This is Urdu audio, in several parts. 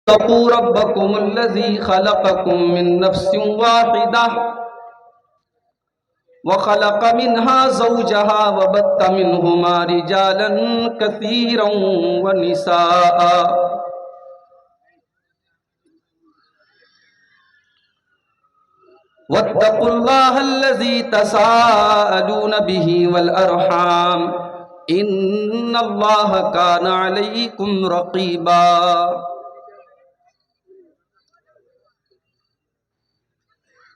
اتقوا ربكم الذي خلقكم من نفس واحدة وخلق منها زوجها وبث منهما رجالا كثيرا ونساء واتقوا الله الذي تساءلون به والأرحام إن الله كان عليكم رقيبا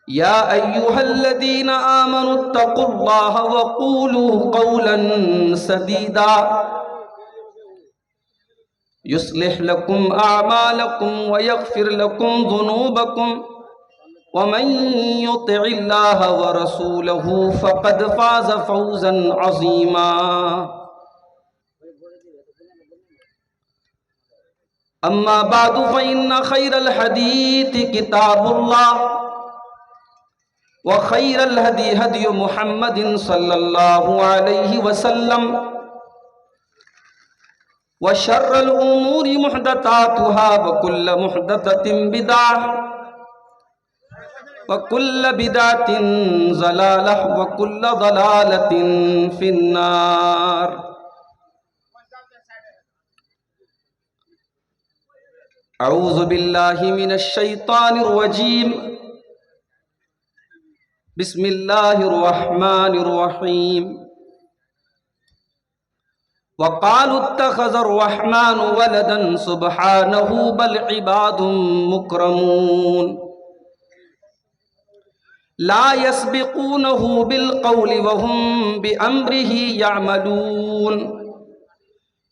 يا أيها الذين آمنوا اتقوا الله وقولوا قولا سديدا يصلح لكم أعمالكم ويغفر لكم ذنوبكم ومن يطع الله ورسوله فقد فاز فوزا عظيما أما بعد فإن خير الحديث كتاب الله وخير الهدي هدي محمد صلى الله عليه وسلم وشر الأمور محدثاتها وكل محدثة بدعة وكل بدعة ضلالة وكل ضلالة في النار أعوذ بالله من الشيطان الرجيم بسم الله الرحمن الرحيم وقالوا اتخذ الرحمن ولدا سبحانه بل عباد مكرمون لا يسبقونه بالقول وهم بأمره يعملون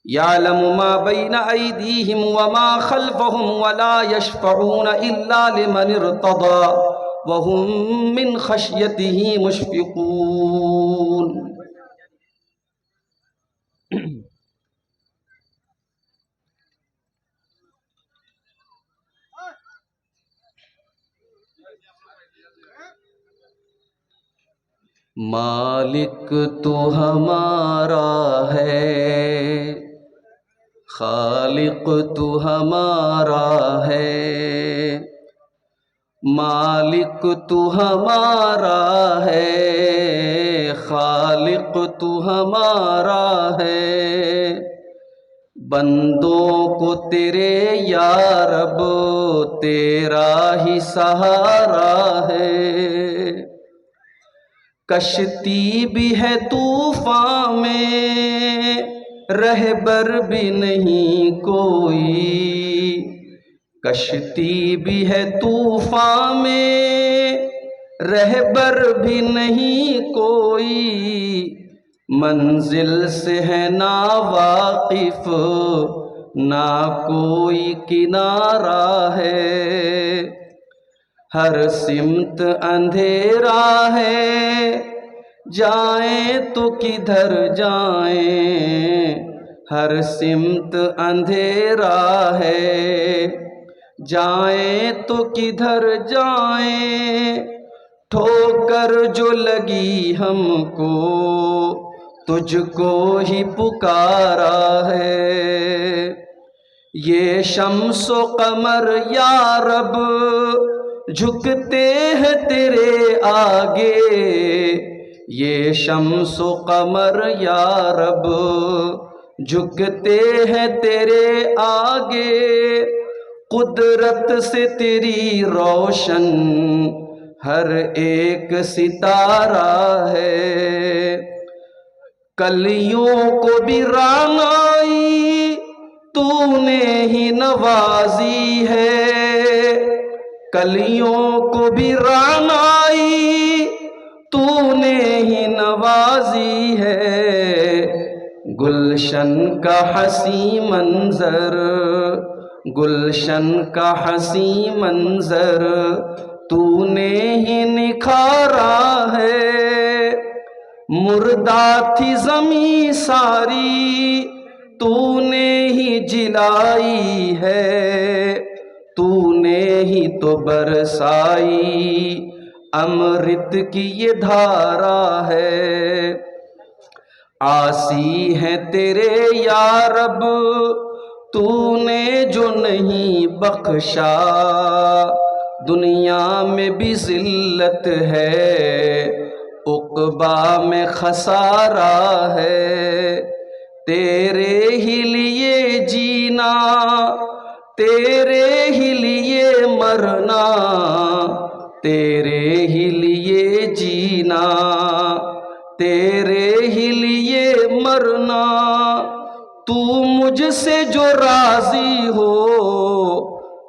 يعلم ما بين أيديهم وما خلفهم ولا يشفعون إلا لمن ارتضى وهم من خشيته مشفقون مالک تو ہمارا ہے خالق تو ہمارا ہے مالک تو ہمارا ہے خالق تو ہمارا ہے بندوں کو تیرے یا رب تیرا ہی سہارا ہے کشتی بھی ہے طوفان میں رہبر بھی نہیں کوئی کشتی بھی ہے طوفان میں رہبر بھی نہیں کوئی منزل سے ہے نا واقف نہ کوئی کنارہ ہے ہر سمت اندھیرا ہے جائیں تو کدھر جائیں ہر سمت اندھیرا ہے جائیں تو کدھر جائیں ٹھوکر جو لگی ہم کو تجھ کو ہی پکارا ہے یہ شمس و قمر یا رب جھکتے ہیں تیرے آگے یہ شمس و قمر یا رب جھکتے ہیں تیرے آگے قدرت سے تیری روشن ہر ایک ستارہ ہے کلیوں کو بھی رعنائی تو نے ہی نوازی ہے کلیوں کو بھی رعنائی تو نے ہی نوازی ہے گلشن کا حسین منظر گلشن کا حسین منظر تو نے ہی نکھارا ہے مردہ تھی زمیں ساری تو نے ہی جلائی ہے تو نے ہی تو برسائی امرت کی یہ دھارا ہے عاصی ہیں تیرے یا رب تو نے جو نہیں بخشا، دنیا میں بھی ذلت ہے، عقبا میں خسارہ ہے۔ تیرے ہی لیے جینا، تیرے ہی لیے مرنا، تیرے ہی لیے جینا، تیرے ہی لیے مرنا۔ تو مجھ سے جو راضی ہو،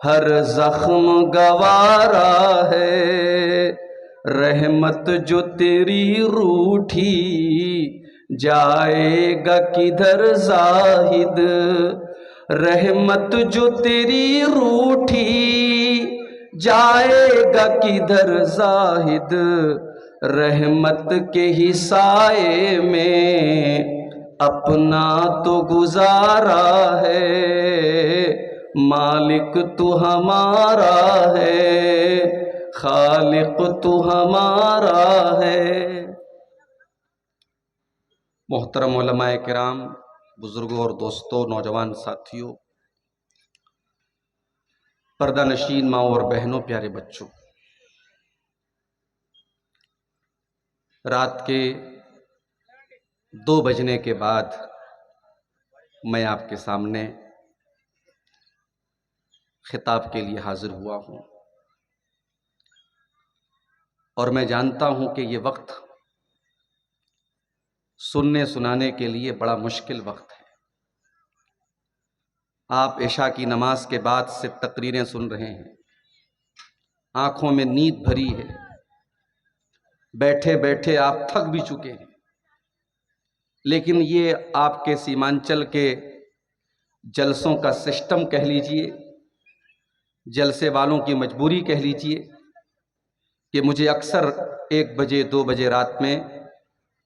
ہر زخم گوارا ہے۔ رحمت جو تیری روٹھی، جائے گا کدھر زاہد۔ رحمت جو تیری روٹھی، جائے گا کدھر زاہد۔ رحمت کے ہی سائے میں اپنا تو گزارا ہے۔ مالک تو ہمارا ہے، خالق تو ہمارا ہے۔ محترم علماء کرام، بزرگوں اور دوستوں، نوجوان ساتھیوں، پردہ نشین ماؤں اور بہنوں، پیارے بچوں، رات کے 2 بجنے کے بعد میں آپ کے سامنے خطاب کے لیے حاضر ہوا ہوں، اور میں جانتا ہوں کہ یہ وقت سننے سنانے کے لیے بڑا مشکل وقت ہے۔ آپ عشاء کی نماز کے بعد سے تقریریں سن رہے ہیں، آنکھوں میں نیند بھری ہے، بیٹھے بیٹھے آپ تھک بھی چکے ہیں، لیکن یہ آپ کے سیمانچل کے جلسوں کا سسٹم کہہ لیجئے، جلسے والوں کی مجبوری کہہ لیجئے کہ مجھے اکثر 1 بجے 2 بجے رات میں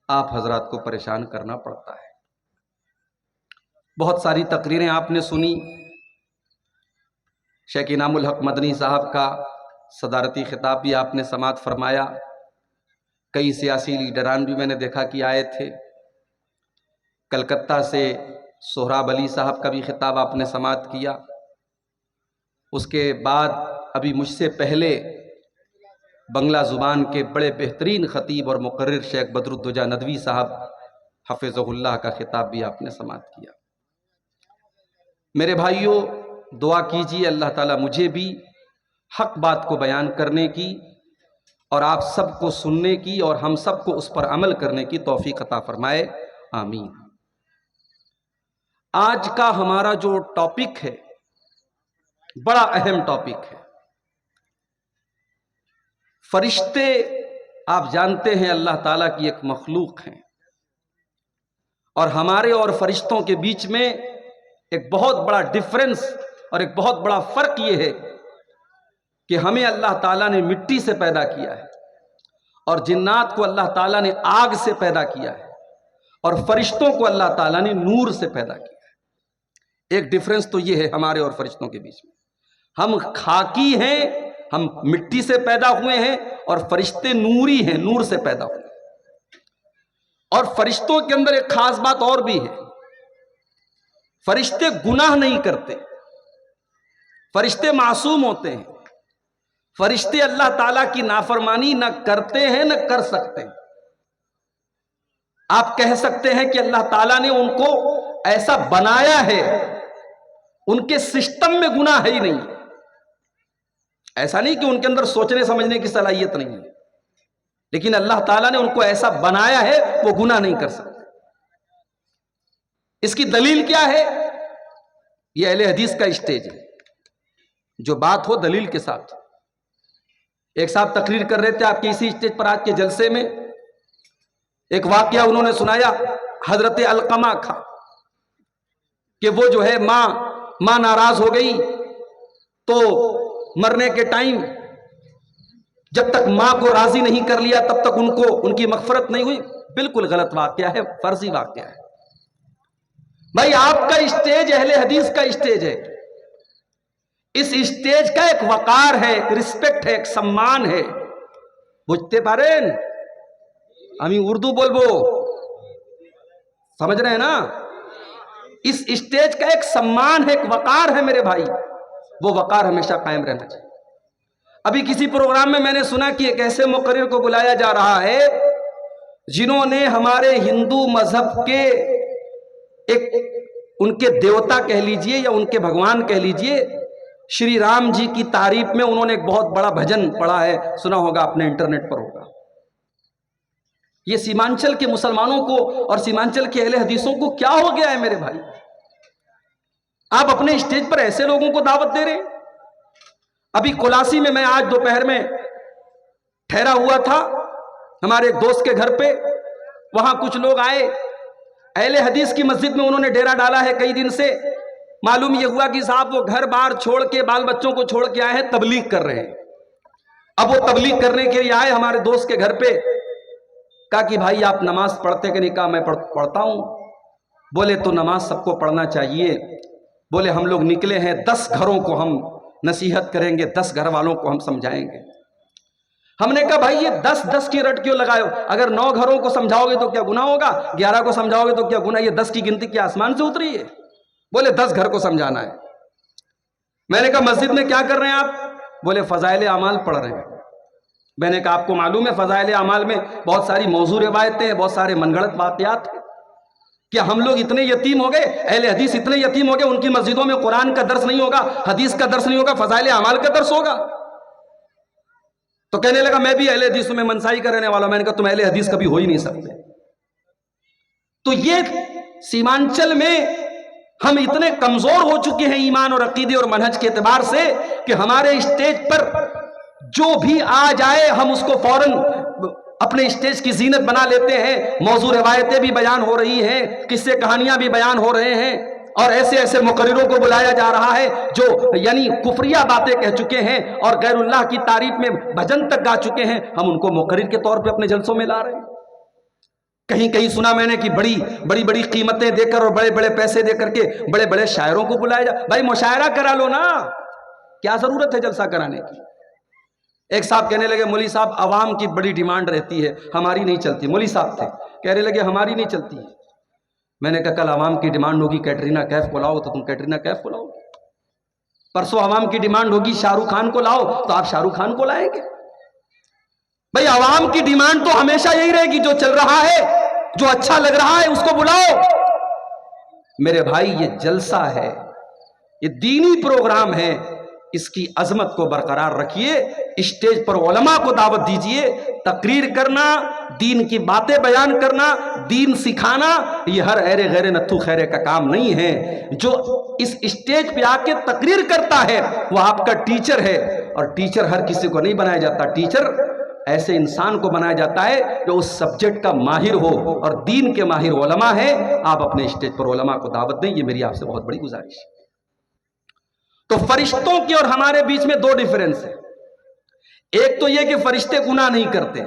آپ حضرات کو پریشان کرنا پڑتا ہے۔ بہت ساری تقریریں آپ نے سنی، شیخ انعام الحق مدنی صاحب کا صدارتی خطاب بھی آپ نے سماعت فرمایا، کئی سیاسی لیڈران بھی میں نے دیکھا کہ آئے تھے، کلکتہ سے سہراب علی صاحب کا بھی خطاب آپ نے سماعت کیا۔ اس کے بعد ابھی مجھ سے پہلے بنگلہ زبان کے بڑے بہترین خطیب اور مقرر شیخ بدرالدجا ندوی صاحب حفظہ اللہ کا خطاب بھی آپ نے سماعت کیا۔ میرے بھائیوں، دعا کیجیے اللہ تعالیٰ مجھے بھی حق بات کو بیان کرنے کی اور آپ سب کو سننے کی اور ہم سب کو اس پر عمل کرنے کی توفیق عطا فرمائے، آمین۔ آج کا ہمارا جو ٹاپک ہے بڑا اہم ٹاپک ہے۔ فرشتے آپ جانتے ہیں اللہ تعالیٰ کی ایک مخلوق ہیں، اور ہمارے اور فرشتوں کے بیچ میں ایک بہت بڑا ڈفرنس اور ایک بہت بڑا فرق یہ ہے کہ ہمیں اللہ تعالیٰ نے مٹی سے پیدا کیا ہے، اور جنات کو اللہ تعالیٰ نے آگ سے پیدا کیا ہے، اور فرشتوں کو اللہ تعالیٰ نے نور سے پیدا کیا ہے۔ ایک ڈفرنس تو یہ ہے ہمارے اور فرشتوں کے بیچ میں، ہم خاکی ہیں، ہم مٹی سے پیدا ہوئے ہیں، اور فرشتے نوری ہیں، نور سے پیدا ہوئے ہیں۔ اور فرشتوں کے اندر ایک خاص بات اور بھی ہے، فرشتے گناہ نہیں کرتے، فرشتے معصوم ہوتے ہیں، فرشتے اللہ تعالیٰ کی نافرمانی نہ کرتے ہیں نہ کر سکتے ہیں۔ آپ کہہ سکتے ہیں کہ اللہ تعالیٰ نے ان کو ایسا بنایا ہے، ان کے سسٹم میں گناہ ہے ہی نہیں، ایسا نہیں کہ ان کے اندر سوچنے سمجھنے کی صلاحیت نہیں ہے، لیکن اللہ تعالیٰ نے ان کو ایسا بنایا ہے وہ گناہ نہیں کر سکتے۔ اس کی دلیل کیا ہے؟ یہ اہل حدیث کا اسٹیج ہے، جو بات ہو دلیل کے ساتھ۔ ایک صاحب تقریر کر رہے تھے آپ کے اسی اسٹیج پر آج کے جلسے میں، ایک واقعہ انہوں نے سنایا حضرت علقمہ کا، کہ وہ جو ہے ماں ناراض ہو گئی، تو مرنے کے ٹائم جب تک ماں کو راضی نہیں کر لیا تب تک ان کی مغفرت نہیں ہوئی۔ بالکل غلط واقعہ ہے، فرضی واقعہ ہے۔ بھائی آپ کا اسٹیج اہل حدیث کا اسٹیج ہے، اس اسٹیج کا ایک وقار ہے، ایک رسپیکٹ ہے، ایک سمان ہے، بجھتے پارین ہمیں اردو بولبو، سمجھ رہے ہیں نا؟ اس اسٹیج کا ایک سمان ہے، ایک وقار ہے میرے بھائی، وہ وقار ہمیشہ قائم رہنا چاہیے۔ ابھی کسی پروگرام میں نے سنا کہ ایک ایسے مقرر کو بلایا جا رہا ہے جنہوں نے ہمارے ہندو مذہب کے ایک ان کے دیوتا کہہ لیجئے یا ان کے بھگوان کہہ لیجئے شری رام جی کی تعریف میں انہوں نے ایک بہت بڑا بھجن پڑھا ہے، سنا ہوگا آپ نے، انٹرنیٹ پر ہوگا۔ یہ سیمانچل کے مسلمانوں کو اور سیمانچل کے اہل حدیثوں کو کیا ہو گیا ہے میرے بھائی؟ آپ اپنے اسٹیج پر ایسے لوگوں کو دعوت دے رہے ہیں۔ ابھی کولاسی میں آج دوپہر میں ٹھہرا ہوا تھا ہمارے ایک دوست کے گھر پہ، وہاں کچھ لوگ آئے، اہل حدیث کی مسجد میں انہوں نے ڈیرا ڈالا ہے کئی دن سے۔ معلوم یہ ہوا کہ صاحب وہ گھر بار چھوڑ کے بال بچوں کو چھوڑ کے آئے ہیں، تبلیغ کر رہے ہیں۔ اب وہ تبلیغ کرنے کے لیے آئے ہمارے دوست کے گھر پہ، کہا کہ بھائی آپ نماز پڑھتے کہ نہیں؟ کہا میں پڑھتا ہوں۔ بولے تو نماز سب کو پڑھنا چاہیے۔ بولے ہم لوگ نکلے ہیں 10 گھروں کو ہم نصیحت کریں گے، 10 گھر والوں کو ہم سمجھائیں گے۔ ہم نے کہا بھائی یہ 10 کی رٹ کیوں لگائے ہو؟ اگر 9 گھروں کو سمجھاؤ گے تو کیا گناہ ہوگا؟ 11 کو سمجھاؤ گے تو کیا گناہ؟ یہ 10 کی گنتی کیا آسمان سے اتری ہے؟ بولے 10 گھر کو سمجھانا ہے۔ میں نے کہا مسجد میں کیا کر رہے ہیں آپ؟ بولے فضائل اعمال پڑھ رہے ہیں۔ میں نے کہا آپ کو معلوم ہے فضائل اعمال میں بہت ساری موضوع روایتیں ہیں، بہت سارے من گھڑت واقعات ہیں۔ کیا ہم لوگ اتنے یتیم ہو گئے، اہل حدیث اتنے یتیم ہو گئے ان کی مسجدوں میں قرآن کا درس نہیں ہوگا، حدیث کا درس نہیں ہوگا، فضائل اعمال کا درس ہوگا؟ تو کہنے لگا میں بھی اہل حدیث میں منسائی کا رہنے والا ہوں۔ میں نے کہا تم اہل حدیث کبھی ہو ہی نہیں سکتے۔ تو یہ سیمانچل میں ہم اتنے کمزور ہو چکے ہیں ایمان اور عقیدے اور منہج کے اعتبار سے کہ ہمارے اسٹیج پر جو بھی آ جائے ہم اس کو فوراً اپنے اسٹیج کی زینت بنا لیتے ہیں۔ موضوع روایتیں بھی بیان ہو رہی ہیں، قصے کہانیاں بھی بیان ہو رہے ہیں، اور ایسے ایسے مقرروں کو بلایا جا رہا ہے جو یعنی کفریہ باتیں کہہ چکے ہیں اور غیر اللہ کی تعریف میں بھجن تک گا چکے ہیں، ہم ان کو مقرر کے طور پہ اپنے جلسوں میں لا رہے ہیں۔ کہیں کہیں سنا میں نے کہ بڑی قیمتیں دے کر اور بڑے بڑے پیسے دے کر کے بڑے بڑے شاعروں کو بلایا جا۔ بھائی مشاعرہ کرا لو نا، کیا ضرورت ہے جلسہ کرانے کی؟ ایک صاحب کہنے لگے مولوی صاحب عوام کی بڑی ڈیمانڈ رہتی ہے، ہماری نہیں چلتی۔ مولوی صاحب تھے، کہنے لگے ہماری نہیں چلتی۔ میں نے کہا کل عوام کی ڈیمانڈ ہوگی کیٹرینہ کیف کو لاؤ تو تم کیٹرینہ کیف کو لاؤ گے، پرسوں عوام کی ڈیمانڈ ہوگی شاہ رخ خان کو لاؤ تو آپ شاہ رخ خان کو لائیں گے۔ بھئی عوام کی ڈیمانڈ تو ہمیشہ یہی رہے گی، جو چل رہا ہے، جو اچھا لگ رہا ہے اس کو بلاؤ۔ میرے بھائی یہ جلسہ ہے، یہ دینی پروگرام ہے، اس کی عظمت کو برقرار رکھیے۔ اسٹیج پر علماء کو دعوت دیجئے، تقریر کرنا، دین کی باتیں بیان کرنا، دین سکھانا، یہ ہر ایرے غیر نتھو خیرے کا کام نہیں ہے۔ جو اس اسٹیج پہ آ کے تقریر کرتا ہے وہ آپ کا ٹیچر ہے، اور ٹیچر ہر کسی کو نہیں بنایا جاتا۔ ٹیچر ایسے انسان کو بنایا جاتا ہے جو اس سبجیکٹ کا ماہر ہو، اور دین کے ماہر علماء ہیں۔ آپ اپنے اسٹیج پر علماء کو دعوت دیں، یہ میری آپ سے بہت بڑی گزارش ہے۔ تو فرشتوں کی اور ہمارے بیچ میں 2 ڈیفرنس ہیں۔ ایک تو یہ کہ فرشتے گناہ نہیں کرتے،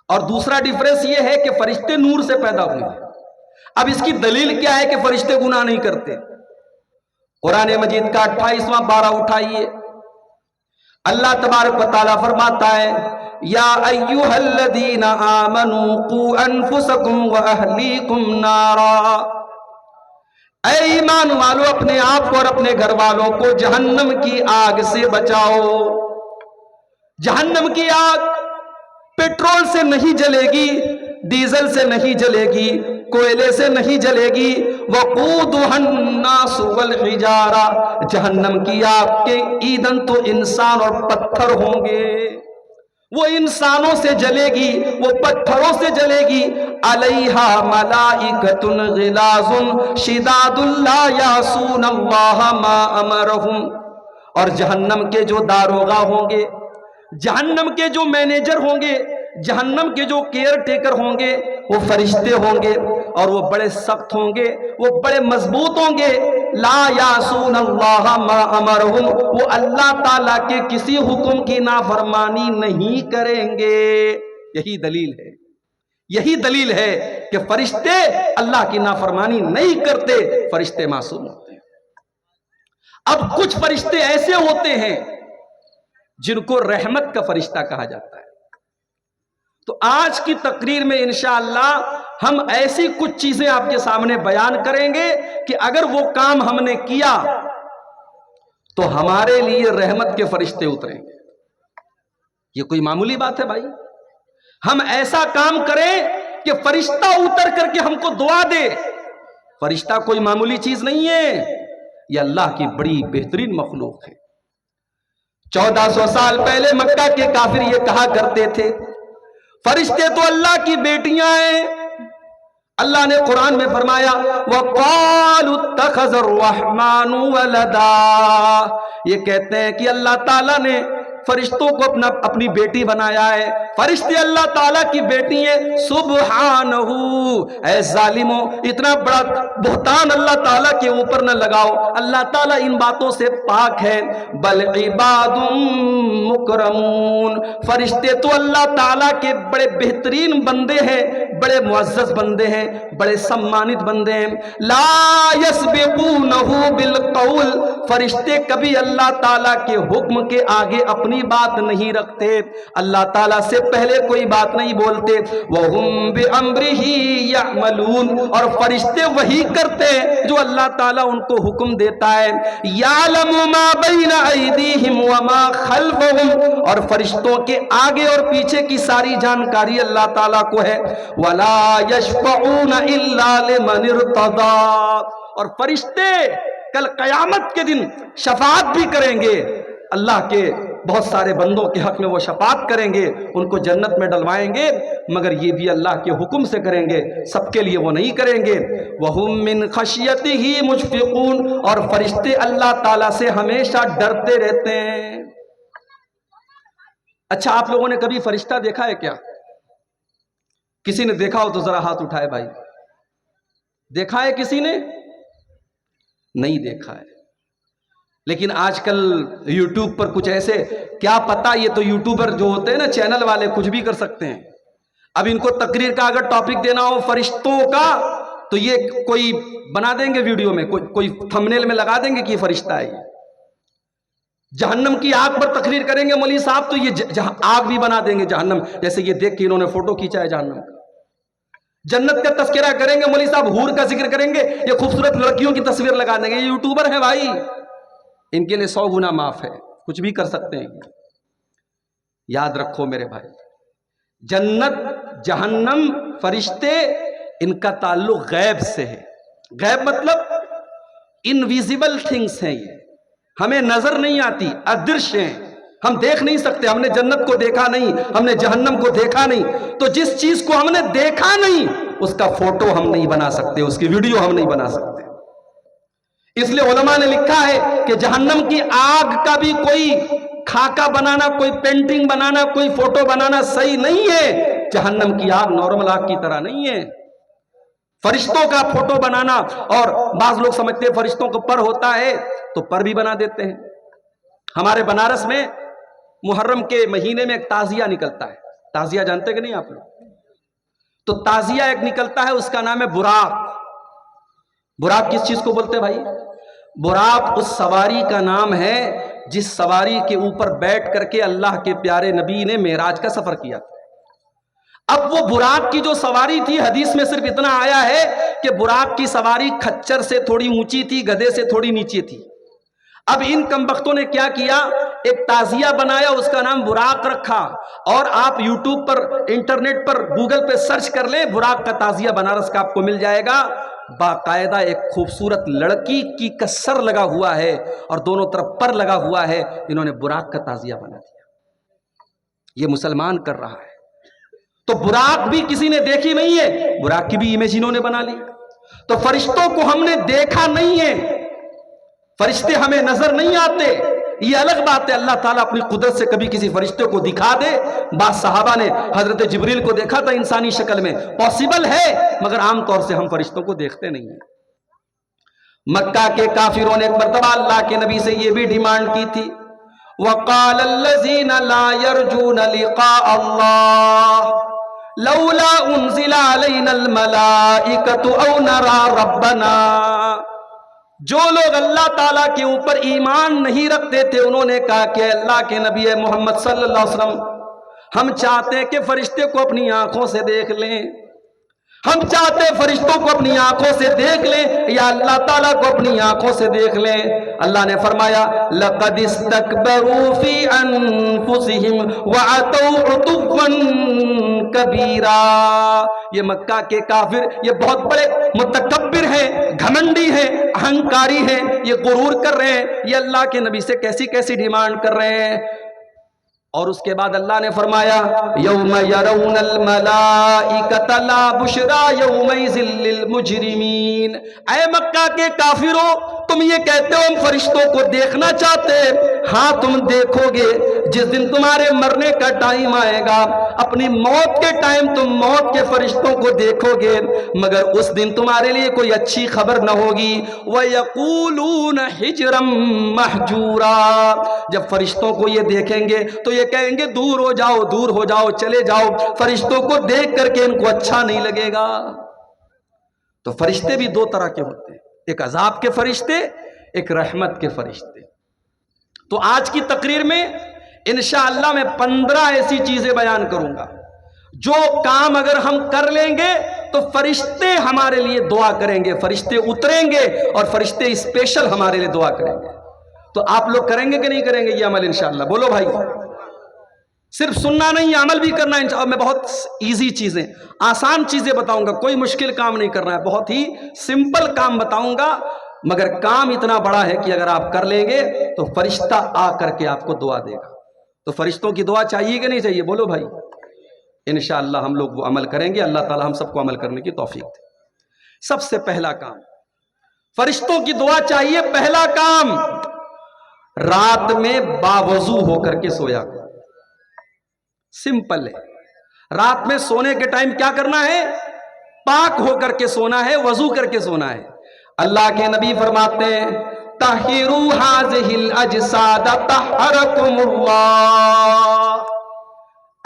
اور دوسرا ڈیفرنس یہ ہے کہ فرشتے نور سے پیدا ہوئے ہیں۔ اب اس کی دلیل کیا ہے کہ فرشتے گناہ نہیں کرتے؟ قرآن مجید کا 28واں پارہ اٹھائیے، اللہ تبارک و تعالیٰ فرماتا ہے یا ایھا الذین آمنوا قوا انفسکم واہلیکم نارا، اے ایمان والو اپنے آپ کو اور اپنے گھر والوں کو جہنم کی آگ سے بچاؤ۔ جہنم کی آگ پیٹرول سے نہیں جلے گی، ڈیزل سے نہیں جلے گی، کوئلے سے نہیں جلے گی۔ وقودھا الناس والحجارہ، جہنم کی آگ کے ایندھن تو انسان اور پتھر ہوں گے۔ وہ انسانوں سے جلے گی، وہ پتھروں سے جلے گی۔ علیہا ملائکۃ غلاظ شداد لا یعصون اللہ ما امرہم، اور جہنم کے جو داروغہ ہوں گے، جہنم کے جو مینیجر ہوں گے، جہنم کے جو کیئر ٹیکر ہوں گے، وہ فرشتے ہوں گے، اور وہ بڑے سخت ہوں گے، وہ بڑے مضبوط ہوں گے۔ لا یعصون اللہ ما امرہم، وہ اللہ تعالیٰ کے کسی حکم کی نافرمانی نہیں کریں گے۔ یہی دلیل ہے، یہی دلیل ہے کہ فرشتے اللہ کی نافرمانی نہیں کرتے، فرشتے معصوم ہوتے ہیں۔ اب کچھ فرشتے ایسے ہوتے ہیں جن کو رحمت کا فرشتہ کہا جاتا ہے۔ تو آج کی تقریر میں انشاءاللہ ہم ایسی کچھ چیزیں آپ کے سامنے بیان کریں گے کہ اگر وہ کام ہم نے کیا تو ہمارے لیے رحمت کے فرشتے اتریں گے. یہ کوئی معمولی بات ہے بھائی؟ ہم ایسا کام کریں کہ فرشتہ اتر کر کے ہم کو دعا دے. فرشتہ کوئی معمولی چیز نہیں ہے، یہ اللہ کی بڑی بہترین مخلوق ہے. 1400 سال پہلے مکہ کے کافر یہ کہا کرتے تھے فرشتے تو اللہ کی بیٹیاں ہیں. اللہ نے قرآن میں فرمایا وَقَالُوا اتَّخَذَ الرَّحْمَنُ وَلَدًا، یہ کہتے ہیں کہ اللہ تعالیٰ نے فرشتوں کو اپنی بیٹی بنایا ہے. فرشتے اللہ تعالیٰ کی بیٹی ہیں. سبحانہ، اے ظالموں، اتنا بڑا بہتان اللہ تعالیٰ کے اوپر نہ لگاؤ. اللہ تعالیٰ ان باتوں سے پاک ہے. بل عباد مکرمون، فرشتے تو اللہ تعالیٰ کے بڑے بہترین بندے ہیں، بڑے معزز بندے ہیں، بڑے سمانت بندے ہیں. لا یسبقونہ بالقول، فرشتے کبھی اللہ تعالیٰ کے حکم کے آگے اپنی بات نہیں رکھتے، اللہ تعالیٰ سے پہلے کوئی بات نہیں بولتے. وَهُمْ بِأَمْرِهِ يَعْمَلُونَ، اور فرشتے وہی کرتے جو اللہ تعالیٰ ان کو حکم دیتا ہے. يَعْلَمُ مَا بَيْنَ أَيْدِيهِمْ وَمَا خَلْفَهُمْ، اور فرشتوں کے آگے اور پیچھے کی ساری جانکاری اللہ تعالیٰ کو ہے. وَلَا يَشْفَعُونَ إِلَّا لِمَنِ ارْتَضَىٰ، اور فرشتے کل قیامت کے دن شفاعت بھی کریں گے. اللہ کے بہت سارے بندوں کے حق میں وہ شفاعت کریں گے، ان کو جنت میں ڈلوائیں گے، مگر یہ بھی اللہ کے حکم سے کریں گے، سب کے لیے وہ نہیں کریں گے. وَهُم مِّن خَشْيَتِهِ مُشْفِقُونَ، اور فرشتے اللہ تعالیٰ سے ہمیشہ ڈرتے رہتے ہیں. اچھا، آپ لوگوں نے کبھی فرشتہ دیکھا ہے کیا؟ کسی نے دیکھا ہو تو ذرا ہاتھ اٹھائے بھائی. دیکھا ہے کسی نے؟ نہیں دیکھا ہے. لیکن آج کل یوٹیوب پر کچھ ایسے، کیا پتا، یہ تو یوٹیوبر جو ہوتے ہیں نا، چینل والے، کچھ بھی کر سکتے ہیں. اب ان کو تقریر کا اگر ٹاپک دینا ہو فرشتوں کا تو یہ کوئی بنا دیں گے ویڈیو میں، کوئی تھمبنیل میں لگا دیں گے کہ یہ فرشتہ ہے. جہنم کی آگ پر تقریر کریں گے مولوی صاحب تو یہ آگ بھی بنا دیں گے جہنم، جیسے یہ دیکھ کے انہوں نے فوٹو کھینچا ہے جہنم کا. جنت کا تذکرہ کریں گے مولوی صاحب، حور کا ذکر کریں گے، یہ خوبصورت لڑکیوں کی تصویر لگا دیں گے. یہ یوٹیوبر ہیں بھائی، ان کے لیے 100 گنا معاف ہے، کچھ بھی کر سکتے ہیں. یاد رکھو میرے بھائی، جنت، جہنم، فرشتے، ان کا تعلق غیب سے ہے. غیب مطلب انویزیبل تھنگس ہیں، یہ ہمیں نظر نہیں آتی، ادرش ہیں، ہم دیکھ نہیں سکتے. ہم نے جنت کو دیکھا نہیں، ہم نے جہنم کو دیکھا نہیں، تو جس چیز کو ہم نے دیکھا نہیں اس کا فوٹو ہم نہیں بنا سکتے، اس کی ویڈیو ہم نہیں بنا سکتے. اس لیے علماء نے لکھا ہے کہ جہنم کی آگ کا بھی کوئی خاکہ بنانا، کوئی پینٹنگ بنانا، کوئی فوٹو بنانا صحیح نہیں ہے. جہنم کی آگ نارمل آگ کی طرح نہیں ہے. فرشتوں کا فوٹو بنانا، اور بعض لوگ سمجھتے ہیں فرشتوں کو پر ہوتا ہے تو پر بھی بنا دیتے ہیں. ہمارے بنارس میں محرم کے مہینے میں ایک تعزیہ نکلتا ہے. تعزیہ جانتے کہ نہیں آپ لوگ؟ تو تعزیہ ایک نکلتا ہے، اس کا نام ہے براق. براق کس چیز کو بولتے بھائی؟ براق اس سواری کا نام ہے جس سواری کے اوپر بیٹھ کر کے اللہ کے پیارے نبی نے معراج کا سفر کیا. اب وہ براق کی جو سواری تھی، حدیث میں صرف اتنا آیا ہے کہ براق کی سواری کھچر سے تھوڑی اونچی تھی، گدھے سے تھوڑی نیچے تھی. اب ان کمبختوں نے کیا کیا، ایک تعزیہ بنایا، اس کا نام براق رکھا. اور آپ یوٹیوب پر، انٹرنیٹ پر، گوگل پہ سرچ کر لیں، براق کا تعزیہ بنارس کا آپ کو مل جائے گا. باقاعدہ ایک خوبصورت لڑکی کی کا سر لگا ہوا ہے اور دونوں طرف پر لگا ہوا ہے. انہوں نے براق کا تعزیہ بنا دیا. یہ مسلمان کر رہا ہے. تو براق بھی کسی نے دیکھی نہیں ہے، براق کی بھی امیج انہوں نے بنا لی. تو فرشتوں کو ہم نے دیکھا نہیں ہے، فرشتے ہمیں نظر نہیں آتے، یہ الگ بات ہے. اللہ تعالیٰ اپنی قدرت سے کبھی کسی فرشتے کو دکھا دے. بعض صحابہ نے حضرت جبریل کو دیکھا تھا انسانی شکل میں، پاسبل ہے، مگر عام طور سے ہم فرشتوں کو دیکھتے نہیں ہیں. مکہ کے کافروں نے ایک مرتبہ اللہ کے نبی سے یہ بھی ڈیمانڈ کی تھی، وَقَالَ الَّذِينَ لَا يَرْجُونَ لِقَاءَ اللَّهِ لَوْلَا أُنزِلَ عَلَيْنَا الْمَلَائِكَةُ أَوْ نَرَى رَبَّنَا. جو لوگ اللہ تعالیٰ کے اوپر ایمان نہیں رکھتے تھے، انہوں نے کہا کہ اللہ کے نبی محمد صلی اللہ علیہ وسلم، ہم چاہتے ہیں کہ فرشتے کو اپنی آنکھوں سے دیکھ لیں، ہم چاہتے ہیں فرشتوں کو اپنی آنکھوں سے دیکھ لیں یا اللہ تعالیٰ کو اپنی آنکھوں سے دیکھ لیں۔ اللہ نے فرمایا لَقَدِ اسْتَكْبَرُوا فِي أَنفُسِهِمْ وَعَتَوْا عُتُوًّا كَبِيرًا۔ یہ مکہ کے کافر یہ بہت بڑے متکبر ہیں، گھمنڈی ہیں، اہنکاری ہیں، یہ غرور کر رہے ہیں، یہ اللہ کے نبی سے کیسی کیسی ڈیمانڈ کر رہے ہیں۔ اور اس کے بعد اللہ نے فرمایا یوم یرون الملائکۃ لا بشری یومئذ للمجرمین۔ اے مکہ کے کافروں، تم یہ کہتے ہو ہم فرشتوں کو دیکھنا چاہتے ہیں، ہاں تم دیکھو گے جس دن تمہارے مرنے کا ٹائم آئے گا، اپنی موت کے ٹائم تم موت کے فرشتوں کو دیکھو گے، مگر اس دن تمہارے لیے کوئی اچھی خبر نہ ہوگی۔ وَيَقُولُونَ حِجْرًا مَحْجُورًا۔ جب فرشتوں کو یہ دیکھیں گے تو یہ کہیں گے دور ہو جاؤ، دور ہو جاؤ، چلے جاؤ۔ فرشتوں کو دیکھ کر کے ان کو اچھا نہیں لگے گا۔ تو فرشتے بھی دو طرح کے ہوتے ہیں، ایک عذاب کے فرشتے، ایک رحمت کے فرشتے۔ تو آج کی تقریر میں انشاءاللہ میں 15 ایسی چیزیں بیان کروں گا جو کام اگر ہم کر لیں گے تو فرشتے ہمارے لیے دعا کریں گے، فرشتے اتریں گے اور فرشتے اسپیشل ہمارے لیے دعا کریں گے۔ تو آپ لوگ کریں گے کہ نہیں کریں گے یہ عمل انشاءاللہ؟ بولو بھائی، صرف سننا نہیں، عمل بھی کرنا ہے انشاءاللہ۔ میں بہت ایزی چیزیں، آسان چیزیں بتاؤں گا، کوئی مشکل کام نہیں کرنا ہے، بہت ہی سمپل کام بتاؤں گا، مگر کام اتنا بڑا ہے کہ اگر آپ کر لیں گے تو فرشتہ آ کر کے آپ کو دعا دے گا۔ تو فرشتوں کی دعا چاہیے کہ نہیں چاہیے؟ بولو بھائی۔ انشاءاللہ ہم لوگ وہ عمل کریں گے، اللہ تعالی ہم سب کو عمل کرنے کی توفیق دے۔ سب سے پہلا کام فرشتوں کی دعا چاہیے، پہلا کام رات میں باوضو ہو کر کے سویا کرو۔ سمپل ہے، رات میں سونے کے ٹائم کیا کرنا ہے؟ پاک ہو کر کے سونا ہے، وضو کر کے سونا ہے۔ اللہ کے نبی فرماتے ہیں طَهِّرُوا هَٰذِهِ الْأَجْسَادَ طَهَّرَكُمُ اللَّهُ۔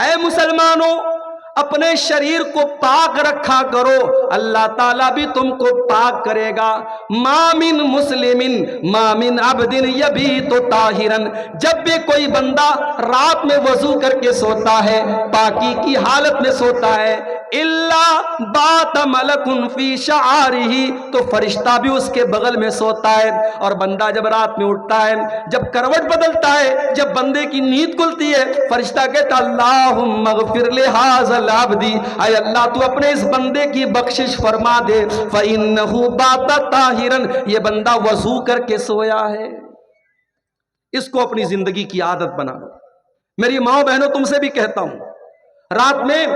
اے مسلمانوں، اپنے شریر کو پاک رکھا کرو، اللہ تعالیٰ بھی تم کو پاک کرے گا۔ ما من مسلم ما من عبد یبیت طاہرا، جب بھی کوئی بندہ رات میں وضو کر کے سوتا ہے، پاکی کی حالت میں سوتا ہے، الا بات ملک فی شعارہ، تو فرشتہ بھی اس کے بغل میں سوتا ہے۔ اور بندہ جب رات میں اٹھتا ہے، جب کروٹ بدلتا ہے، جب بندے کی نیند کھلتی ہے، فرشتہ کہتا اللہم اغفر لہذا العبد، اے اللہ تو اپنے اس بندے کی بخشش فرما دے، فَإِنَّهُ بَاتَ طَاہِرًا، یہ بندہ وضو کر کے سویا ہے۔ اس کو اپنی زندگی کی عادت بنا لو۔ میری ماں بہنوں، تم سے بھی کہتا ہوں، رات میں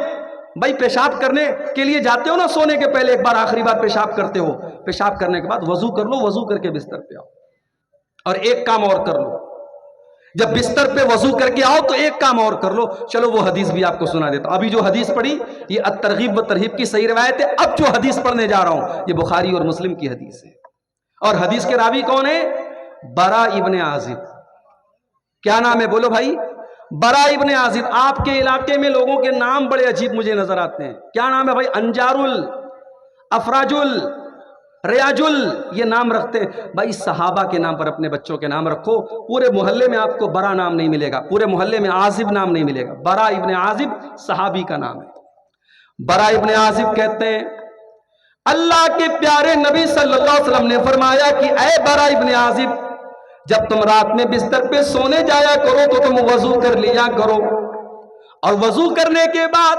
بھائی پیشاب کرنے کے لیے جاتے ہو نا، سونے کے پہلے ایک بار آخری بار پیشاب کرتے ہو، پیشاب کرنے کے بعد وضو کر لو، وضو کر کے بستر پہ آؤ۔ اور ایک کام اور کر لو، جب بستر پہ وضو کر کے آؤ تو ایک کام اور کر لو۔ چلو وہ حدیث بھی آپ کو سنا دیتا ہوں۔ ابھی جو حدیث پڑھی یہ الترغیب و ترہیب کی صحیح روایت ہے، اب جو حدیث پڑھنے جا رہا ہوں یہ بخاری اور مسلم کی حدیث ہے۔ اور حدیث کے راوی کون ہے؟ برا ابن عازب۔ کیا نام ہے؟ بولو بھائی۔ برا ابن عازب۔ آپ کے علاقے میں لوگوں کے نام بڑے عجیب مجھے نظر آتے ہیں۔ کیا نام ہے بھائی؟ انجارل، افراجل، ریاجل، یہ نام رکھتے ہیں بھائی۔ صحابہ کے نام پر اپنے بچوں کے نام رکھو، پورے محلے میں آپ کو برا نام نہیں ملے گا، پورے محلے میں عازب نام نہیں ملے گا۔ برا ابن عازب صحابی کا نام ہے۔ برا ابن عازب کہتے ہیں اللہ کے پیارے نبی صلی اللہ علیہ وسلم نے فرمایا کہ اے برا ابن عازب، جب تم رات میں بستر پہ سونے جایا کرو تو تم وضو کر لیا کرو، اور وضو کرنے کے بعد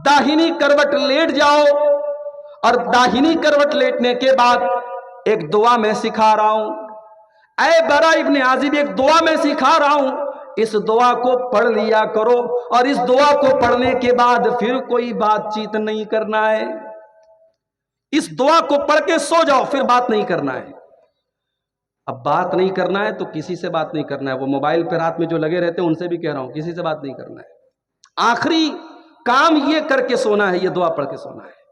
داہنی کروٹ لیٹ جاؤ، اور داہنی کروٹ لیٹنے کے بعد ایک دعا میں سکھا رہا ہوں، اے برا ابن عازب ایک دعا میں سکھا رہا ہوں، اس دعا کو پڑھ لیا کرو، اور اس دعا کو پڑھنے کے بعد پھر کوئی بات چیت نہیں کرنا ہے۔ اس دعا کو پڑھ کے سو جاؤ، پھر بات نہیں کرنا ہے۔ اب بات نہیں کرنا ہے تو کسی سے بات نہیں کرنا ہے، وہ موبائل پہ رات میں جو لگے رہتے ہیں ان سے بھی کہہ رہا ہوں کسی سے بات نہیں کرنا ہے۔ آخری کام یہ کر کے سونا ہے، یہ دعا پڑھ کے سونا ہے۔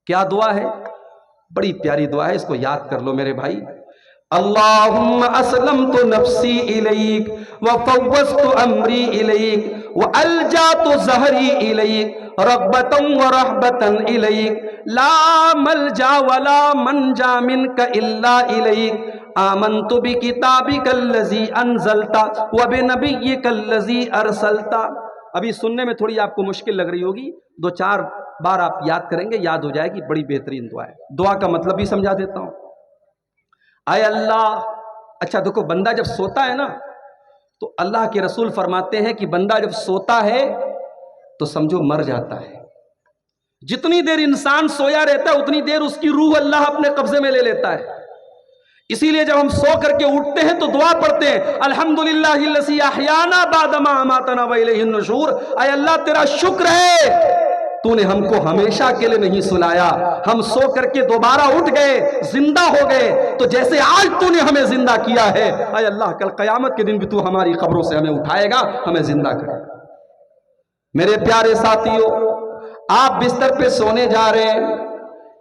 کیا دعا ہے؟ بڑی پیاری دعا ہے، اس کو یاد کر لو میرے بھائی۔ اللہم اسلمت نفسی الیک وفوضت امری الیک والجات ظہری الیک رغبتا ورہبتا الیک لا ملجا ولا منجا منک الا الیک آمنت بکتابک الذی انزلتا وبنبیک الذی ارسلتا۔ ابھی سننے میں تھوڑی آپ کو مشکل لگ رہی ہوگی، 2-4 بار آپ یاد کریں گے، یاد ہو جائے گی، بڑی بہترین دعا ہے۔ دعا کا مطلب بھی سمجھا دیتا ہوں۔ اے اللہ، اچھا دیکھو، بندہ جب سوتا ہے نا تو اللہ کے رسول فرماتے ہیں کہ بندہ جب سوتا ہے تو سمجھو مر جاتا ہے۔ جتنی دیر انسان سویا رہتا ہے اتنی دیر اس کی روح اللہ اپنے قبضے میں لے لیتا ہے۔ اسی لیے جب ہم سو کر کے اٹھتے ہیں تو دعا پڑھتے ہیں، الحمدللہ الذی احیانا بعد ما اماتنا والیہ النشور۔ اے اللہ تیرا شکر ہے، تو نے ہم کو ہمیشہ کے لیے نہیں سلایا، ہم سو کر کے دوبارہ اٹھ گئے، زندہ ہو گئے، تو جیسے آج تو نے ہمیں زندہ کیا ہے، اے اللہ کل قیامت کے دن بھی تو ہماری قبروں سے ہمیں اٹھائے گا، ہمیں زندہ کرے گا۔ میرے پیارے ساتھیوں، آپ بستر پہ سونے جا رہے ہیں،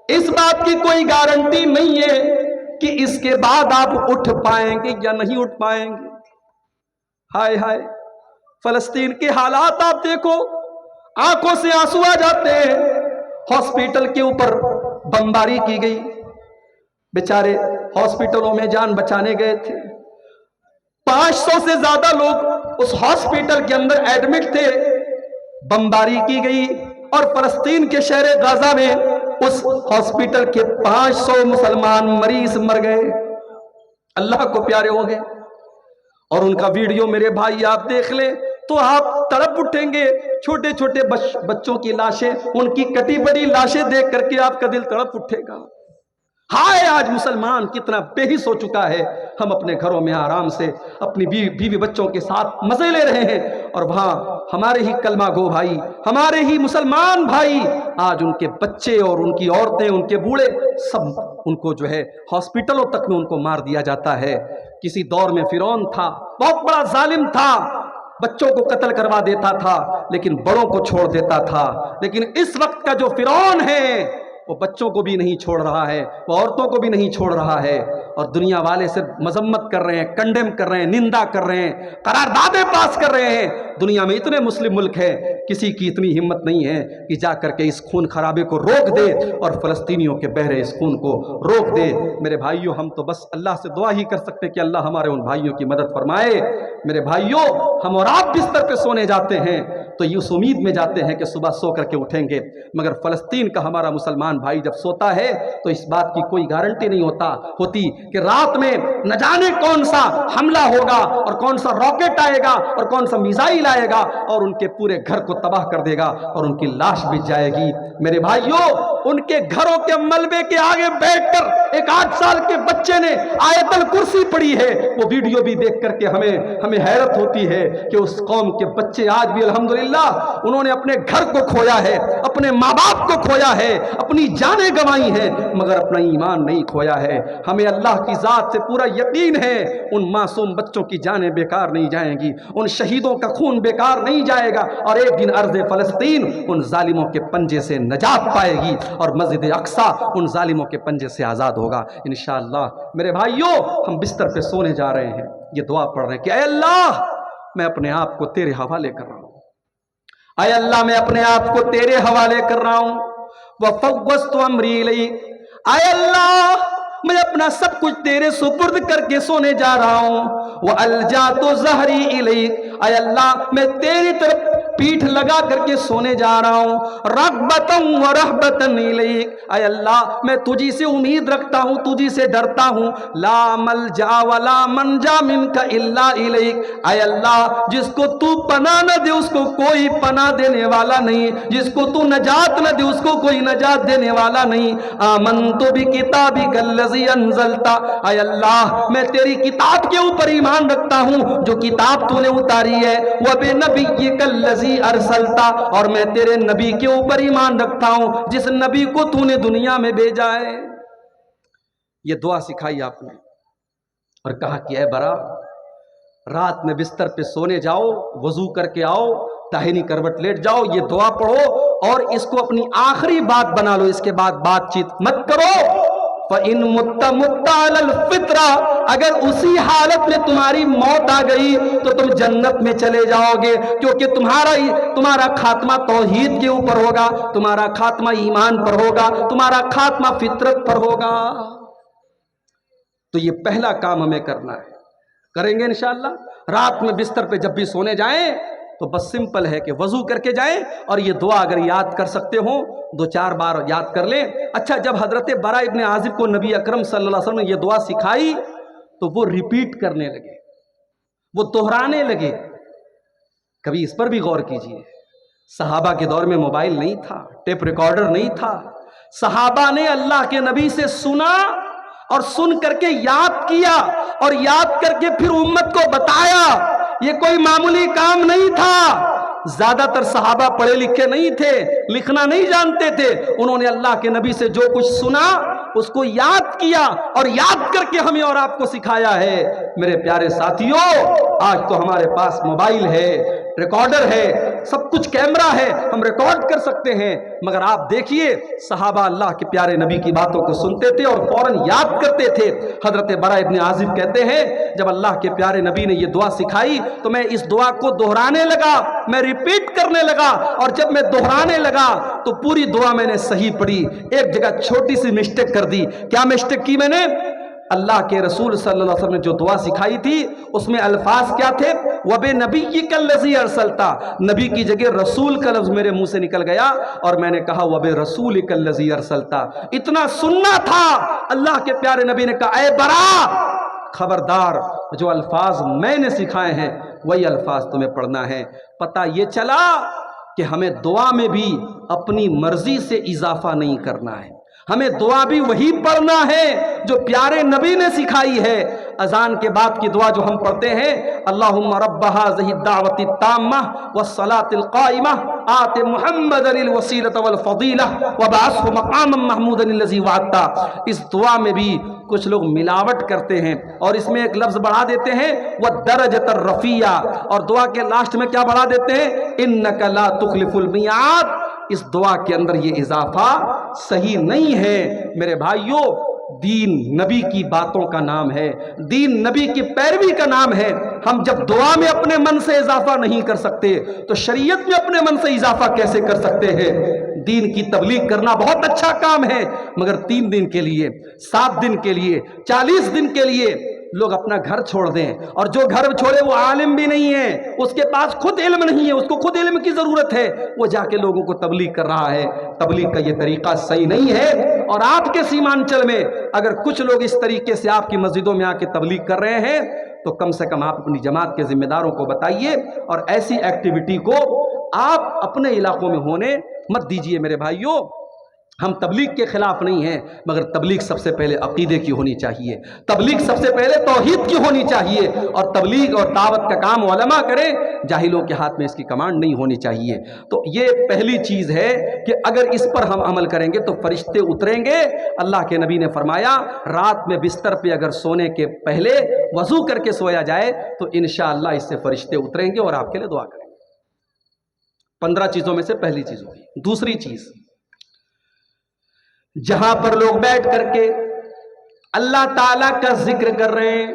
اس بات کی کوئی گارنٹی نہیں ہے کہ اس کے بعد آپ اٹھ پائیں گے یا نہیں اٹھ پائیں گے۔ ہائے ہائے، فلسطین کے حالات آپ دیکھو، آنکھوں سے آنسو آ جاتے ہیں۔ ہاسپٹل کے اوپر بمباری کی گئی، بیچارے ہاسپٹلوں میں جان بچانے گئے تھے، 500 سے زیادہ لوگ اس ہاسپٹل کے اندر ایڈمٹ تھے، بمباری کی گئی اور فلسطین کے شہر غزہ میں اس ہاسپٹل کے 500 مسلمان مریض مر گئے، اللہ کو پیارے ہو گئے۔ اور ان کا ویڈیو میرے بھائی آپ دیکھ لیں تو آپ تڑپ اٹھیں گے، چھوٹے چھوٹے بچوں کی لاشیں، ان کی کٹی بڑی لاشیں دیکھ کر کے آپ کا دل تڑپ اٹھے گا۔ ہائے آج مسلمان کتنا بے حس ہو چکا ہے، ہم اپنے گھروں میں آرام سے اپنی بیوی بچوں کے ساتھ مزے لے رہے ہیں، اور وہاں ہمارے ہی کلمہ گو بھائی، ہمارے ہی مسلمان بھائی، آج ان کے بچے اور ان کی عورتیں، ان کے بوڑھے، سب ان کو جو ہے ہاسپٹلوں تک میں ان کو مار دیا جاتا ہے۔ کسی دور میں فرعون تھا، بہت بڑا ظالم تھا، بچوں کو قتل کروا دیتا تھا لیکن بڑوں کو چھوڑ دیتا تھا، لیکن اس وقت کا جو فرعون ہے وہ بچوں کو بھی نہیں چھوڑ رہا ہے، وہ عورتوں کو بھی نہیں چھوڑ رہا ہے، اور دنیا والے صرف مذمت کر رہے ہیں، کنڈیم کر رہے ہیں، نندا کر رہے ہیں، قراردادیں پاس کر رہے ہیں۔ دنیا میں اتنے مسلم ملک ہیں، کسی کی اتنی ہمت نہیں ہے کہ جا کر کے اس خون خرابے کو روک دے اور فلسطینیوں کے بہرے اس خون کو روک دے۔ میرے بھائیوں، ہم تو بس اللہ سے دعا ہی کر سکتے کہ اللہ ہمارے ان بھائیوں کی مدد فرمائے۔ میرے بھائیوں، ہم اور آپ بستر پہ سونے جاتے ہیں تو یہ اس امید میں جاتے ہیں کہ صبح سو کر کے اٹھیں گے، مگر فلسطین کا ہمارا مسلمان بھائی جب سوتا ہے تو اس بات کی کوئی گارنٹی نہیں ہوتی کہ رات میں نہ جانے کون سا حملہ ہوگا اور کون سا راکٹ آئے گا اور کون سا میزائل آئے گا اور ان کے پورے گھر کو تباہ کر دے گا اور ان کی لاش بچ جائے گی۔ میرے بھائیوں، ان کے گھروں کے ملبے کے آگے بیٹھ کر ایک 8 سال کے بچے نے آیت الکرسی پڑھی ہے، وہ ویڈیو بھی دیکھ کر کے ہمیں حیرت ہوتی ہے کہ اس قوم کے بچے آج بھی الحمدللہ انہوں نے اپنے گھر کو کھویا ہے، اپنے ماں باپ کو کھویا ہے، اپنی جانیں گنوائی ہیں، مگر اپنا ایمان نہیں کھویا ہے۔ ہمیں اللہ کی ذات سے پورا یقین ہے ان معصوم بچوں کی جانیں بیکار نہیں جائیں گی، ان شہیدوں کا خون بیکار نہیں جائے گا، اور ایک دن ارض فلسطین ان ظالموں کے پنجے سے نجات پائے گی اور مسجد اقصی ان ظالموں کے پنجے سے آزاد ہوگا انشاءاللہ۔ میرے بھائیوں، ہم بستر پہ سونے جا رہے ہیں، یہ دعا پڑھ رہے ہیں کہ اے اللہ، میں اپنے آپ کو تیرے حوالے کر رہا ہوں، اے اللہ میں اپنے آپ کو تیرے حوالے کر رہا ہوں، وَفَوَّضْتُ أَمْرِي إِلَيْكَ، اے اللہ میں اپنا سب کچھ تیرے سپرد کر کے سونے جا رہا ہوں، وَأَلْجَأْتُ ظَهْرِي إِلَيْكَ، اے اللہ میں تیری طرف پیٹھ لگا کر کے سونے جا رہا ہوں، رَغْبَةً وَرَهْبَةً إِلَيْكَ، اے اللہ میں تجھی سے امید رکھتا ہوں، تجھی سے ڈرتا ہوں، لا ملجا ولا منجا منک الا الیک، اے اللہ جس کو تو پناہ نہ دے اس کو کوئی پناہ دینے والا نہیں، جس کو تو نجات نہ دے اس کو کوئی نجات دینے والا نہیں۔ آمنت بکتابک الذی انزلت، اے اللہ میں تیری کتاب کے اوپر ایمان رکھتا ہوں جو کتاب تو نے اتاری ہے، وبنبیک الذی ارسلت، اور میں تیرے نبی کے اوپر ایمان رکھتا ہوں جس نبی کو تو نے دنیا میں بھیجا ہے۔ یہ دعا سکھائی آپ نے اور کہا کہ اے برا، رات میں بستر پہ سونے جاؤ، وضو کر کے آؤ، داہنی کروٹ لیٹ جاؤ، یہ دعا پڑھو اور اس کو اپنی آخری بات بنا لو، اس کے بعد بات چیت مت کرو۔ فَإِن مُتَّ مُتَّ عَلَى الْفِطْرَةِ، اگر اسی حالت میں تمہاری موت آ گئی تو تم جنت میں چلے جاؤ گے، کیونکہ تمہارا خاتمہ توحید کے اوپر ہوگا، تمہارا خاتمہ ایمان پر ہوگا، تمہارا خاتمہ فطرت پر ہوگا۔ تو یہ پہلا کام ہمیں کرنا ہے، کریں گے انشاءاللہ۔ رات میں بستر پہ جب بھی سونے جائیں تو بس سمپل ہے کہ وضو کر کے جائیں اور یہ دعا اگر یاد کر سکتے ہو 2-4 بار یاد کر لیں۔ اچھا، جب حضرت برا ابن عازب کو نبی اکرم صلی اللہ علیہ وسلم نے یہ دعا سکھائی تو وہ ریپیٹ کرنے لگے، وہ دہرانے لگے۔ کبھی اس پر بھی غور کیجئے، صحابہ کے دور میں موبائل نہیں تھا، ٹیپ ریکارڈر نہیں تھا، صحابہ نے اللہ کے نبی سے سنا اور سن کر کے یاد کیا اور یاد کر کے پھر امت کو بتایا۔ یہ کوئی معمولی کام نہیں تھا۔ زیادہ تر صحابہ پڑھے لکھے نہیں تھے، لکھنا نہیں جانتے تھے، انہوں نے اللہ کے نبی سے جو کچھ سنا اس کو یاد کیا اور یاد کر کے ہمیں اور آپ کو سکھایا ہے۔ میرے پیارے ساتھیوں، آج تو ہمارے پاس موبائل ہے، ریکارڈر ہے، سب کچھ کیمرہ ہے، ہم ریکارڈ کر سکتے ہیں، مگر آپ دیکھیے صحابہ اللہ کے پیارے نبی کی باتوں کو سنتے تھے اور فوراً یاد کرتے تھے۔ حضرت برا ابن عازب کہتے ہیں جب اللہ کے پیارے نبی نے یہ دعا سکھائی تو میں اس دعا کو دہرانے لگا، میں ریپیٹ کرنے لگا، اور جب میں دہرانے لگا تو پوری دعا میں نے صحیح پڑھی، ایک جگہ چھوٹی سی مسٹیک کر دی۔ کیا مسٹیک کی میں نے؟ اللہ کے رسول صلی اللہ علیہ وسلم نے جو دعا سکھائی تھی اس میں الفاظ کیا تھے؟ وَبِنَبِيِّكَ الَّذِي أَرْسَلْتَ، نبی کی جگہ رسول کا لفظ میرے منہ سے نکل گیا اور میں نے کہا وَبِرَسُولِكَ الَّذِي أَرْسَلْتَ۔ اتنا سننا تھا، اللہ کے پیارے نبی نے کہا اے برا، خبردار، جو الفاظ میں نے سکھائے ہیں وہی الفاظ تمہیں پڑھنا ہے۔ پتہ یہ چلا کہ ہمیں دعا میں بھی اپنی مرضی سے اضافہ نہیں کرنا ہے، ہمیں دعا بھی وہی پڑھنا ہے جو پیارے نبی نے سکھائی ہے۔ اذان کے بعد کی دعا جو ہم پڑھتے ہیں، اللہم رب هذه الدعوة التامة والصلاة القائمة آت محمدا الوسیلة والفضیلة وابعثه مقاما محمودا الذی وعدتہ، اس دعا میں بھی کچھ لوگ ملاوٹ کرتے ہیں اور اس میں ایک لفظ بڑھا دیتے ہیں والدرجة الرفیعہ، اور دعا کے لاسٹ میں کیا بڑھا دیتے ہیں؟ انک لا تخلف المیعاد۔ اس دعا کے اندر یہ اضافہ صحیح نہیں ہے۔ میرے بھائیوں، دین نبی کی باتوں کا نام ہے، دین نبی کی پیروی کا نام ہے۔ ہم جب دعا میں اپنے من سے اضافہ نہیں کر سکتے تو شریعت میں اپنے من سے اضافہ کیسے کر سکتے ہیں؟ دین کی تبلیغ کرنا بہت اچھا کام ہے، مگر 3 دن کے لیے، 7 دن کے لیے، 40 دن کے لیے لوگ اپنا گھر چھوڑ دیں، اور جو گھر چھوڑے وہ عالم بھی نہیں ہے، اس کے پاس خود علم نہیں ہے، اس کو خود علم کی ضرورت ہے، وہ جا کے لوگوں کو تبلیغ کر رہا ہے۔ تبلیغ کا یہ طریقہ صحیح نہیں ہے۔ اور آپ کے سیمانچل میں اگر کچھ لوگ اس طریقے سے آپ کی مسجدوں میں آ کے تبلیغ کر رہے ہیں تو کم سے کم آپ اپنی جماعت کے ذمہ داروں کو بتائیے اور ایسی ایکٹیویٹی کو آپ اپنے علاقوں میں ہونے مت دیجیے۔ میرے بھائیوں، ہم تبلیغ کے خلاف نہیں ہیں، مگر تبلیغ سب سے پہلے عقیدے کی ہونی چاہیے، تبلیغ سب سے پہلے توحید کی ہونی چاہیے، اور تبلیغ اور دعوت کا کام علماء کریں، جاہلوں کے ہاتھ میں اس کی کمانڈ نہیں ہونی چاہیے۔ تو یہ پہلی چیز ہے کہ اگر اس پر ہم عمل کریں گے تو فرشتے اتریں گے۔ اللہ کے نبی نے فرمایا رات میں بستر پہ اگر سونے کے پہلے وضو کر کے سویا جائے تو انشاءاللہ اس سے فرشتے اتریں گے اور آپ کے لیے دعا کریں گے۔ 15 چیزوں میں سے پہلی چیز ہوگی۔ دوسری چیز، جہاں پر لوگ بیٹھ کر کے اللہ تعالیٰ کا ذکر کر رہے ہیں،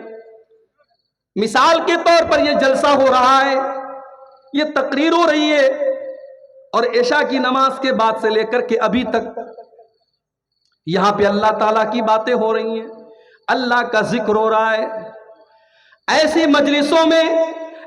مثال کے طور پر یہ جلسہ ہو رہا ہے، یہ تقریر ہو رہی ہے، اور عشاء کی نماز کے بعد سے لے کر کے ابھی تک یہاں پہ اللہ تعالیٰ کی باتیں ہو رہی ہیں، اللہ کا ذکر ہو رہا ہے۔ ایسی مجلسوں میں،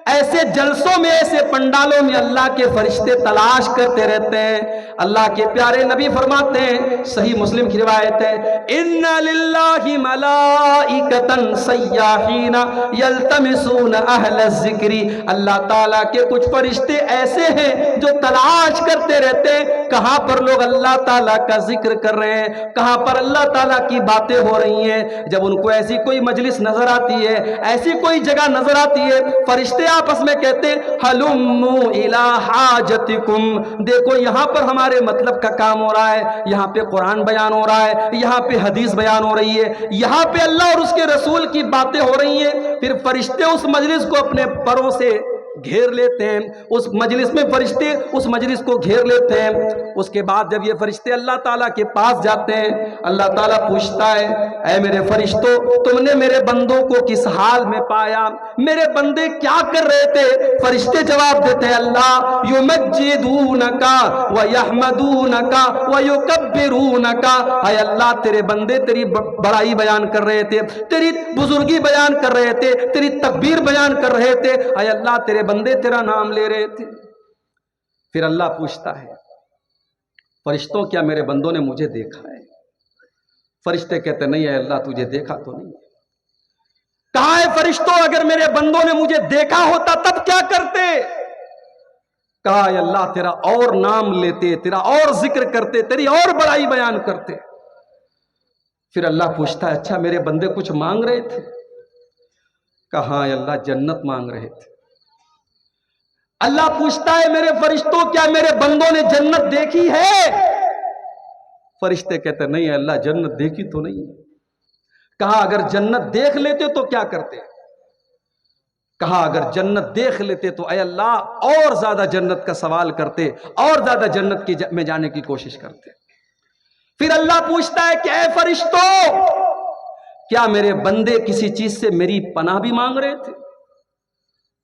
ایسے جلسوں میں، ایسے پنڈالوں میں اللہ کے فرشتے تلاش کرتے رہتے ہیں۔ اللہ کے پیارے نبی فرماتے ہیں، صحیح مسلم کی روایت ہے، ان للہ ملائکۃ سیاحین یلتمسون اہل الذکر، اللہ تعالیٰ کے کچھ فرشتے ایسے ہیں جو تلاش کرتے رہتے ہیں کہاں پر لوگ اللہ تعالیٰ کا ذکر کر رہے ہیں، کہاں پر اللہ تعالیٰ کی باتیں ہو رہی ہیں۔ جب ان کو ایسی کوئی مجلس نظر آتی ہے، ایسی کوئی جگہ نظر آتی ہے، فرشتے آپس میں کہتے ہیں ہلموا الی حاجتکم، دیکھو یہاں پر ہمارے مطلب کا کام ہو رہا ہے، یہاں پہ قرآن بیان ہو رہا ہے، یہاں پہ حدیث بیان ہو رہی ہے، یہاں پہ اللہ اور اس کے رسول کی باتیں ہو رہی ہیں۔ پھر فرشتے اس مجلس کو اپنے پروں سے گھیر لیتے ہیں، اس مجلس میں فرشتے اس مجلس کو گھیر لیتے ہیں۔ اس کے بعد جب یہ فرشتے اللہ تعالیٰ کے پاس جاتے ہیں، اللہ تعالیٰ پوچھتا ہے اے میرے فرشتوں، تم نے میرے بندوں کو کس حال میں پایا، میرے بندے کیا کر رہے تھے؟ فرشتے جواب دیتے ہیں اللہ یمجدونک ویحمدونک ویکبرونک، اے اللہ تیرے بندے تیری بڑائی بیان کر رہے تھے، تیری بزرگی بیان کر رہے تھے، تیری تکبیر بیان کر رہے تھے، اے اللہ تیرے بندے تیرا نام لے رہے تھے. پھر اللہ پوچھتا ہے فرشتوں کیا میرے بندوں نے مجھے دیکھا ہے؟ فرشتے کہتے نہیں ہے اللہ تجھے دیکھا تو نہیں. کہا ہے فرشتوں اگر میرے بندوں نے مجھے دیکھا ہوتا تب کیا کرتے؟ کہا ہے اللہ تیرا اور نام لیتے، تیرا اور ذکر کرتے، تیری اور بڑائی بیان کرتے. پھر اللہ پوچھتا ہے اچھا میرے بندے کچھ مانگ رہے تھے؟ کہا ہے اللہ جنت مانگ رہے تھے. اللہ پوچھتا ہے میرے فرشتوں کیا میرے بندوں نے جنت دیکھی ہے؟ فرشتے کہتے نہیں ہے اللہ جنت دیکھی تو نہیں. کہا اگر جنت دیکھ لیتے تو کیا کرتے؟ کہا اگر جنت دیکھ لیتے تو اے اللہ اور زیادہ جنت کا سوال کرتے، اور زیادہ جنت میں جانے کی کوشش کرتے. پھر اللہ پوچھتا ہے کہ اے فرشتوں کیا میرے بندے کسی چیز سے میری پناہ بھی مانگ رہے تھے؟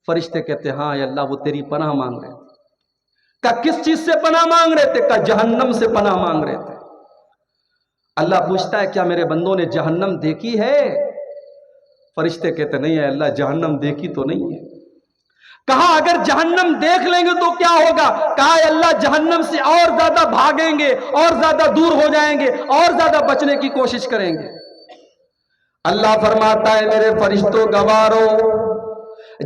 فرشتے کہتے ہاں اے اللہ وہ تیری پناہ مانگ رہے تھے. کہا کس چیز سے پناہ مانگ رہے تھے؟ کہا جہنم سے پناہ مانگ رہے تھے. اللہ پوچھتا ہے کیا میرے بندوں نے جہنم دیکھی ہے؟ فرشتے کہتے نہیں ہے اللہ جہنم دیکھی تو نہیں ہے. کہا اگر جہنم دیکھ لیں گے تو کیا ہوگا؟ کہا اے اللہ جہنم سے اور زیادہ بھاگیں گے، اور زیادہ دور ہو جائیں گے، اور زیادہ بچنے کی کوشش کریں گے. اللہ فرماتا ہے میرے فرشتوں گوارو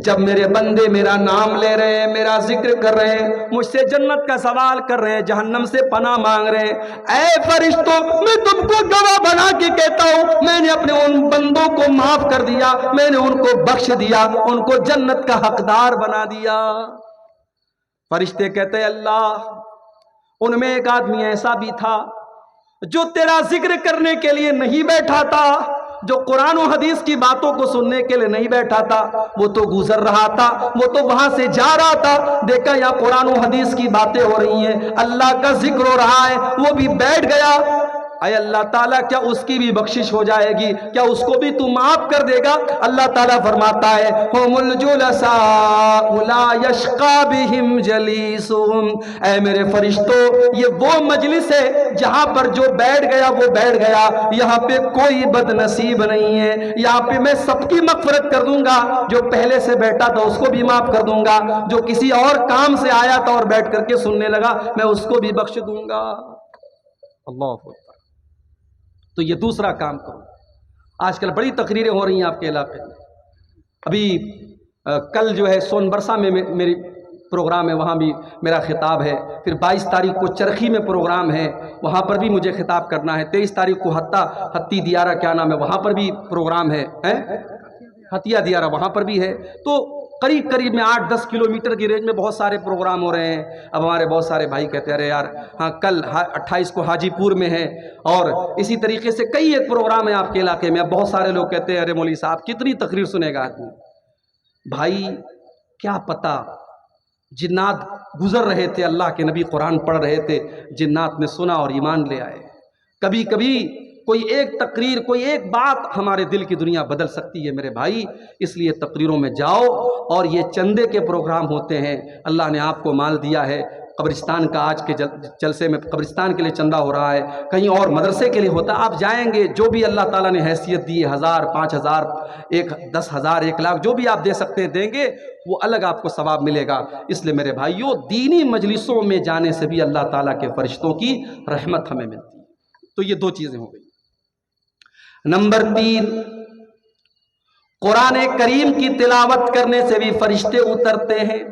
جب میرے بندے میرا نام لے رہے ہیں، میرا ذکر کر رہے ہیں، مجھ سے جنت کا سوال کر رہے ہیں، جہنم سے پناہ مانگ رہے ہیں، اے فرشتوں میں تم کو گواہ بنا کے کہتا ہوں میں نے اپنے ان بندوں کو معاف کر دیا، میں نے ان کو بخش دیا، ان کو جنت کا حقدار بنا دیا. فرشتے کہتے اللہ ان میں ایک آدمی ایسا بھی تھا جو تیرا ذکر کرنے کے لیے نہیں بیٹھا تھا، جو قرآن و حدیث کی باتوں کو سننے کے لیے نہیں بیٹھا تھا، وہ تو گزر رہا تھا، وہ تو وہاں سے جا رہا تھا، دیکھا یا قرآن و حدیث کی باتیں ہو رہی ہیں، اللہ کا ذکر ہو رہا ہے، وہ بھی بیٹھ گیا. اے اللہ تعالیٰ کیا اس کی بھی بخشش ہو جائے گی؟ کیا اس کو بھی تو معاف کر دے گا؟ اللہ تعالیٰ فرماتا ہے ہم الجلساء لا یشقی بہم جلیسہم. اے میرے فرشتوں یہ وہ مجلس ہے جہاں پر جو بیٹھ گیا وہ بیٹھ گیا، یہاں پہ کوئی بد نصیب نہیں ہے، یہاں پہ میں سب کی مغفرت کر دوں گا، جو پہلے سے بیٹھا تھا اس کو بھی معاف کر دوں گا، جو کسی اور کام سے آیا تھا اور بیٹھ کر کے سننے لگا میں اس کو بھی بخش دوں گا. اللہ اکبر. تو یہ دوسرا کام کرو. آج کل بڑی تقریریں ہو رہی ہیں آپ کے علاقے میں. ابھی کل جو ہے سون برسا میں میری پروگرام ہے، وہاں بھی میرا خطاب ہے. پھر 22 تاریخ کو چرخی میں پروگرام ہے، وہاں پر بھی مجھے خطاب کرنا ہے. 23 تاریخ کو ہتی دیارہ کیا نام ہے وہاں پر بھی پروگرام ہے، ہتیا دیارہ وہاں پر بھی ہے. تو قریب میں 8-10 کلومیٹر کی رینج میں بہت سارے پروگرام ہو رہے ہیں. اب ہمارے بہت سارے بھائی کہتے ہیں ارے یار ہاں کل 28 کو حاجی پور میں ہے، اور اسی طریقے سے کئی ایک پروگرام ہے آپ کے علاقے میں. اب بہت سارے لوگ کہتے ہیں ارے مولوی صاحب کتنی تقریر سنے گا آدمی. بھائی کیا پتہ جنات گزر رہے تھے، اللہ کے نبی قرآن پڑھ رہے تھے، جنات نے سنا اور ایمان لے آئے. کبھی کبھی کوئی ایک تقریر، کوئی ایک بات ہمارے دل کی دنیا بدل سکتی ہے میرے بھائی. اس لیے تقریروں میں جاؤ. اور یہ چندے کے پروگرام ہوتے ہیں، اللہ نے آپ کو مال دیا ہے، قبرستان کا آج کے جلسے میں قبرستان کے لیے چندہ ہو رہا ہے، کہیں اور مدرسے کے لیے ہوتا ہے، آپ جائیں گے جو بھی اللہ تعالیٰ نے حیثیت دی 1000 5000 10,000 1 لاکھ جو بھی آپ دے سکتے ہیں دیں گے، وہ الگ آپ کو ثواب ملے گا. اس لیے میرے بھائیوں دینی مجلسوں میں جانے سے بھی اللہ تعالیٰ کے فرشتوں کی رحمت ہمیں ملتی ہے. تو یہ 2 چیزیں ہو گئی. نمبر 3 قرآن کریم کی تلاوت کرنے سے بھی فرشتے اترتے ہیں.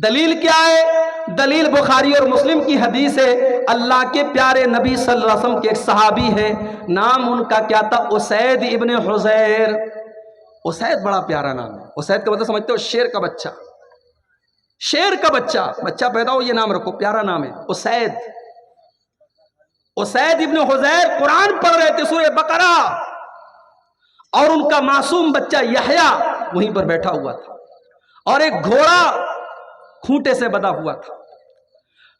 دلیل کیا ہے؟ دلیل بخاری اور مسلم کی حدیث ہے. اللہ کے پیارے نبی صلی اللہ علیہ وسلم کے ایک صحابی ہیں، نام ان کا کیا تھا؟ اسید ابن حضیر. اسید بڑا پیارا نام ہے. اسید کا مطلب سمجھتے ہو؟ شیر کا بچہ. شیر کا بچہ پیدا ہو یہ نام رکھو، پیارا نام ہے اسید. اسید ابن حضیر قرآن پڑھ رہے تھے سورہ بقرہ، اور ان کا معصوم بچہ یحییٰ وہیں پر بیٹھا ہوا تھا، اور ایک گھوڑا کھونٹے سے بندھا ہوا تھا.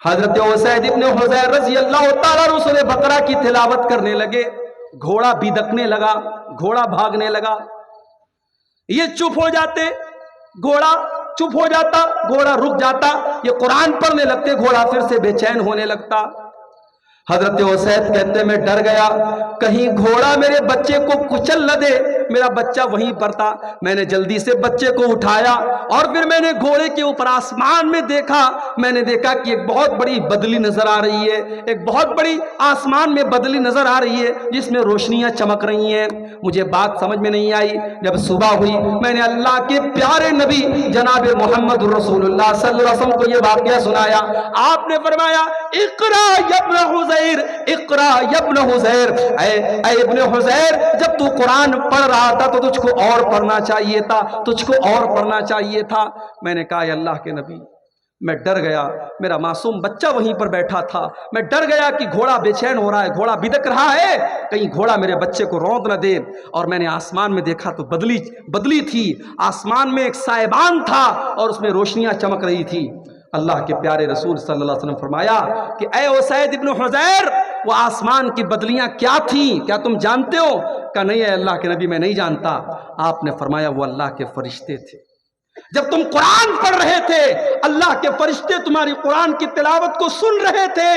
حضرت اسید ابن حضیر رضی اللہ تعالیٰ عنہ سورہ بقرہ کی تلاوت کرنے لگے. گھوڑا بیدکنے لگا، گھوڑا بھاگنے لگا. یہ چپ ہو جاتے، گھوڑا چپ ہو جاتا، گھوڑا رک جاتا. یہ قرآن پڑھنے لگتے، گھوڑا پھر سے بے چین ہونے لگتا. حضرت اسید کہتے میں ڈر گیا کہیں گھوڑا میرے بچے کو کچل نہ دے. میرا بچہ وہیں پر تھا. میں نے جلدی سے بچے کو اٹھایا اور پھر میں نے گھوڑے کے اوپر آسمان میں دیکھا. میں نے دیکھا کہ ایک بہت بڑی بدلی نظر آ رہی ہے, ایک بہت بڑی آسمان میں بدلی نظر آ رہی ہے جس میں روشنیاں چمک رہی ہیں. مجھے بات سمجھ میں نہیں آئی. جب صبح ہوئی میں نے اللہ کے پیارے نبی جناب محمد رسول اللہ صلی اللہ علیہ وسلم کو یہ واقعہ سنایا. آپ نے فرمایا اقرا یا ابن حذیر, اقرا یا ابن حذیر, اے ابن حذیر, جب تو قرآن پڑھ رہا تھا تو تجھ کو اور پڑھنا چاہیے تھا, تجھ کو اور پڑھنا چاہیے تھا. میں نے کہا اے اللہ کے نبی, میں ڈر گیا, میرا معصوم بچہ وہیں پر بیٹھا تھا, میں ڈر گیا کہ گھوڑا بے چین ہو رہا ہے, گھوڑا بدک رہا ہے, کہیں گھوڑا میرے بچے کو روند نہ دے. اور میں نے آسمان میں دیکھا تو بدلی تھی, آسمان میں ایک سائبان تھا اور اس میں روشنیاں چمک رہی تھی. اللہ کے پیارے رسول صلی اللہ علیہ وسلم فرمایا کہ اے اسید ابن حذیر, وہ آسمان کی بدلیاں کیا تھیں, کیا تم جانتے ہو؟ کہا نہیں اے اللہ کے نبی میں نہیں جانتا. آپ نے فرمایا وہ اللہ کے فرشتے تھے. جب تم قرآن پڑھ رہے تھے اللہ کے فرشتے تمہاری قرآن کی تلاوت کو سن رہے تھے,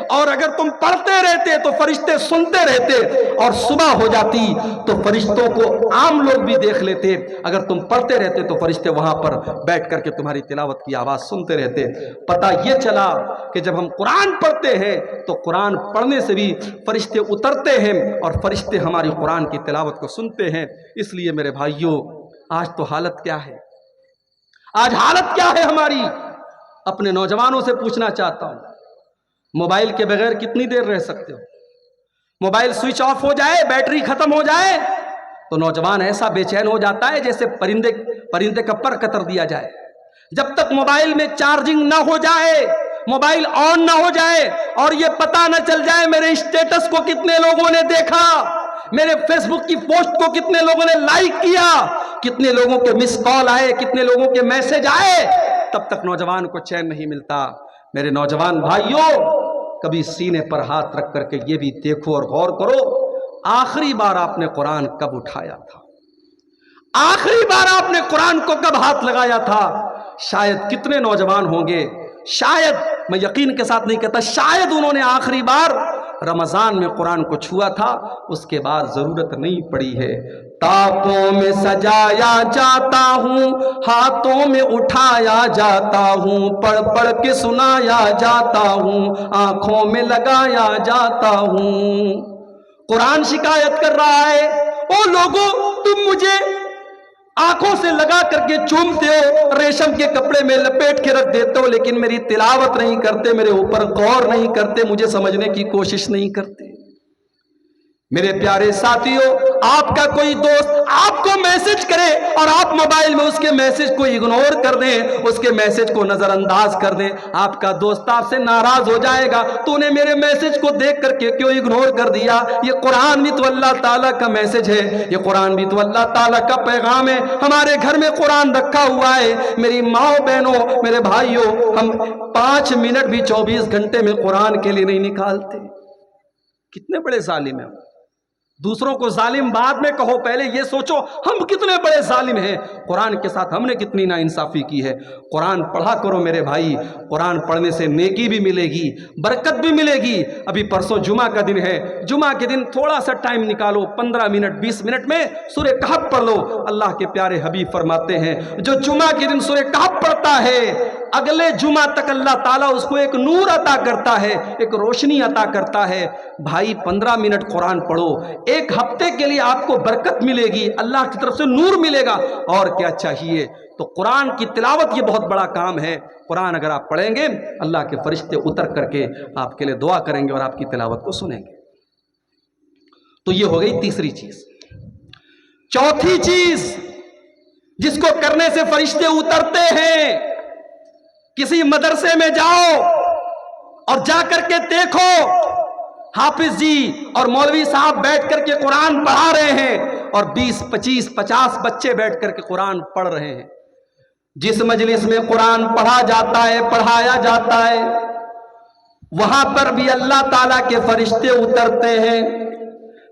اور اگر تم پڑھتے رہتے تو فرشتے سنتے رہتے, اور صبح ہو جاتی تو فرشتوں کو عام لوگ بھی دیکھ لیتے. اگر تم پڑھتے رہتے تو فرشتے وہاں پر بیٹھ کر کے تمہاری تلاوت کی آواز سنتے رہتے. پتہ یہ چلا کہ جب ہم قرآن پڑھتے ہیں تو قرآن پڑھنے سے بھی فرشتے اترتے ہیں اور فرشتے ہماری قرآن کی تلاوت کو سنتے ہیں. اس لیے میرے بھائیوں, آج تو حالت کیا ہے, آج حالت کیا ہے ہماری. اپنے نوجوانوں سے پوچھنا چاہتا ہوں, موبائل کے بغیر کتنی دیر رہ سکتے ہو؟ موبائل سوئچ آف ہو جائے, بیٹری ختم ہو جائے تو نوجوان ایسا بے چین ہو جاتا ہے جیسے پرندے کا پر قطر دیا جائے. جب تک موبائل میں چارجنگ نہ ہو جائے, موبائل آن نہ ہو جائے اور یہ پتہ نہ چل جائے میرے اسٹیٹس کو کتنے لوگوں نے دیکھا, میرے فیس بک کی پوسٹ کو کتنے لوگوں نے لائک کیا, کتنے لوگوں کے مس کال آئے, کتنے لوگوں کے میسج آئے, تب تک نوجوان کو چین نہیں ملتا. میرے نوجوان بھائیوں, کبھی سینے پر ہاتھ رکھ کر کے یہ بھی دیکھو اور غور کرو, آخری بار آپ نے قرآن کب اٹھایا تھا؟ آخری بار آپ نے قرآن کو کب ہاتھ لگایا تھا؟ شاید کتنے نوجوان ہوں گے, شاید, میں یقین کے ساتھ نہیں کہتا, شاید انہوں نے آخری بار رمضان میں قرآن کو چھوا تھا, اس کے بعد ضرورت نہیں پڑی ہے. طاقوں میں سجایا جاتا ہوں, ہاتھوں میں اٹھایا جاتا ہوں, پڑھ پڑھ کے سنایا جاتا ہوں, آنکھوں میں لگایا جاتا ہوں. قرآن شکایت کر رہا ہے, او لوگوں تم مجھے آنکھوں سے لگا کر کے چومتے ہو, ریشم کے کپڑے میں لپیٹ کے رکھ دیتے ہو, لیکن میری تلاوت نہیں کرتے, میرے اوپر غور نہیں کرتے, مجھے سمجھنے کی کوشش نہیں کرتے. میرے پیارے ساتھیوں, آپ کا کوئی دوست آپ کو میسج کرے اور آپ موبائل میں اس کے میسج کو اگنور کر دیں, اس کے میسج کو نظر انداز کر دیں, آپ کا دوست آپ سے ناراض ہو جائے گا, تو نے میرے میسج کو دیکھ کر کے کیوں اگنور کر دیا؟ یہ قرآن بھی تو اللہ تعالیٰ کا میسج ہے, یہ قرآن بھی تو اللہ تعالیٰ کا پیغام ہے. ہمارے گھر میں قرآن رکھا ہوا ہے. میری ماں بہنوں, میرے بھائیوں, ہم 5 منٹ بھی 24 گھنٹے میں قرآن کے لیے نہیں نکالتے. کتنے بڑے ظالم ہیں. دوسروں کو ظالم بعد میں کہو, پہلے یہ سوچو ہم کتنے بڑے ظالم ہیں. قرآن کے ساتھ ہم نے کتنی ناانصافی کی ہے. قرآن پڑھا کرو میرے بھائی, قرآن پڑھنے سے نیکی بھی ملے گی, برکت بھی ملے گی. ابھی پرسوں جمعہ کا دن ہے, جمعہ کے دن تھوڑا سا ٹائم نکالو, 15 منٹ 20 منٹ میں سورہ کہف پڑھ لو. اللہ کے پیارے حبیب فرماتے ہیں جو جمعہ کے دن سورہ کہف پڑھتا ہے, اگلے جمعہ تک اللہ تعالیٰ اس کو ایک نور عطا کرتا ہے, ایک روشنی عطا کرتا ہے. بھائی 15 منٹ قرآن پڑھو, ایک ہفتے کے لیے آپ کو برکت ملے گی, اللہ کی طرف سے نور ملے گا. اور کیا چاہیے؟ تو قرآن کی تلاوت یہ بہت بڑا کام ہے. قرآن اگر آپ پڑھیں گے, اللہ کے فرشتے اتر کر کے آپ کے لیے دعا کریں گے اور آپ کی تلاوت کو سنیں گے. تو یہ ہو گئی تیسری چیز. چوتھی چیز جس کو کرنے سے فرشتے اترتے ہیں, کسی مدرسے میں جاؤ اور جا کر کے دیکھو حافظ جی اور مولوی صاحب بیٹھ کر کے قرآن پڑھا رہے ہیں اور 20 25 50 بچے بیٹھ کر کے قرآن پڑھ رہے ہیں. جس مجلس میں قرآن پڑھا جاتا ہے, پڑھایا جاتا ہے, وہاں پر بھی اللہ تعالیٰ کے فرشتے اترتے ہیں.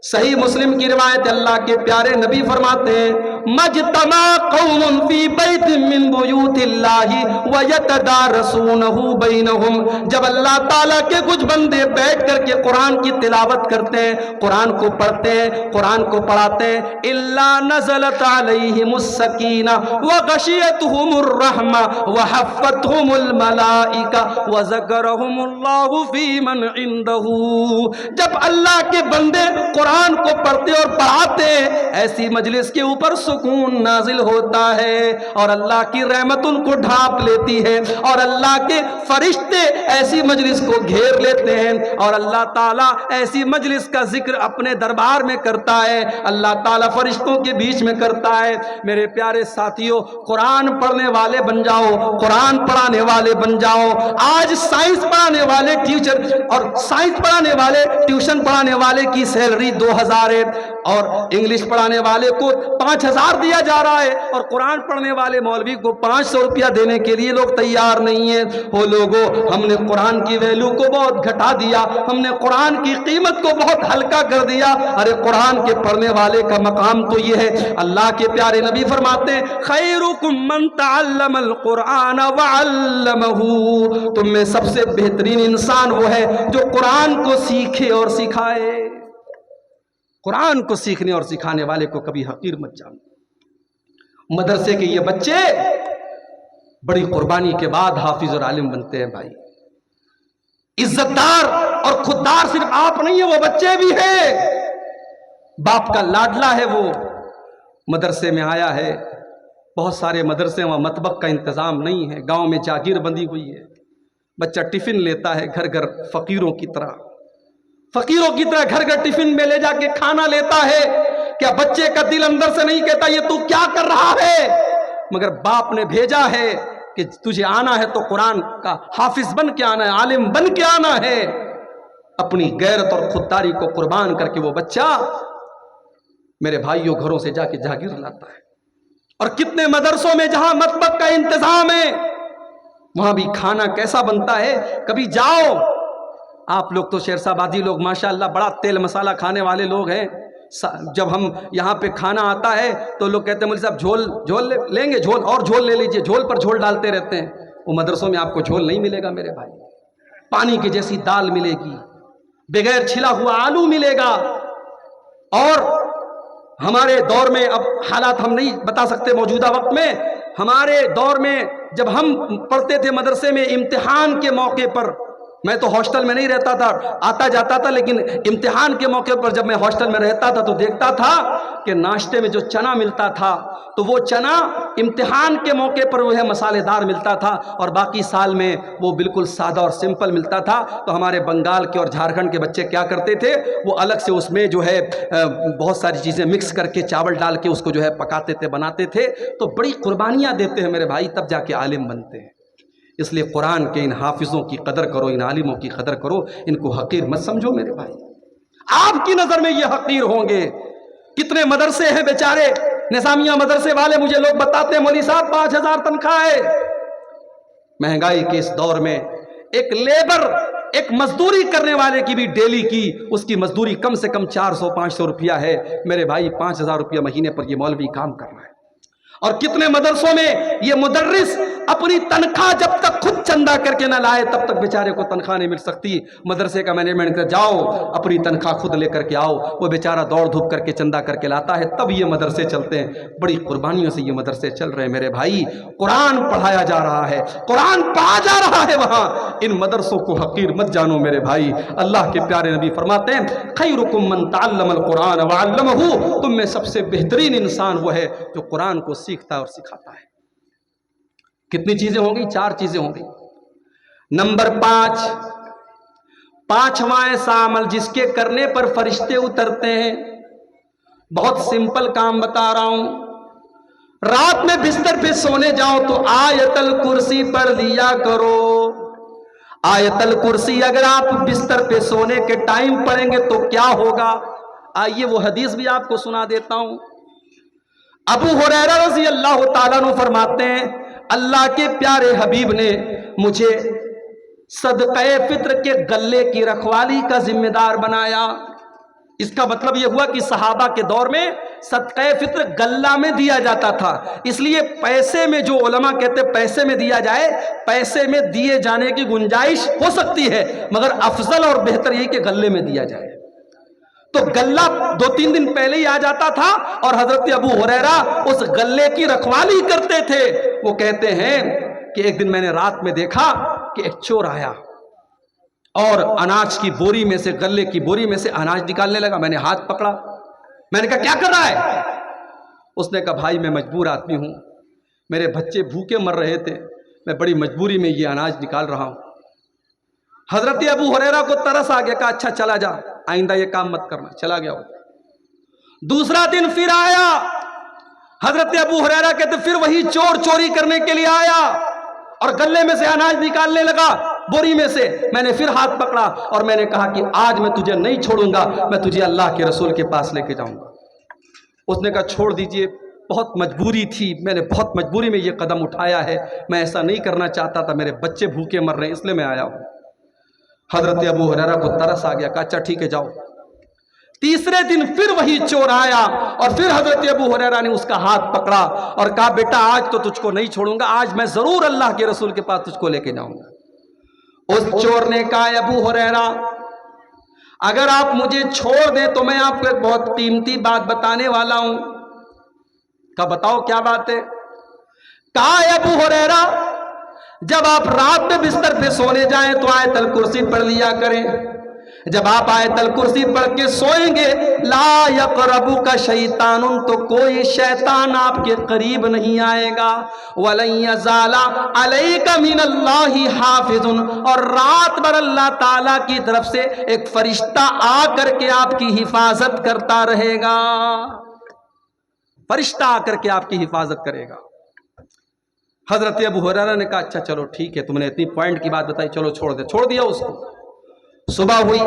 صحیح مسلم کی روایت, اللہ کے پیارے نبی فرماتے ہیں مجتمع قوم فی بیت من بیوت اللہ ویتدارسونہ بینہم، جب اللہ تعالیٰ کے کچھ بندے بیٹھ کر کے قرآن کی تلاوت کرتے ہیں، قرآن کو پڑھتے ہیں، قرآن کو پڑھاتے ہیں، الا نزلت علیہم السکینہ وغشیتہم الرحمہ وحفتہم الملائکہ وذکرہم اللہ فی من عندہ، جب اللہ کے بندے قرآن کو پڑھتے اور پڑھاتے ہیں، ایسی مجلس کے اوپر سکون نازل ہوتا ہے اور اللہ کی رحمت ان کو ڈھانپ لیتی ہے اور اللہ کے فرشتے ایسی مجلس کو گھیر لیتے ہیں اور اللہ تعالیٰ ایسی مجلس کا ذکر اپنے دربار میں کرتا ہے، اللہ تعالیٰ فرشتوں کے بیچ میں کرتا ہے۔ میرے پیارے ساتھیوں، قرآن پڑھنے والے بن جاؤ، قرآن پڑھانے والے بن جاؤ۔ آج سائنس پڑھانے والے ٹیچر اور سائنس پڑھانے والے ٹیوشن پڑھانے والے کی سیلری 2000 ہے اور انگلش پڑھانے والے کو 5000 دیا جا رہا ہے اور قرآن پڑھنے والے مولوی کو 500 روپیہ دینے کے لیے لوگ تیار نہیں ہیں۔ وہ لوگوں، ہم نے قرآن کی ویلیو کو بہت گھٹا دیا، ہم نے قرآن کی قیمت کو بہت ہلکا کر دیا۔ ارے قرآن کے پڑھنے والے کا مقام تو یہ ہے، اللہ کے پیارے نبی فرماتے ہیں خیرکم من تعلم القرآن وعلمہ، تم میں سب سے بہترین انسان وہ ہے جو قرآن کو سیکھے اور سکھائے۔ قرآن کو سیکھنے اور سکھانے والے کو کبھی حقیر مت جانو۔ مدرسے کے یہ بچے بڑی قربانی کے بعد حافظ اور عالم بنتے ہیں بھائی۔ عزت دار اور خوددار صرف آپ نہیں ہیں، وہ بچے بھی ہیں۔ باپ کا لاڈلا ہے، وہ مدرسے میں آیا ہے۔ بہت سارے مدرسے وہاں مطبخ کا انتظام نہیں ہے، گاؤں میں جاگیر بندی ہوئی ہے، بچہ ٹفن لیتا ہے گھر گھر فقیروں کی طرح گھر گھر ٹفن میں لے جا کے کھانا لیتا ہے۔ کیا بچے کا دل اندر سے نہیں کہتا یہ تو کیا کر رہا ہے؟ مگر باپ نے بھیجا ہے کہ تجھے آنا ہے تو قرآن کا حافظ بن کے آنا ہے، عالم بن کے آنا ہے۔ اپنی غیرت اور خودداری کو قربان کر کے وہ بچہ میرے بھائیوں گھروں سے جا کے جاگیر لاتا ہے۔ اور کتنے مدرسوں میں جہاں مطبخ کا انتظام ہے وہاں بھی کھانا کیسا بنتا ہے؟ کبھی جاؤ، آپ لوگ تو شیرسا بادی لوگ ماشاءاللہ بڑا تیل مسالہ کھانے والے لوگ ہیں۔ جب ہم یہاں پہ کھانا آتا ہے تو لوگ کہتے ہیں مولوی صاحب جھول لیں گے، جھول اور جھول لے لیجئے، جھول پر جھول ڈالتے رہتے ہیں۔ وہ مدرسوں میں آپ کو جھول نہیں ملے گا میرے بھائی، پانی کی جیسی دال ملے گی، بغیر چھلا ہوا آلو ملے گا۔ اور ہمارے دور میں، اب حالات ہم نہیں بتا سکتے موجودہ وقت میں، ہمارے دور میں جب ہم پڑھتے تھے مدرسے میں، امتحان کے موقع پر، میں تو ہاسٹل میں نہیں رہتا تھا، آتا جاتا تھا، لیکن امتحان کے موقع پر جب میں ہاسٹل میں رہتا تھا تو دیکھتا تھا کہ ناشتے میں جو چنا ملتا تھا تو وہ چنا امتحان کے موقع پر وہ ہے مسالے دار ملتا تھا اور باقی سال میں وہ بالکل سادہ اور سمپل ملتا تھا۔ تو ہمارے بنگال کے اور جھارکھنڈ کے بچے کیا کرتے تھے، وہ الگ سے اس میں جو ہے بہت ساری چیزیں مکس کر کے چاول ڈال کے اس کو جو ہے پکاتے تھے، بناتے تھے۔ تو بڑی قربانیاں دیتے ہیں میرے بھائی، تب جا کے عالم بنتے ہیں۔ اس لیے قرآن کے ان حافظوں کی قدر کرو، ان عالموں کی قدر کرو، ان کو حقیر مت سمجھو میرے بھائی۔ آپ کی نظر میں یہ حقیر ہوں گے۔ کتنے مدرسے ہیں بیچارے، نظامیہ مدرسے والے مجھے لوگ بتاتے ہیں مولوی صاحب 5000 تنخواہ ہے۔ مہنگائی کے اس دور میں ایک لیبر، ایک مزدوری کرنے والے کی بھی ڈیلی کی اس کی مزدوری کم سے کم 400-500 روپیہ ہے میرے بھائی۔ 5000 روپیہ مہینے پر یہ مولوی کام کر رہا ہے۔ اور کتنے مدرسوں میں یہ مدرس اپنی تنخواہ جب تک خود چندہ کر کے نہ لائے تب تک بیچارے کو تنخواہ نہیں مل سکتی۔ مدرسے کا مینجمنٹ کر جاؤ اپنی تنخواہ خود لے کر کے آؤ، وہ بیچارہ دوڑ دھوپ کر کے چندہ کر کے لاتا ہے، تب یہ مدرسے چلتے ہیں۔ بڑی قربانیوں سے یہ مدرسے چل رہے ہیں میرے بھائی۔ قرآن پڑھایا جا رہا ہے، قرآن پڑھا جا رہا ہے وہاں۔ ان مدرسوں کو حقیر مت جانو میرے بھائی۔ اللہ کے پیارے نبی فرماتے ہیں خیرکم من تعلم القرآن وعلمہ، تم میں سب سے بہترین انسان وہ ہے جو قرآن کو سیکھتا اور سکھاتا ہے۔ کتنی چیزیں ہوں گی؟ 4 چیزیں ہوں گی۔ نمبر 5، پانچواں ایسا عمل جس کے کرنے پر فرشتے اترتے ہیں۔ بہت سمپل کام بتا رہا ہوں۔ رات میں بستر پہ سونے جاؤ تو آیت الکرسی پڑھ لیا کرو۔ آیت الکرسی اگر آپ بستر پہ سونے کے ٹائم پڑھیں گے تو کیا ہوگا؟ آئیے وہ حدیث بھی آپ کو سنا دیتا ہوں۔ ابو ہریرہ رضی اللہ تعالیٰ عنہ فرماتے ہیں اللہ کے پیارے حبیب نے مجھے صدقہ فطر کے غلے کی رکھوالی کا ذمہ دار بنایا۔ اس کا مطلب یہ ہوا کہ صحابہ کے دور میں صدقہ فطر غلہ میں دیا جاتا تھا، اس لیے پیسے میں، جو علماء کہتے ہیں پیسے میں دیا جائے، پیسے میں دیے جانے کی گنجائش ہو سکتی ہے، مگر افضل اور بہتر یہ کہ غلے میں دیا جائے۔ تو غلہ 2-3 دن پہلے ہی آ جاتا تھا اور حضرت ابو ہریرہ اس غلے کی رکھوالی کرتے تھے۔ وہ کہتے ہیں کہ ایک دن میں نے رات میں دیکھا کہ ایک چور آیا اور اناج کی بوری میں سے، غلے کی بوری میں سے اناج نکالنے لگا۔ میں نے ہاتھ پکڑا، میں نے کہا کیا کر رہا ہے؟ اس نے کہا بھائی میں مجبور آدمی ہوں، میرے بچے بھوکے مر رہے تھے، میں بڑی مجبوری میں یہ اناج نکال رہا ہوں۔ حضرت ابو ہریرہ کو ترس آ گیا، کہا اچھا چلا جا، آئندہ یہ کام مت کرنا۔ چلا گیا۔ دوسرا دن پھر آیا، حضرت ابو ہریرہ کہتے پھر وہی چور چوری کرنے کے لیے آیا اور غلے میں سے اناج نکالنے لگا بوری میں سے۔ میں نے پھر ہاتھ پکڑا اور میں نے کہا کہ آج میں تجھے نہیں چھوڑوں گا، میں تجھے اللہ کے رسول کے پاس لے کے جاؤں گا۔ اس نے کہا چھوڑ دیجئے، بہت مجبوری تھی، میں نے بہت مجبوری میں یہ قدم اٹھایا ہے، میں ایسا نہیں کرنا چاہتا تھا، میرے بچے بھوکے مر رہے ہیں اس لیے میں آیا ہوں۔ حضرت ابو ہریرہ کو ترس آ گیا، کہا اچھا ٹھیک ہے جاؤ۔ تیسرے دن پھر وہی چور آیا اور پھر حضرت ابو ہریرہ نے اس کا ہاتھ پکڑا اور کہا بیٹا آج تو تجھ کو نہیں چھوڑوں گا، آج میں ضرور اللہ کے رسول کے پاس تجھ کو لے کے جاؤں گا۔ اس چور نے کہا ابو ہریرہ اگر آپ مجھے چھوڑ دیں تو میں آپ کو ایک بہت قیمتی بات بتانے والا ہوں۔ کہا بتاؤ کیا بات ہے؟ کہا ابو ہریرہ جب آپ رات میں بستر پہ سونے جائیں تو آیت الکرسی پڑھ لیا کریں، جب آپ آیت الکرسی پڑھ کے سوئیں گے لا یقربک شیطان، تو کوئی شیطان آپ کے قریب نہیں آئے گا، وَلَن یَزَالَ عَلَيْکَ مِنَ اللَّهِ حَافِظٌ، اور رات بھر اللہ تعالیٰ کی طرف سے ایک فرشتہ آ کر کے آپ کی حفاظت کرتا رہے گا، فرشتہ آ کر کے آپ کی حفاظت کرے گا۔ حضرت ابو ہریرہ نے کہا اچھا چلو ٹھیک ہے، تم نے اتنی پوائنٹ کی بات بتائی، چلو چھوڑ دے، چھوڑ دیا اس کو۔ صبح ہوئی،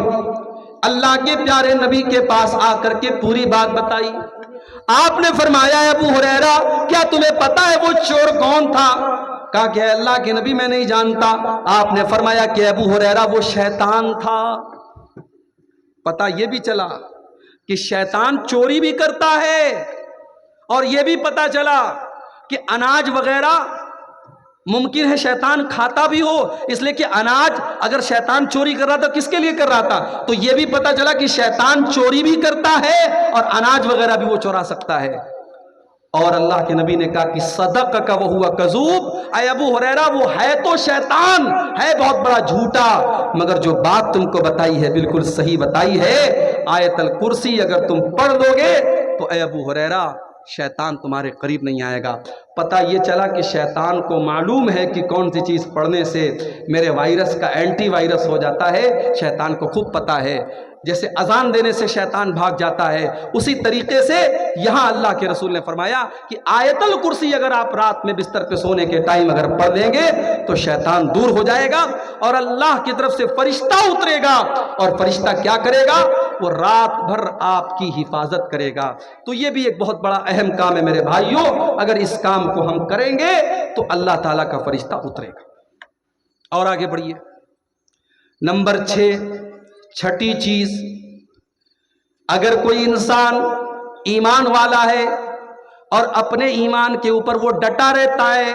اللہ کے پیارے نبی کے پاس آ کر کے پوری بات بتائی۔ آپ نے فرمایا ابو ہریرہ کیا تمہیں پتا ہے وہ چور کون تھا؟ کہا کہ اللہ کے نبی میں نہیں جانتا۔ آپ نے فرمایا کہ ابو ہریرہ وہ شیطان تھا۔ پتا یہ بھی چلا کہ شیطان چوری بھی کرتا ہے، اور یہ بھی پتا چلا کہ اناج وغیرہ ممکن ہے شیطان کھاتا بھی ہو، اس لیے کہ اناج اگر شیطان چوری کر رہا تھا کس کے لیے کر رہا تھا؟ تو یہ بھی پتا چلا کہ شیطان چوری بھی کرتا ہے اور اناج وغیرہ بھی وہ چورا سکتا ہے۔ اور اللہ کے نبی نے کہا کہ صدقک وہو کذوب، اے ابو ہریرہ وہ ہے تو شیطان، ہے بہت بڑا جھوٹا، مگر جو بات تم کو بتائی ہے بالکل صحیح بتائی ہے۔ آیت الکرسی اگر تم پڑھ دو گے تو اے ابو ہریرہ شیطان تمہارے قریب نہیں آئے گا۔ پتہ یہ چلا کہ شیطان کو معلوم ہے کہ کون سی چیز پڑھنے سے میرے وائرس کا اینٹی وائرس ہو جاتا ہے، شیطان کو خوب پتہ ہے۔ جیسے اذان دینے سے شیطان بھاگ جاتا ہے، اسی طریقے سے یہاں اللہ کے رسول نے فرمایا کہ آیت الکرسی اگر آپ رات میں بستر پہ سونے کے ٹائم اگر پڑھ لیں گے تو شیطان دور ہو جائے گا اور اللہ کی طرف سے فرشتہ اترے گا، اور فرشتہ کیا کرے گا؟ وہ رات بھر آپ کی حفاظت کرے گا۔ تو یہ بھی ایک بہت بڑا اہم کام ہے میرے بھائیوں، اگر اس کام کو ہم کریں گے تو اللہ تعالیٰ کا فرشتہ اترے گا۔ اور آگے بڑھیے، نمبر 6، چھٹی چیز، اگر کوئی انسان ایمان والا ہے اور اپنے ایمان کے اوپر وہ ڈٹا رہتا ہے،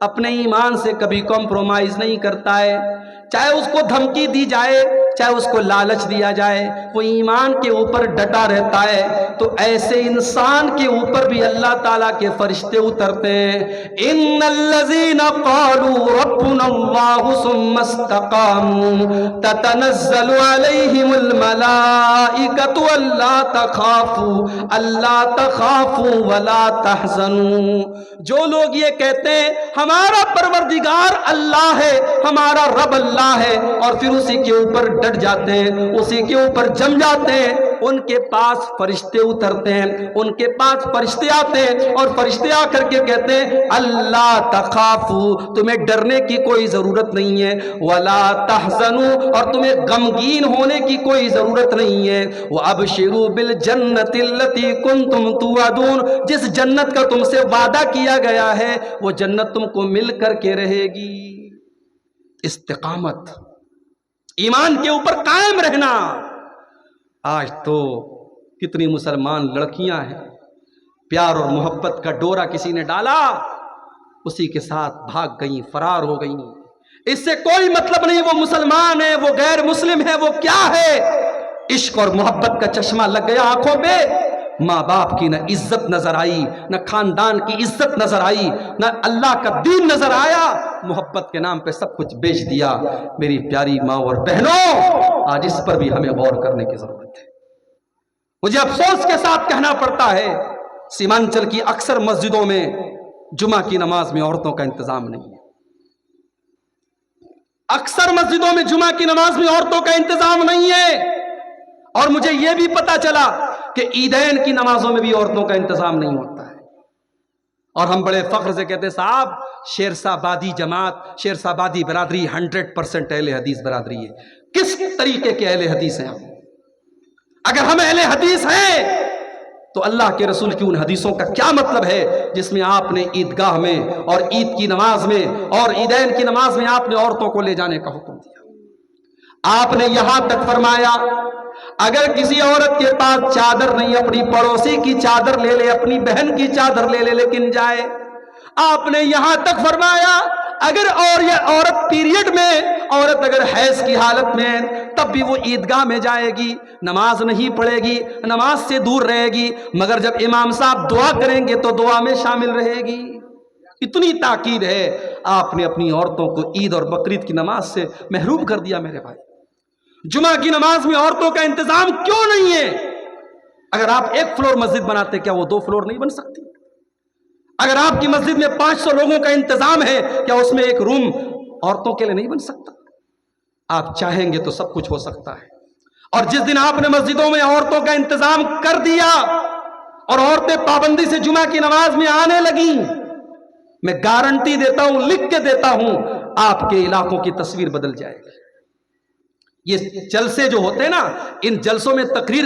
اپنے ایمان سے کبھی کمپرومائز نہیں کرتا ہے، چاہے اس کو دھمکی دی جائے، چاہے اس کو لالچ دیا جائے، وہ ایمان کے اوپر ڈٹا رہتا ہے، تو ایسے انسان کے اوپر بھی اللہ تعالیٰ کے فرشتے اترتے ہیں۔ ان الذین قالوا ربنا اللہ ثم استقاموا تتنزل علیہم الملائکۃ الا تخافوا ولا تحزنوا۔ جو لوگ یہ کہتے ہیں ہمارا پروردگار اللہ ہے، ہمارا رب اللہ ہے، اور پھر اسی کے اوپر ڈٹ جاتے ہیں، اسی کے اوپر جم جاتے ہیں، ان کے پاس فرشتے اترتے ہیں، ان کے پاس فرشتے آتے ہیں اور فرشتے آ کر کے کہتے ہیں اللہ تخافوا، تمہیں ڈرنے کی کوئی ضرورت نہیں ہے، ولا تحزنوا، اور تمہیں غمگین ہونے کی کوئی ضرورت نہیں ہے، وابشروا بالجنۃ التي کنتم توعدون، جس جنت کا تم سے وعدہ کیا گیا ہے وہ جنت تم کو مل کر کے رہے گی۔ استقامت، ایمان کے اوپر قائم رہنا، آج تو کتنی مسلمان لڑکیاں ہیں، پیار اور محبت کا ڈورا کسی نے ڈالا، اسی کے ساتھ بھاگ گئیں، فرار ہو گئیں۔ اس سے کوئی مطلب نہیں وہ مسلمان ہے، وہ غیر مسلم ہے، وہ کیا ہے۔ عشق اور محبت کا چشمہ لگ گیا آنکھوں پہ، ماں باپ کی نہ عزت نظر آئی، نہ خاندان کی عزت نظر آئی، نہ اللہ کا دین نظر آیا، محبت کے نام پہ سب کچھ بیچ دیا۔ میری پیاری ماں اور بہنوں، آج اس پر بھی ہمیں غور کرنے کی ضرورت ہے۔ مجھے افسوس کے ساتھ کہنا پڑتا ہے، سیمانچل کی اکثر مسجدوں میں جمعہ کی نماز میں عورتوں کا انتظام نہیں ہے۔ اکثر مسجدوں میں جمعہ کی نماز میں عورتوں کا انتظام نہیں ہے، اور مجھے یہ بھی پتا چلا کہ عیدین کی نمازوں میں بھی عورتوں کا انتظام نہیں ہوتا ہے۔ اور ہم بڑے فخر سے کہتے ہیں صاحب شیرسا بادی جماعت، شیرسا بادی برادری 100% اہل حدیث برادری ہے۔ کس طریقے کے اہل حدیث ہیں ہم؟ اگر ہم اہل حدیث ہیں تو اللہ کے رسول کی ان حدیثوں کا کیا مطلب ہے جس میں آپ نے عیدگاہ میں اور عید کی نماز میں اور عیدین کی نماز میں آپ نے عورتوں کو لے جانے کا حکم دیا؟ آپ نے یہاں تک فرمایا اگر کسی عورت کے پاس چادر نہیں، اپنی پڑوسی کی چادر لے لے، اپنی بہن کی چادر لے لے، لیکن جائے۔ آپ نے یہاں تک فرمایا اگر عورت پیریڈ میں، عورت اگر حیض کی حالت میں تب بھی وہ عیدگاہ میں جائے گی، نماز نہیں پڑھے گی، نماز سے دور رہے گی، مگر جب امام صاحب دعا کریں گے تو دعا میں شامل رہے گی۔ اتنی تاکید ہے، آپ نے اپنی عورتوں کو عید اور بقرعید کی نماز سے محروم کر دیا۔ میرے بھائی، جمعہ کی نماز میں عورتوں کا انتظام کیوں نہیں ہے؟ اگر آپ 1 فلور مسجد بناتے کیا وہ 2 فلور نہیں بن سکتی؟ اگر آپ کی مسجد میں 500 لوگوں کا انتظام ہے کیا اس میں 1 روم عورتوں کے لیے نہیں بن سکتا؟ آپ چاہیں گے تو سب کچھ ہو سکتا ہے۔ اور جس دن آپ نے مسجدوں میں عورتوں کا انتظام کر دیا اور عورتیں پابندی سے جمعہ کی نماز میں آنے لگیں، میں گارنٹی دیتا ہوں، لکھ کے دیتا ہوں، آپ کے علاقوں کی تصویر بدل جائے گی۔ یہ جلسے جو ہوتے ہیں نا، ان جلسوں میں تقریر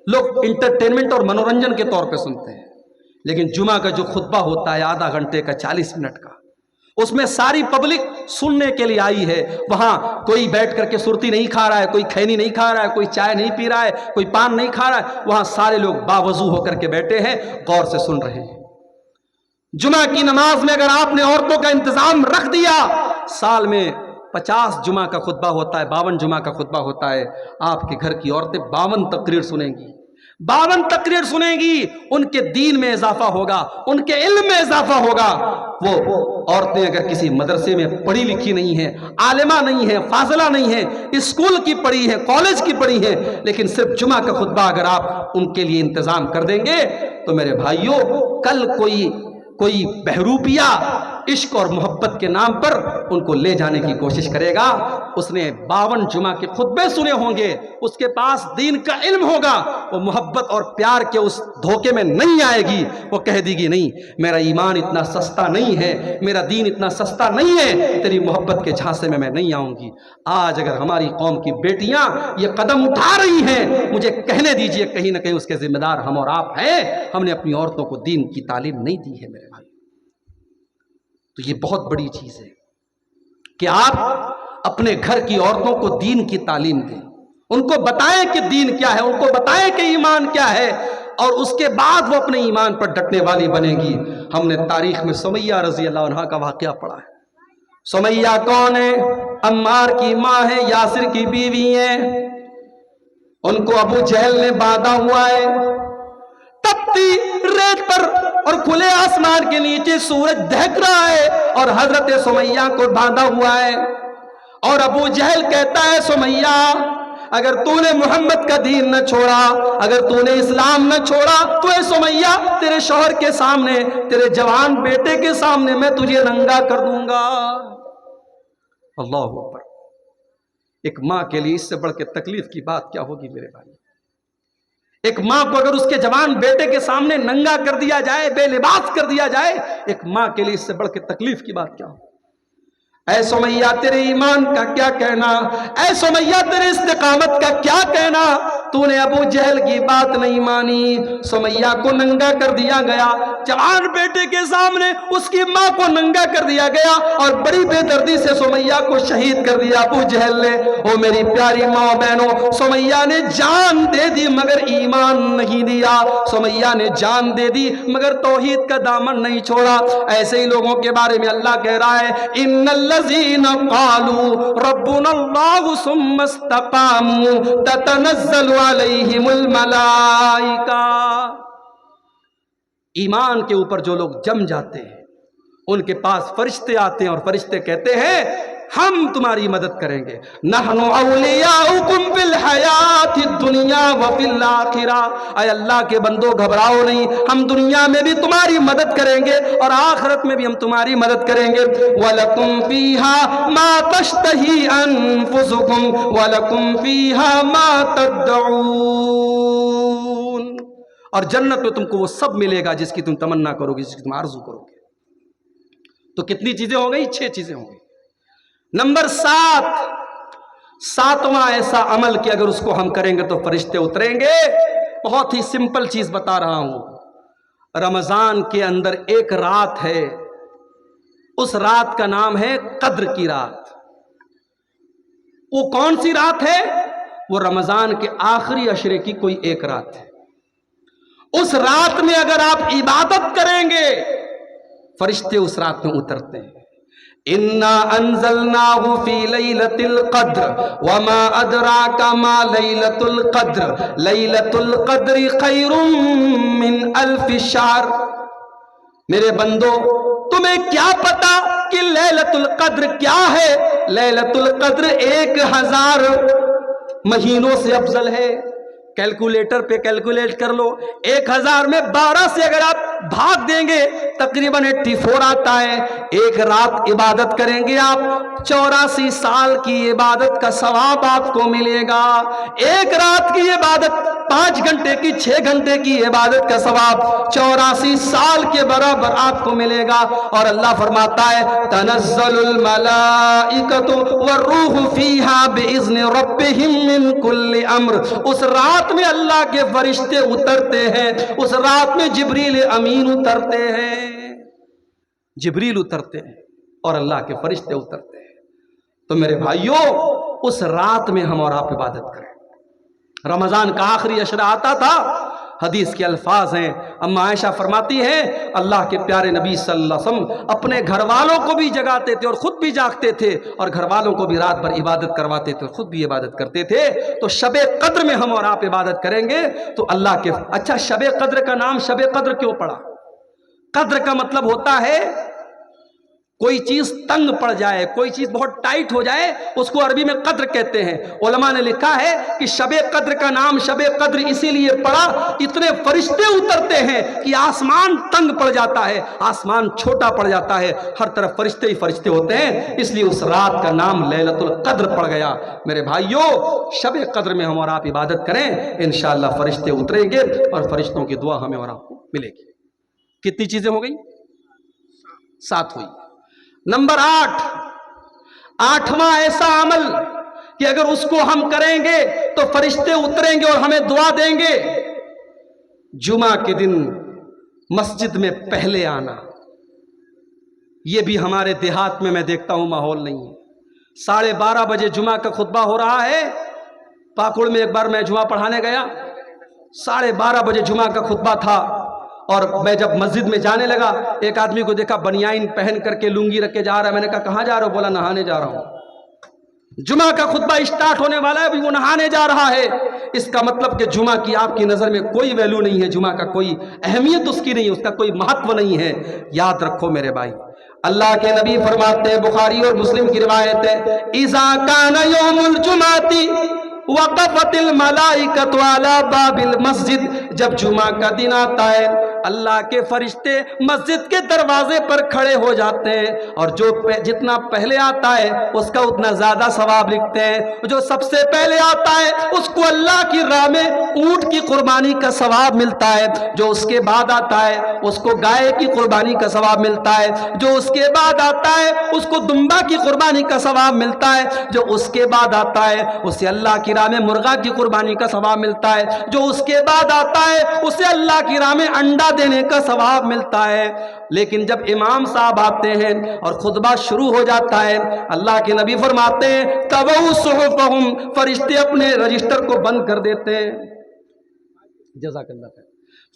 لوگ انٹرٹینمنٹ اور منورنجن کے طور پہ سنتے ہیں، لیکن جمعہ کا جو خطبہ ہوتا ہے آدھا گھنٹے کا، 40 منٹ کا، اس میں ساری پبلک سننے کے لیے آئی ہے۔ وہاں کوئی بیٹھ کر کے سرتی نہیں کھا رہا ہے، کوئی کھینی نہیں کھا رہا ہے، کوئی چائے نہیں پی رہا ہے، کوئی پان نہیں کھا رہا ہے، وہاں سارے لوگ باوضو ہو کر کے بیٹھے ہیں، غور سے سن رہے ہیں۔ جمعہ کی نماز میں اگر آپ نے عورتوں کا انتظام رکھ دیا، سال میں 50 جمعہ کا خطبہ ہوتا ہے، 52 جمعہ کا خطبہ ہوتا ہے، آپ کے گھر کی عورتیں 52 تقریر سنیں گی، 52 تقریر سنیں گی، ان کے دین میں اضافہ ہوگا، ان کے علم میں اضافہ ہوگا۔ وہ عورتیں اگر کسی مدرسے میں پڑھی لکھی نہیں ہیں، عالمہ نہیں ہیں، فاضلہ نہیں ہیں، اسکول کی پڑھی ہیں، کالج کی پڑھی ہیں، لیکن صرف جمعہ کا خطبہ اگر آپ ان کے لیے انتظام کر دیں گے تو میرے بھائیوں، کل کوئی بہروپیہ عشق اور محبت کے نام پر ان کو لے جانے کی کوشش کرے گا، اس نے 52 جمعہ کے خطبے سنے ہوں گے، اس کے پاس دین کا علم ہوگا، وہ محبت اور پیار کے اس دھوکے میں نہیں آئے گی، وہ کہہ دے گی نہیں میرا ایمان اتنا سستا نہیں ہے، میرا دین اتنا سستا نہیں ہے، تیری محبت کے جھانسے میں نہیں آؤں گی۔ آج اگر ہماری قوم کی بیٹیاں یہ قدم اٹھا رہی ہیں، مجھے کہنے دیجئے کہیں نہ کہیں اس کے ذمہ دار ہم اور آپ ہیں۔ ہم نے اپنی عورتوں کو دین کی تعلیم نہیں دی ہے میرے بھائی۔ تو یہ بہت بڑی چیز ہے کہ آپ اپنے گھر کی عورتوں کو دین کی تعلیم دیں، ان کو بتائیں کہ دین کیا ہے، ان کو بتائیں کہ ایمان کیا ہے، اور اس کے بعد وہ اپنے ایمان پر ڈٹنے والی بنے گی۔ ہم نے تاریخ میں سمیہ رضی اللہ عنہ کا واقعہ پڑھا ہے۔ سمیہ کون ہے؟ عمار کی ماں ہے، یاسر کی بیوی ہے۔ ان کو ابو جہل نے باندھا ہوا ہے، تپتی ریت پر اور کھلے آسمان کے نیچے سورج دہک رہا ہے، اور حضرت سمیہ کو باندھا ہوا ہے، اور ابو جہل کہتا ہے سمیہ اگر تو نے محمد کا دین نہ چھوڑا، اگر تو نے اسلام نہ چھوڑا تو اے سمیہ تیرے شوہر کے سامنے، تیرے جوان بیٹے کے سامنے میں تجھے ننگا کر دوں گا۔ اللہ اکبر۔ ایک ماں کے لیے اس سے بڑھ کے تکلیف کی بات کیا ہوگی میرے بھائی؟ ایک ماں کو اگر اس کے جوان بیٹے کے سامنے ننگا کر دیا جائے، بے لباس کر دیا جائے، ایک ماں کے لیے اس سے بڑھ کے تکلیف کی بات کیا ہو؟ اے سمیہ تیرے ایمان کا کیا کہنا، اے سمیہ تیرے استقامت کا کیا کہنا، تو نے ابو جہل کی بات نہیں مانی، سمیہ کو ننگا کر دیا گیا، جوان بیٹے کے سامنے اس کی ماں کو ننگا کر دیا گیا، اور بڑی بے دردی سے سمیہ کو شہید کر دیا ابو جہل نے۔ او میری پیاری ماں بہنوں، سمیہ نے جان دے دی مگر ایمان نہیں دیا، سمیہ نے جان دے دی مگر توحید کا دامن نہیں چھوڑا۔ ایسے ہی لوگوں کے بارے میں اللہ کہہ رہا ہے ان الذین قالوا ربنا اللہ ثم استقاموا تتنزل علیہم الملائکہ۔ ایمان کے اوپر جو لوگ جم جاتے ہیں ان کے پاس فرشتے آتے ہیں اور فرشتے کہتے ہیں ہم تمہاری مدد کریں گے، نحن اولیاؤکم فی الحیات الدنیا وفی الآخرہ۔ اے اللہ کے بندو گھبراؤ نہیں، ہم دنیا میں بھی تمہاری مدد کریں گے اور آخرت میں بھی ہم تمہاری مدد کریں گے۔ وَلَكُمْ فِيهَا مَا تَشْتَهِي أَنفُسُكُمْ وَلَكُمْ فِيهَا مَا تَدَّعُونَ۔ اور جنت میں تم کو وہ سب ملے گا جس کی تم تمنا کرو گے، جس کی تم آرزو کرو گے۔ تو کتنی چیزیں ہو گئی؟ 6 چیزیں ہو گئی۔ نمبر 7، ساتواں ایسا عمل کہ اگر اس کو ہم کریں گے تو فرشتے اتریں گے۔ بہت ہی سمپل چیز بتا رہا ہوں۔ رمضان کے اندر ایک رات ہے، اس رات کا نام ہے قدر کی رات۔ وہ کون سی رات ہے؟ وہ رمضان کے آخری عشرے کی کوئی ایک رات ہے۔ اس رات میں اگر آپ عبادت کریں گے فرشتے اس رات میں اترتے ہیں۔ اِنَّا أَنزَلْنَاهُ فِي لَيْلَةِ الْقَدْرِ وَمَا أَدْرَاكَ مَا لَيْلَةُ الْقَدْرِ لَيْلَةُ الْقَدْرِ خَيْرٌ مِّنْ أَلْفِ شَهْرٍ۔ میرے بندو تمہیں کیا پتا کہ لیلۃ القدر کیا ہے؟ لیلۃ القدر 1000 مہینوں سے افضل ہے۔ کیلکولیٹر پہ کیلکولیٹ کر لو، 1000 میں 12 سے اگر آپ بھاگ دیں گے تقریباً 84 آتا ہے۔ ایک رات عبادت کریں گے آپ، 84 سال کی عبادت کا ثواب آپ کو ملے گا۔ ایک رات کی عبادت 5 گھنٹے کی 6 گھنٹے کی عبادت کا ثواب 84 سال کے برابر آپ کو ملے گا۔ اور اللہ فرماتا ہے تنزل الملائکۃ والروح فیہا بإذن ربہم من کل امر۔ اس رات میں اللہ کے فرشتے اترتے ہیں، اس رات میں جبریل امین اترتے ہیں، جبریل اترتے ہیں اور اللہ کے فرشتے اترتے ہیں۔ تو میرے بھائیوں اس رات میں ہم اور آپ عبادت کریں۔ رمضان کا آخری عشرہ آتا تھا، حدیث کے الفاظ ہیں، اما عائشہ فرماتی ہیں اللہ کے پیارے نبی صلی اللہ علیہ وسلم اپنے گھر والوں کو بھی جگاتے تھے اور خود بھی جاگتے تھے، اور گھر والوں کو بھی رات بھر عبادت کرواتے تھے اور خود بھی عبادت کرتے تھے۔ تو شب قدر میں ہم اور آپ عبادت کریں گے تو اللہ کے اچھا شب قدر کا نام شب قدر کیوں پڑا؟ قدر کا مطلب ہوتا ہے کوئی چیز تنگ پڑ جائے، کوئی چیز بہت ٹائٹ ہو جائے، اس کو عربی میں قدر کہتے ہیں۔ علماء نے لکھا ہے کہ شب قدر کا نام شب قدر اسی لیے پڑا، اتنے فرشتے اترتے ہیں کہ آسمان تنگ پڑ جاتا ہے، آسمان چھوٹا پڑ جاتا ہے، ہر طرف فرشتے ہی فرشتے ہوتے ہیں، اس لیے اس رات کا نام لیلۃ القدر پڑ گیا۔ میرے بھائیوں شب قدر میں ہم اور آپ عبادت کریں، انشاءاللہ فرشتے اتریں گے اور فرشتوں کی دعا ہمیں اور آپ کو ملے گی۔ کتنی چیزیں ہو گئی؟ 7 ہوئی۔ نمبر 8، 8واں ایسا عمل کہ اگر اس کو ہم کریں گے تو فرشتے اتریں گے اور ہمیں دعا دیں گے۔ جمعہ کے دن مسجد میں پہلے آنا، یہ بھی ہمارے دیہات میں دیکھتا ہوں ماحول نہیں ہے۔ 12:30 بجے جمعہ کا خطبہ ہو رہا ہے۔ پاکڑ میں ایک بار میں جمعہ پڑھانے گیا، 12:30 بجے جمعہ کا خطبہ تھا، اور میں جب مسجد میں جانے لگا ایک آدمی کو دیکھا بنیان پہن کر کے لنگی رکھ کے جا رہا ہے۔ میں نے کہا کہاں جا رہا ہو؟ بولا نہانے جا رہا ہوں۔ جمعہ کا خطبہ اسٹارٹ ہونے والا ہے، ابھی وہ نہانے جا رہا ہے۔ اس کا مطلب کہ جمعہ کی آپ کی نظر میں کوئی ویلیو نہیں ہے، جمعہ کا کوئی اہمیت اس کی نہیں ہے، اس کا کوئی مہتو نہیں ہے۔ یاد رکھو میرے بھائی، اللہ کے نبی فرماتے ہیں، بخاری اور مسلم کی روایت ہے، اذا کان یوم الجمعہ وقفت الملائکۃ علی باب المسجد، جب جمعہ کا دن آتا ہے اللہ کے فرشتے مسجد کے دروازے پر کھڑے ہو جاتے ہیں اور جو جتنا پہلے آتا ہے اس کا اتنا زیادہ ثواب لکھتے ہیں، جو سب سے پہلے آتا ہے اس کو اللہ کی راہ میں اونٹ کی قربانی کا ثواب ملتا ہے، جو اس کے بعد آتا ہے اس کو گائے کی قربانی کا ثواب ملتا ہے، جو اس کے بعد آتا ہے اس کو دمبا کی قربانی کا ثواب ملتا ہے، جو اس کے بعد آتا ہے اسے اللہ کی راہ میں مرغا کی قربانی کا ثواب ملتا ہے، جو اس کے بعد آتا ہے اسے اللہ کی راہ میں انڈا دینے کا ثواب ملتا ہے۔ لیکن جب امام صاحب آتے ہیں اور خطبہ شروع ہو جاتا ہے، اللہ کے نبی فرماتے ہیں تَوَوْا صُحُفَهُمْ، فرشتے اپنے رجسٹر کو بند کر دیتے ہیں۔ جزاک اللہ خیر۔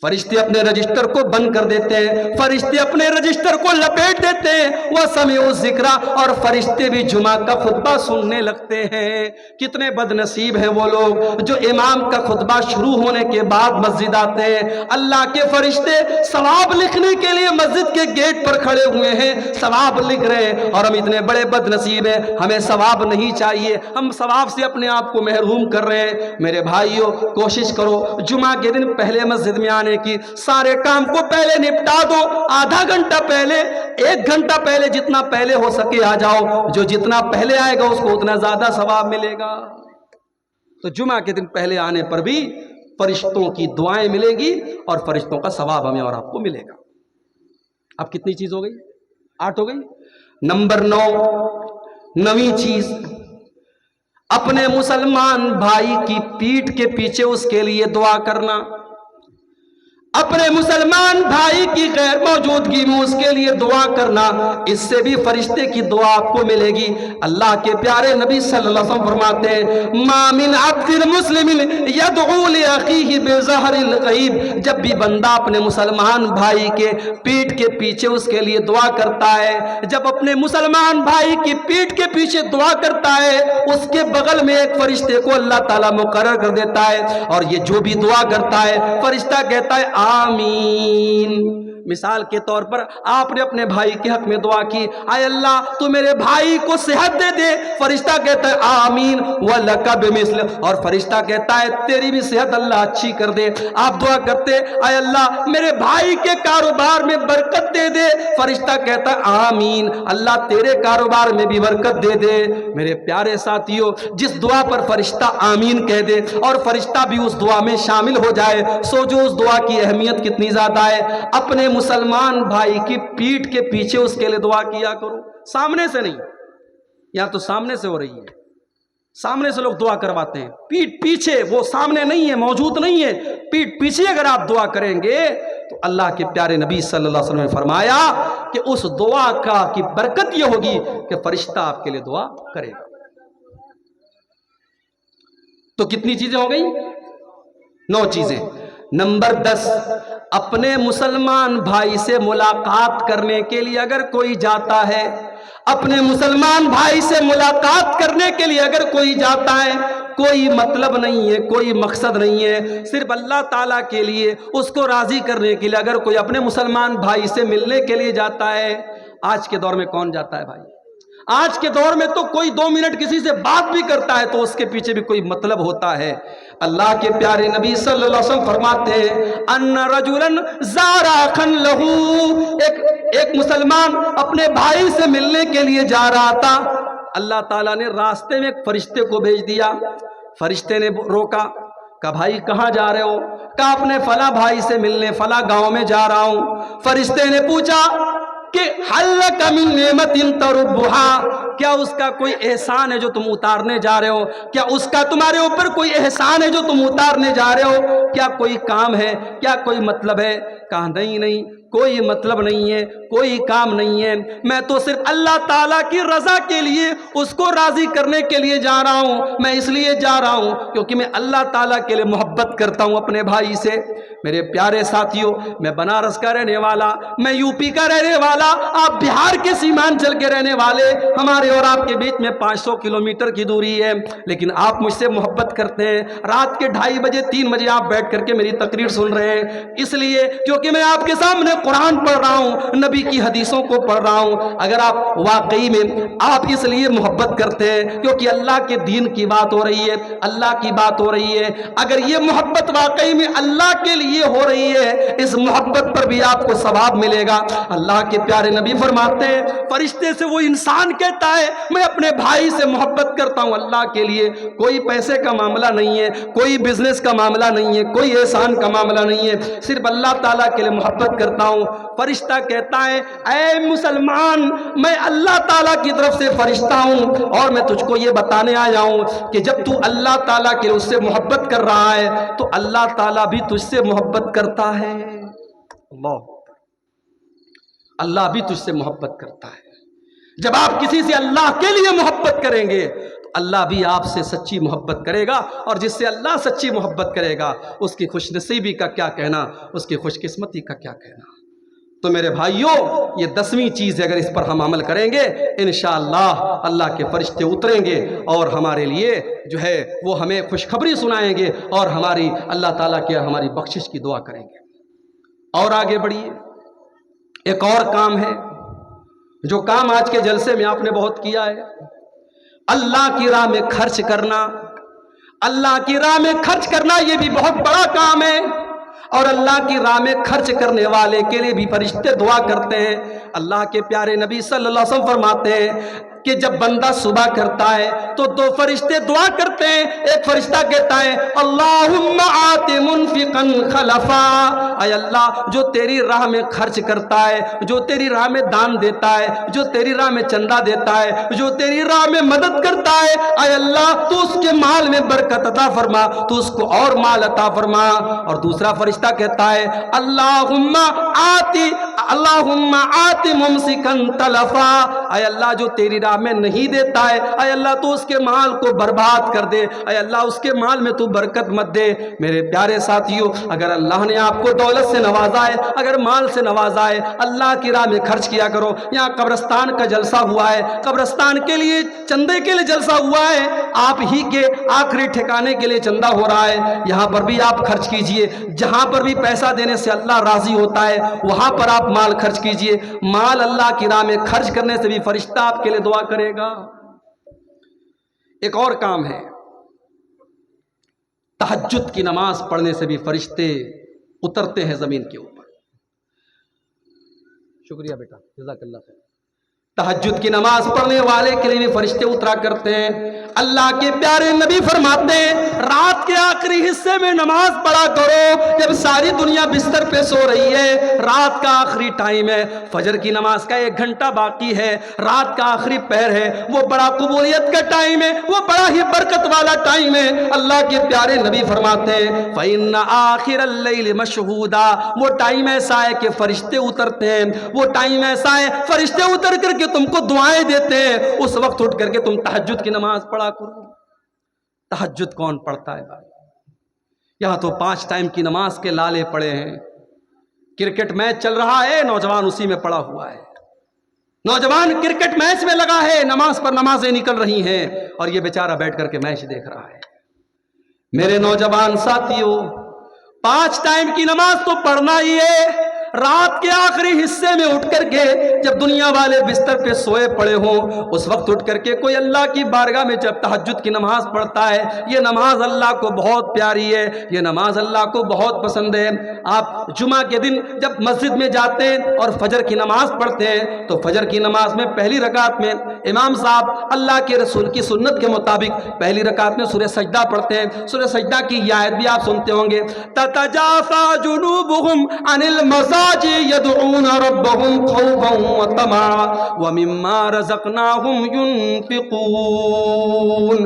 فرشتے اپنے رجسٹر کو بند کر دیتے ہیں، فرشتے اپنے رجسٹر کو لپیٹ دیتے ہیں، وَسَمِعُوا الذِّكْرَ، اور فرشتے بھی جمعہ کا خطبہ سننے لگتے ہیں۔ کتنے بد نصیب ہیں وہ لوگ جو امام کا خطبہ شروع ہونے کے بعد مسجد آتے ہیں۔ اللہ کے فرشتے ثواب لکھنے کے لیے مسجد کے گیٹ پر کھڑے ہوئے ہیں، ثواب لکھ رہے ہیں، اور ہم اتنے بڑے بد نصیب ہیں، ہمیں ثواب نہیں چاہیے، ہم ثواب سے اپنے آپ کو محروم کر رہے ہیں۔ میرے بھائیوں، کوشش کرو جمعہ کے دن پہلے مسجد میں آنے کی، سارے کام کو پہلے نپٹا دو، آدھا گھنٹہ پہلے، 1 گھنٹہ پہلے، جتنا پہلے ہو سکے آ جاؤ، جو جتنا پہلے آئے گا اس کو اتنا زیادہ ثواب ملے گا۔ تو جمعہ کے دن پہلے آنے پر بھی فرشتوں کی دعائیں ملیں گی اور فرشتوں کا ثواب ہمیں اور آپ کو ملے گا۔ اب کتنی چیز ہو گئی؟ 8 ہو گئی۔ نمبر 9، 9ویں چیز، اپنے مسلمان بھائی کی پیٹھ کے پیچھے اس کے لیے دعا کرنا۔ اپنے مسلمان بھائی کی غیر موجودگی میں اس کے لیے دعا کرنا، اس سے بھی فرشتے کی دعا آپ کو ملے گی۔ اللہ کے پیارے نبی صلی اللہ علیہ وسلم فرماتے ہیں ما من عبد مسلم یدعو لاخیہ بظہر الغیب، جب بھی بندہ اپنے مسلمان بھائی کے پیٹھ کے پیچھے اس کے لیے دعا کرتا ہے، جب اپنے مسلمان بھائی کی پیٹھ کے پیچھے دعا کرتا ہے، اس کے بغل میں ایک فرشتے کو اللہ تعالیٰ مقرر کر دیتا ہے، اور یہ جو بھی دعا کرتا ہے فرشتہ کہتا ہے آمین۔ مثال کے طور پر آپ نے اپنے بھائی کے حق میں دعا کی، اے اللہ تو میرے بھائی کو صحت دے دے، فرشتہ کہتا ہے آمین وَلَكَ بِمِثْلِ، اور فرشتہ کہتا ہے تیری بھی صحت اللہ اچھی کر دے۔ آپ دعا کرتے اے اللہ میرے بھائی کے کاروبار میں برکت دے دے، فرشتہ کہتا ہے آمین اللہ تیرے کاروبار میں بھی برکت دے دے۔ میرے پیارے ساتھیوں، جس دعا پر فرشتہ آمین کہہ دے اور فرشتہ بھی اس دعا میں شامل ہو جائے، سوچو اس دعا کی اہمیت کتنی زیادہ ہے۔ اپنے مسلمان بھائی کی پیٹھ کے پیچھے اس کے لیے دعا کیا کرو، سامنے سے نہیں۔ یہاں تو سامنے سے ہو رہی ہے، سامنے سے لوگ دعا کرواتے ہیں، پیٹھ پیچھے، وہ سامنے نہیں ہے، موجود نہیں ہے، پیٹھ پیچھے اگر آپ دعا کریں گے تو اللہ کے پیارے نبی صلی اللہ علیہ وسلم نے فرمایا کہ اس دعا کی برکت یہ ہوگی کہ فرشتہ آپ کے لیے دعا کرے گا۔ تو کتنی چیزیں ہو گئی؟ 9 چیزیں۔ نمبر 10، اپنے مسلمان بھائی سے ملاقات کرنے کے لیے اگر کوئی جاتا ہے، اپنے مسلمان بھائی سے ملاقات کرنے کے لیے اگر کوئی جاتا ہے، کوئی مطلب نہیں ہے، کوئی مقصد نہیں ہے، صرف اللہ تعالیٰ کے لیے اس کو راضی کرنے کے لیے اگر کوئی اپنے مسلمان بھائی سے ملنے کے لیے جاتا ہے۔ آج کے دور میں کون جاتا ہے بھائی؟ آج کے دور میں تو کوئی 2 منٹ کسی سے بات بھی کرتا ہے تو اس کے پیچھے بھی کوئی مطلب ہوتا ہے۔ اللہ کے پیارے نبی صلی اللہ علیہ وسلم فرماتے ہیں ان رجلا زار اخا لہ، ایک مسلمان اپنے بھائی سے ملنے کے لیے جا رہا تھا، اللہ تعالیٰ نے راستے میں ایک فرشتے کو بھیج دیا۔ فرشتے نے روکا، کہا بھائی کہاں جا رہے ہو؟ کہا اپنے فلاں بھائی سے ملنے فلاں گاؤں میں جا رہا ہوں۔ فرشتے نے پوچھا کہ حل لک من نعمت تربھا، کیا اس کا کوئی احسان ہے جو تم اتارنے جا رہے ہو؟ کیا اس کا تمہارے اوپر کوئی احسان ہے جو تم اتارنے جا رہے ہو؟ کیا کوئی کام ہے؟ کیا کوئی مطلب ہے؟ کہا نہیں، کوئی مطلب نہیں ہے، کوئی کام نہیں ہے، میں تو صرف اللہ تعالیٰ کی رضا کے لیے اس کو راضی کرنے کے لیے جا رہا ہوں۔ میں اس لیے جا رہا ہوں کیونکہ میں اللہ تعالیٰ کے لیے محبت کرتا ہوں اپنے بھائی سے۔ میرے پیارے ساتھیوں، میں بنارس کا رہنے والا، میں یو پی کا رہنے والا، آپ بہار کے سیمانچل کے رہنے والے، ہمارے اور آپ کے بیچ میں 500 کلومیٹر کی دوری ہے، لیکن آپ مجھ سے محبت کرتے ہیں۔ رات کے 2:30 بجے 3 بجے آپ بیٹھ کر کے میری تقریر سن رہے ہیں، اس لیے کیونکہ میں آپ کے سامنے قرآن پڑھ رہا ہوں، نبی کی حدیثوں کو پڑھ رہا ہوں۔ اگر آپ واقعی میں آپ اس لیے محبت کرتے ہیں کیونکہ اللہ کے دین کی بات ہو رہی ہے، اللہ کی بات ہو رہی ہے، اگر یہ محبت واقعی میں اللہ کے لیے لیے ہو رہی ہے، اس محبت پر بھی آپ کو ثواب ملے گا۔ اللہ کے پیارے نبی فرماتے ہیں فرشتے سے وہ انسان کہتا ہے میں اپنے بھائی سے محبت کرتا ہوں اللہ کے لیے، کوئی پیسے کا معاملہ نہیں ہے، کوئی بزنس کا معاملہ نہیں ہے، کوئی احسان کا معاملہ نہیں ہے، صرف اللہ تعالیٰ کے لیے محبت کرتا ہوں۔ فرشتہ کہتا ہے اے مسلمان، میں اللہ تعالیٰ کی طرف سے فرشتہ ہوں اور میں تجھ کو یہ بتانے آیا ہوں کہ جب تو اللہ تعالیٰ کے لیے اس سے محبت کر رہا ہے تو اللہ تعالیٰ بھی تجھ سے محبت کرتا ہے۔ اللہ بھی تجھ سے محبت کرتا ہے۔ جب آپ کسی سے اللہ کے لیے محبت کریں گے تو اللہ بھی آپ سے سچی محبت کرے گا، اور جس سے اللہ سچی محبت کرے گا اس کی خوش نصیبی کا کیا کہنا، اس کی خوش قسمتی کا کیا کہنا۔ تو میرے بھائیوں، یہ 10ویں چیز ہے، اگر اس پر ہم عمل کریں گے انشاءاللہ اللہ کے فرشتے اتریں گے اور ہمارے لیے جو ہے وہ ہمیں خوشخبری سنائیں گے اور ہماری اللہ تعالیٰ کے ہماری بخشش کی دعا کریں گے۔ اور آگے بڑھیے، ایک اور کام ہے جو کام آج کے جلسے میں آپ نے بہت کیا ہے، اللہ کی راہ میں خرچ کرنا۔ اللہ کی راہ میں خرچ کرنا یہ بھی بہت بڑا کام ہے، اور اللہ کی راہ میں خرچ کرنے والے کے لیے بھی فرشتے دعا کرتے ہیں۔ اللہ کے پیارے نبی صلی اللہ علیہ وسلم فرماتے ہیں کہ جب بندہ صبح کرتا ہے تو 2 فرشتے دعا کرتے ہیں۔ ایک فرشتہ کہتا ہے اللہم آت منفقا خلفا، اے اللہ جو تیری راہ میں خرچ کرتا ہے، جو تیری راہ میں دان دیتا ہے، جو تیری راہ میں چندہ دیتا ہے، جو تیری راہ میں مدد کرتا ہے، اے اللہ تو اس کے مال میں برکت عطا فرما، تو اس کو اور مال عطا فرما۔ اور دوسرا فرشتہ کہتا ہے اللہم آت ممسکا تلفا، اے اللہ جو تیری راہ میں نہیں دیتا ہے، اے اللہ تو اس کے مال کو برباد کر دے، اے اللہ اس کے مال میں تو برکت مت دے۔ میرے پیارے ساتھیوں، اگر اللہ نے آپ کو دولت سے نوازا ہے، اگر مال سے نوازا ہے، اللہ کی راہ میں خرچ کیا کرو۔ یہاں قبرستان کا جلسہ ہوا ہے، قبرستان کے لیے چندے کے لیے جلسہ ہوا ہے، آپ ہی کے آخری ٹھکانے کے لیے چندہ ہو رہا ہے، یہاں پر بھی آپ خرچ کیجئے۔ جہاں پر بھی پیسہ دینے سے اللہ راضی ہوتا ہے وہاں پر آپ مال خرچ کیجئے۔ مال اللہ کی راہ میں خرچ کرنے سے بھی فرشتہ آپ کے لیے دعا کرے گا۔ ایک اور کام ہے، تہجد کی نماز پڑھنے سے بھی فرشتے اترتے ہیں زمین کے اوپر۔ شکریہ بیٹا، جزاک اللہ خیر۔ تہجد کی نماز پڑھنے والے کے لیے بھی فرشتے اترا کرتے ہیں۔ اللہ کے پیارے نبی فرماتے ہیں رات کے آخری حصے میں نماز پڑھا کرو، جب ساری دنیا بستر پہ سو رہی ہے، رات کا آخری ٹائم ہے، فجر کی نماز کا 1 گھنٹہ باقی ہے، رات کا آخری پہر ہے، وہ بڑا قبولیت کا ٹائم ہے، وہ بڑا ہی برکت والا ٹائم ہے۔ اللہ کے پیارے نبی فرماتے ہیں فَإِنَّ آخِرَ اللَّيْلِ مَشْهُودًا، وہ ٹائم ایسا ہے کہ فرشتے اترتے ہیں، وہ ٹائم ایسا ہے فرشتے اتر کر کے تم کو دعائیں دیتے ہیں، اس وقت اٹھ کر کے تم تہجد کی نماز پڑھا کرو۔ تہجد کون پڑھتا ہے بھائی؟ یہاں تو 5 ٹائم کی نماز کے لالے پڑے ہیں، کرکٹ میچ چل رہا ہے، نوجوان اسی میں پڑا ہوا ہے، نوجوان کرکٹ میچ میں لگا ہے، نماز پر نمازیں نکل رہی ہیں اور یہ بیچارہ بیٹھ کر کے میچ دیکھ رہا ہے۔ میرے نوجوان ساتھیوں، 5 ٹائم کی نماز تو پڑھنا ہی ہے، رات کے آخری حصے میں اٹھ کر کے جب دنیا والے بستر پہ سوئے پڑے ہوں اس وقت اٹھ کر کے کوئی اللہ کی بارگاہ میں جب تہجد کی نماز پڑھتا ہے، یہ نماز اللہ کو بہت پیاری ہے، یہ نماز اللہ کو بہت پسند ہے۔ آپ جمعہ کے دن جب مسجد میں جاتے ہیں اور فجر کی نماز پڑھتے ہیں تو فجر کی نماز میں پہلی رکعت میں امام صاحب اللہ کے رسول کی سنت کے مطابق پہلی رکعت میں سورہ سجدہ پڑھتے ہیں۔ سورہ سجدہ کی یہ آیت بھی آپ سنتے ہوں گے تتجافى جنوبهم عن المضاجع يدعون ربهم خوفا وطمعا ومما رزقناهم ينفقون۔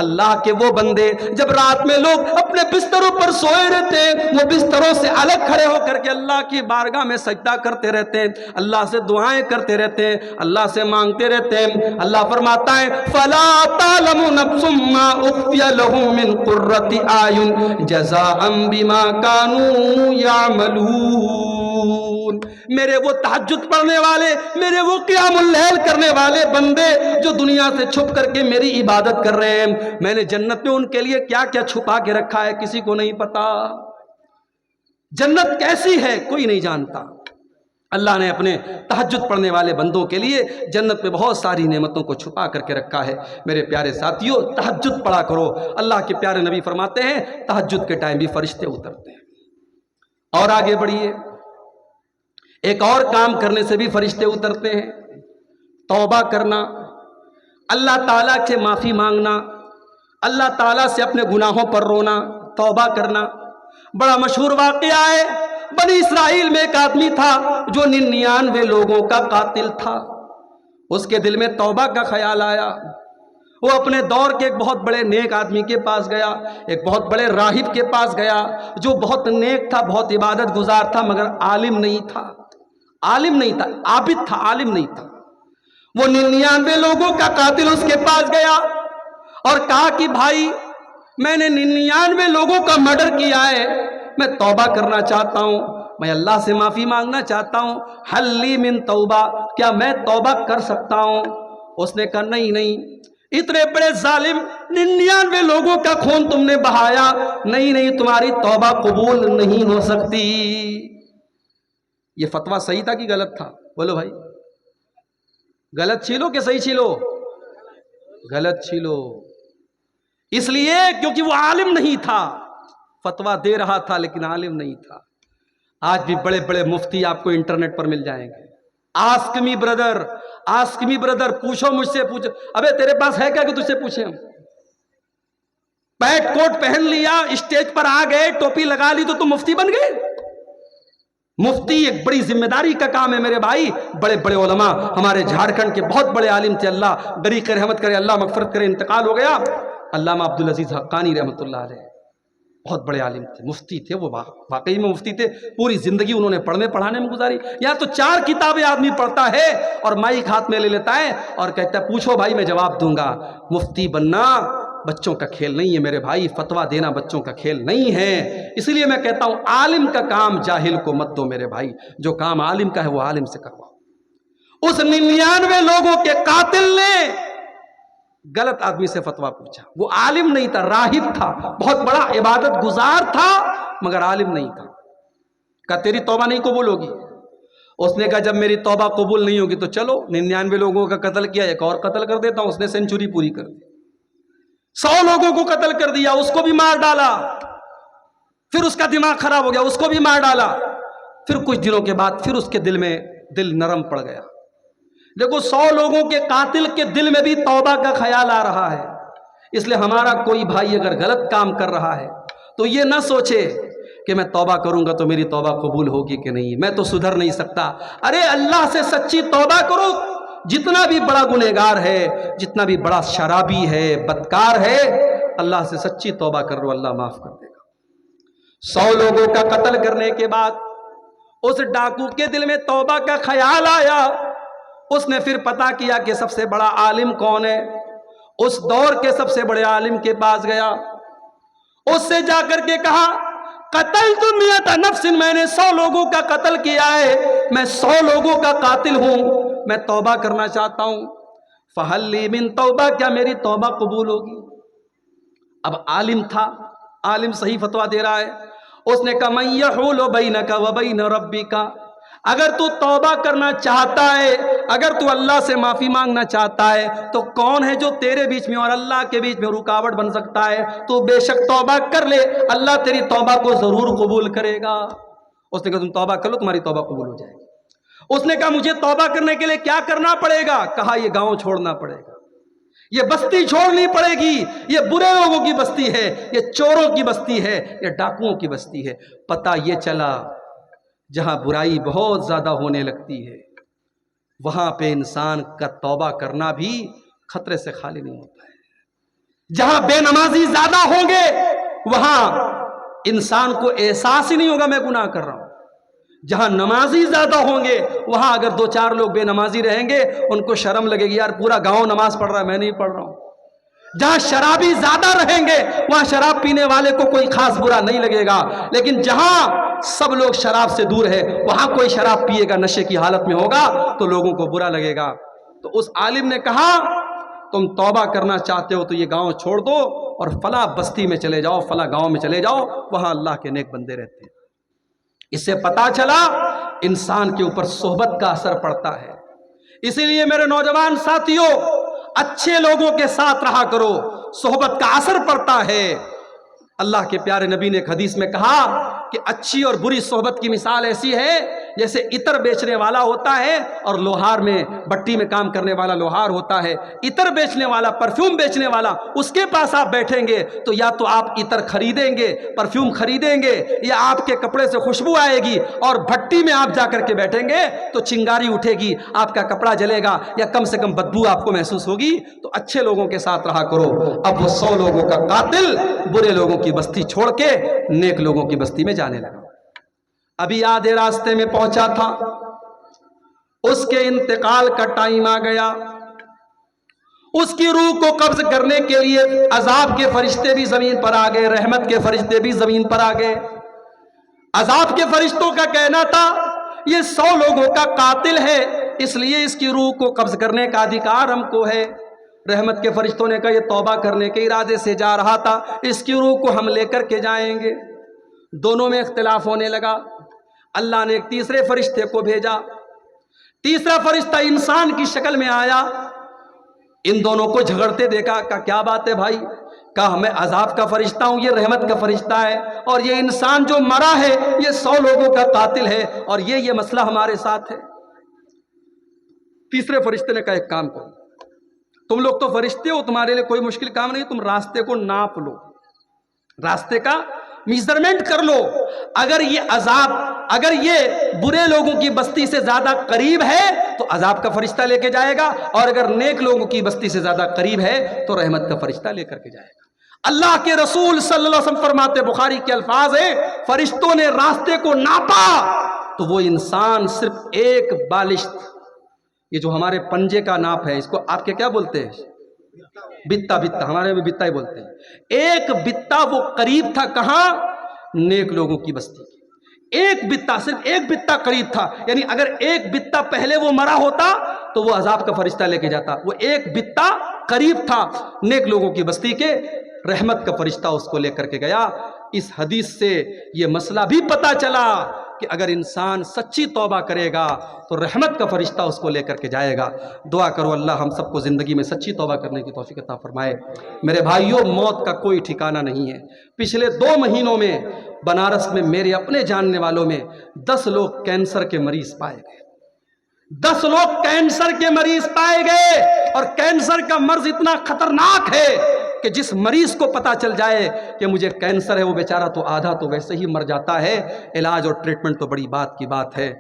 اللہ کے وہ بندے جب رات میں لوگ اپنے بستروں پر سوئے رہتے ہیں، وہ بستروں سے الگ کھڑے ہو کر کے اللہ کی بارگاہ میں سجدہ کرتے رہتے ہیں، اللہ سے دعائیں کرتے رہتے ہیں، اللہ سے مانگتے رہتے ہیں۔ اللہ فرماتا ہے فلا تعلم نفس ما اخفي لهم من قرة اعين جزاء بما كانوا يعملون۔ میرے وہ تہجد پڑھنے والے، میرے وہ قیام اللیل کرنے والے بندے جو دنیا سے چھپ کر کے میری عبادت کر رہے ہیں، میں نے جنت میں ان کے لیے کیا کیا چھپا کے رکھا ہے کسی کو نہیں پتا۔ جنت کیسی ہے کوئی نہیں جانتا۔ اللہ نے اپنے تہجد پڑھنے والے بندوں کے لیے جنت میں بہت ساری نعمتوں کو چھپا کر کے رکھا ہے۔ میرے پیارے ساتھیوں، تہجد پڑھا کرو۔ اللہ کے پیارے نبی فرماتے ہیں تہجد کے ٹائم بھی فرشتے اترتے ہیں۔ اور آگے بڑھیے، ایک اور کام کرنے سے بھی فرشتے اترتے ہیں، توبہ کرنا، اللہ تعالیٰ سے معافی مانگنا، اللہ تعالیٰ سے اپنے گناہوں پر رونا، توبہ کرنا۔ بڑا مشہور واقعہ ہے، بنی اسرائیل میں ایک آدمی تھا جو 99 لوگوں کا قاتل تھا۔ اس کے دل میں توبہ کا خیال آیا، وہ اپنے دور کے ایک بہت بڑے نیک آدمی کے پاس گیا، ایک بہت بڑے راہب کے پاس گیا جو بہت نیک تھا، بہت عبادت گزار تھا، مگر عالم نہیں تھا، عالم نہیں تھا، عابد تھا، عالم نہیں تھا۔ وہ 99 لوگوں کا قاتل اس کے پاس گیا اور کہا کہ بھائی میں نے 99 لوگوں کا مرڈر کیا ہے، میں توبہ کرنا چاہتا ہوں، میں اللہ سے معافی مانگنا چاہتا ہوں، حل لی من توبہ، کیا میں توبہ کر سکتا ہوں؟ اس نے کہا نہیں نہیں، اتنے بڑے ظالم 99 لوگوں کا خون تم نے بہایا، نہیں نہیں، تمہاری توبہ قبول نہیں ہو سکتی۔ یہ فتویٰ صحیح تھا کہ غلط تھا؟ بولو بھائی، غلط چھیلو کہ صحیح چھیلو؟ غلط چھیلو، اس لیے کیونکہ وہ عالم نہیں تھا، فتویٰ دے رہا تھا لیکن عالم نہیں تھا۔ آج بھی بڑے بڑے مفتی آپ کو انٹرنیٹ پر مل جائیں گے، ask me brother, ask me brother, پوچھو مجھ سے، پوچھو، ابے تیرے پاس ہے کیا کہ تجھ سے پوچھیں ہم؟ پیٹ کوٹ پہن لیا، اسٹیج پر آ گئے، ٹوپی لگا لی تو تم مفتی بن گئے؟ مفتی ایک بڑی ذمہ داری کا کام ہے میرے بھائی۔ بڑے بڑے علماء ہمارے جھارکھنڈ کے بہت بڑے عالم تھے، اللہ بریک رحمت کرے، اللہ مغفرت کرے، انتقال ہو گیا، علامہ عبدالعزیز حقانی رحمۃ اللہ علیہ، بہت بڑے عالم تھے، مفتی تھے، وہ واقعی میں مفتی تھے، پوری زندگی انہوں نے پڑھنے پڑھانے میں گزاری۔ یہاں تو 4 کتابیں آدمی پڑھتا ہے اور مائک ہاتھ میں لے لیتا ہے اور کہتا ہے پوچھو بھائی میں جواب دوں گا۔ مفتی بننا بچوں کا کھیل نہیں ہے میرے بھائی، فتویٰ دینا بچوں کا کھیل نہیں ہے۔ اس لیے میں کہتا ہوں عالم کا کام جاہل کو مت دو میرے بھائی، جو کام عالم کا ہے وہ عالم سے کرواؤ۔ اس 99 لوگوں کے قاتل نے غلط آدمی سے فتویٰ پوچھا، وہ عالم نہیں تھا، راہب تھا، بہت بڑا عبادت گزار تھا مگر عالم نہیں تھا۔ کہا تیری توبہ نہیں قبول ہوگی۔ اس نے کہا جب میری توبہ قبول نہیں ہوگی تو چلو 99 لوگوں کا قتل کیا، ایک اور قتل کر دیتا ہوں۔ اس نے سینچری پوری کر دی، 100 لوگوں کو قتل کر دیا، اس کو بھی مار ڈالا، پھر اس کا دماغ خراب ہو گیا، اس کو بھی مار ڈالا، پھر کچھ دنوں کے بعد پھر اس کے دل میں دل نرم پڑ گیا۔ دیکھو 100 لوگوں کے قاتل کے دل میں بھی توبہ کا خیال آ رہا ہے۔ اس لیے ہمارا کوئی بھائی اگر غلط کام کر رہا ہے تو یہ نہ سوچے کہ میں توبہ کروں گا تو میری توبہ قبول ہوگی کہ نہیں، میں تو سدھر نہیں سکتا۔ ارے اللہ سے سچی توبہ کرو، جتنا بھی بڑا گنہگار ہے، جتنا بھی بڑا شرابی ہے، بدکار ہے، اللہ سے سچی توبہ کر لو، اللہ معاف کر دے گا۔ 100 لوگوں کا قتل کرنے کے بعد اس ڈاکو کے دل میں توبہ کا خیال آیا۔ اس نے پھر پتا کیا کہ سب سے بڑا عالم کون ہے، اس دور کے سب سے بڑے عالم کے پاس گیا، اس سے جا کر کے کہا قتلت 100 نفس، میں نے 100 لوگوں کا قتل کیا ہے، میں 100 لوگوں کا قاتل ہوں، میں توبہ کرنا چاہتا ہوں، فہل لی من توبہ، کیا میری توبہ قبول ہوگی؟ اب عالم تھا، عالم صحیح فتویٰ دے رہا ہے۔ اس نے کہا من یحول بینک وبین ربک، اگر تو توبہ کرنا چاہتا ہے، اگر تو اللہ سے معافی مانگنا چاہتا ہے تو کون ہے جو تیرے بیچ میں اور اللہ کے بیچ میں رکاوٹ بن سکتا ہے؟ تو بے شک توبہ کر لے، اللہ تیری توبہ کو ضرور قبول کرے گا۔ اس نے کہا تم توبہ کر لو، تمہاری توبہ قبول ہو جائے گی۔ اس نے کہا مجھے توبہ کرنے کے لیے کیا کرنا پڑے گا؟ کہا یہ گاؤں چھوڑنا پڑے گا، یہ بستی چھوڑنی پڑے گی، یہ برے لوگوں کی بستی ہے، یہ چوروں کی بستی ہے، یہ ڈاکوؤں کی بستی ہے۔ پتہ یہ چلا جہاں برائی بہت زیادہ ہونے لگتی ہے وہاں پہ انسان کا توبہ کرنا بھی خطرے سے خالی نہیں ہوتا ہے۔ جہاں بے نمازی زیادہ ہوں گے وہاں انسان کو احساس ہی نہیں ہوگا میں گناہ کر رہا ہوں۔ جہاں نمازی زیادہ ہوں گے وہاں اگر 2-4 لوگ بے نمازی رہیں گے ان کو شرم لگے گی، یار پورا گاؤں نماز پڑھ رہا ہے میں نہیں پڑھ رہا ہوں۔ جہاں شرابی زیادہ رہیں گے وہاں شراب پینے والے کو کوئی خاص برا نہیں لگے گا، لیکن جہاں سب لوگ شراب سے دور ہے وہاں کوئی شراب پیے گا، نشے کی حالت میں ہوگا تو لوگوں کو برا لگے گا۔ تو اس عالم نے کہا تم توبہ کرنا چاہتے ہو تو یہ گاؤں چھوڑ دو اور فلاں بستی میں چلے جاؤ، فلاں گاؤں میں چلے جاؤ، وہاں اللہ کے نیک بندے رہتے ہیں۔ اس سے پتا چلا انسان کے اوپر صحبت کا اثر پڑتا ہے۔ اسی لیے میرے نوجوان ساتھیوں اچھے لوگوں کے ساتھ رہا کرو، صحبت کا اثر پڑتا ہے۔ اللہ کے پیارے نبی نے ایک حدیث میں کہا کہ اچھی اور بری صحبت کی مثال ایسی ہے جیسے عطر بیچنے والا ہوتا ہے اور لوہار میں بٹی میں کام کرنے والا لوہار ہوتا ہے. عطر بیچنے والا، پرفیوم بیچنے والا، اس کے پاس آپ بیٹھیں گے تو یا تو آپ عطر خریدیں گے، پرفیوم خریدیں گے، یا آپ کے کپڑے سے خوشبو آئے گی، اور بھٹی میں آپ جا کر کے بیٹھیں گے تو چنگاری اٹھے گی، آپ کا کپڑا جلے گا، یا کم سے کم بدبو آپ کو محسوس ہوگی. تو اچھے لوگوں کے ساتھ رہا کرو. اب وہ 100 لوگوں کا قاتل برے لوگوں کی بستی چھوڑ کے نیک لوگوں کی بستی میں جانے لگا. ابھی آدھے راستے میں پہنچا تھا، اس کے انتقال کا ٹائم آ گیا. اس کی روح کو قبض کرنے کے لیے عذاب کے فرشتے بھی زمین پر آ گئے، رحمت کے فرشتے بھی زمین پر آ گئے. عذاب کے فرشتوں کا کہنا تھا یہ 100 لوگوں کا قاتل ہے، اس لیے اس کی روح کو قبض کرنے کا ادھیکار ہم کو ہے. رحمت کے فرشتوں نے کہا یہ توبہ کرنے کے ارادے سے جا رہا تھا، اس کی روح کو ہم لے کر کے جائیں گے. دونوں میں اختلاف ہونے لگا. اللہ نے ایک تیسرے فرشتے کو بھیجا. تیسرا فرشتہ انسان کی شکل میں آیا. ان دونوں کو جھگڑتے دیکھا. کہا کیا بات ہے بھائی؟ کہا میں عذاب کا فرشتہ ہوں، یہ رحمت کا فرشتہ ہے، اور یہ انسان جو مرا ہے یہ 100 لوگوں کا قاتل ہے، اور یہ مسئلہ ہمارے ساتھ ہے. تیسرے فرشتے نے کہا ایک کام کرو، تم لوگ تو فرشتے ہو، تمہارے لیے کوئی مشکل کام نہیں، تم راستے کو ناپ لو، راستے کا میزرمنٹ کر لو. اگر یہ برے لوگوں کی بستی سے زیادہ قریب ہے تو عذاب کا فرشتہ لے کے جائے گا، اور اگر نیک لوگوں کی بستی سے زیادہ قریب ہے تو رحمت کا فرشتہ لے کر کے جائے گا. اللہ کے رسول صلی اللہ علیہ وسلم فرماتے، بخاری کے الفاظ ہیں، فرشتوں نے راستے کو ناپا تو وہ انسان صرف ایک بالشت، یہ جو ہمارے پنجے کا ناپ ہے، اس کو آپ کے کیا بولتے ہیں؟ بتا. ہمارے میں بتا ہی بولتے ہیں. ایک بتا وہ قریب تھا، کہاں؟ نیک لوگوں کی بستی. ایک بتا، صرف ایک بتا قریب تھا. یعنی اگر ایک بتا پہلے وہ مرا ہوتا تو وہ عذاب کا فرشتہ لے کے جاتا. وہ ایک بتا قریب تھا نیک لوگوں کی بستی کے، رحمت کا فرشتہ اس کو لے کر کے گیا. اس حدیث سے یہ مسئلہ بھی پتا چلا کہ اگر انسان سچی توبہ کرے گا تو رحمت کا فرشتہ اس کو لے کر کے جائے گا. دعا کرو اللہ ہم سب کو زندگی میں سچی توبہ کرنے کی توفیق عطا فرمائے. میرے بھائیوں، موت کا کوئی ٹھکانہ نہیں ہے. پچھلے 2 مہینوں میں بنارس میں میرے اپنے جاننے والوں میں 10 لوگ کینسر کے مریض پائے گئے. 10 لوگ کینسر کے مریض پائے گئے، اور کینسر کا مرض اتنا خطرناک ہے کہ جس مریض کو پتا چل جائے کہ مجھے کینسر ہے وہ بیچارہ تو آدھا تو ویسے ہی مر جاتا ہے. علاج اور ٹریٹمنٹ تو بڑی بات کی بات ہے.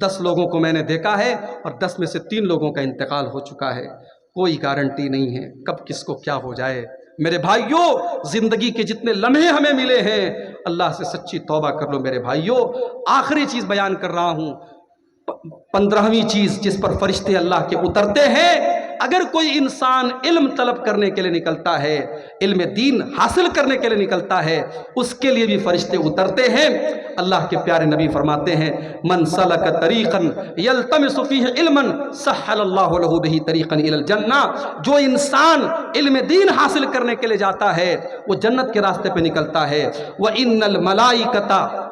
10 لوگوں کو میں نے دیکھا ہے، اور 10 میں سے 3 لوگوں کا انتقال ہو چکا ہے. کوئی گارنٹی نہیں ہے کب کس کو کیا ہو جائے. میرے بھائیوں، زندگی کے جتنے لمحے ہمیں ملے ہیں اللہ سے سچی توبہ کر لو. میرے بھائیوں، آخری چیز بیان کر رہا ہوں، 15ویں چیز جس پر فرشتے اللہ کے اترتے ہیں. اگر کوئی انسان علم طلب کرنے کے لیے نکلتا ہے، علم دین حاصل کرنے کے لیے نکلتا ہے، اس کے لیے بھی فرشتے اترتے ہیں. اللہ کے پیارے نبی فرماتے ہیں، من سلک طریقا یلتمس فیہ علما سہل اللہ لہ بہ طریقا الی الجنہ. جو انسان علم دین حاصل کرنے کے لیے جاتا ہے وہ جنت کے راستے پہ نکلتا ہے. وَإِنَّ الْمَلَائِكَةَ،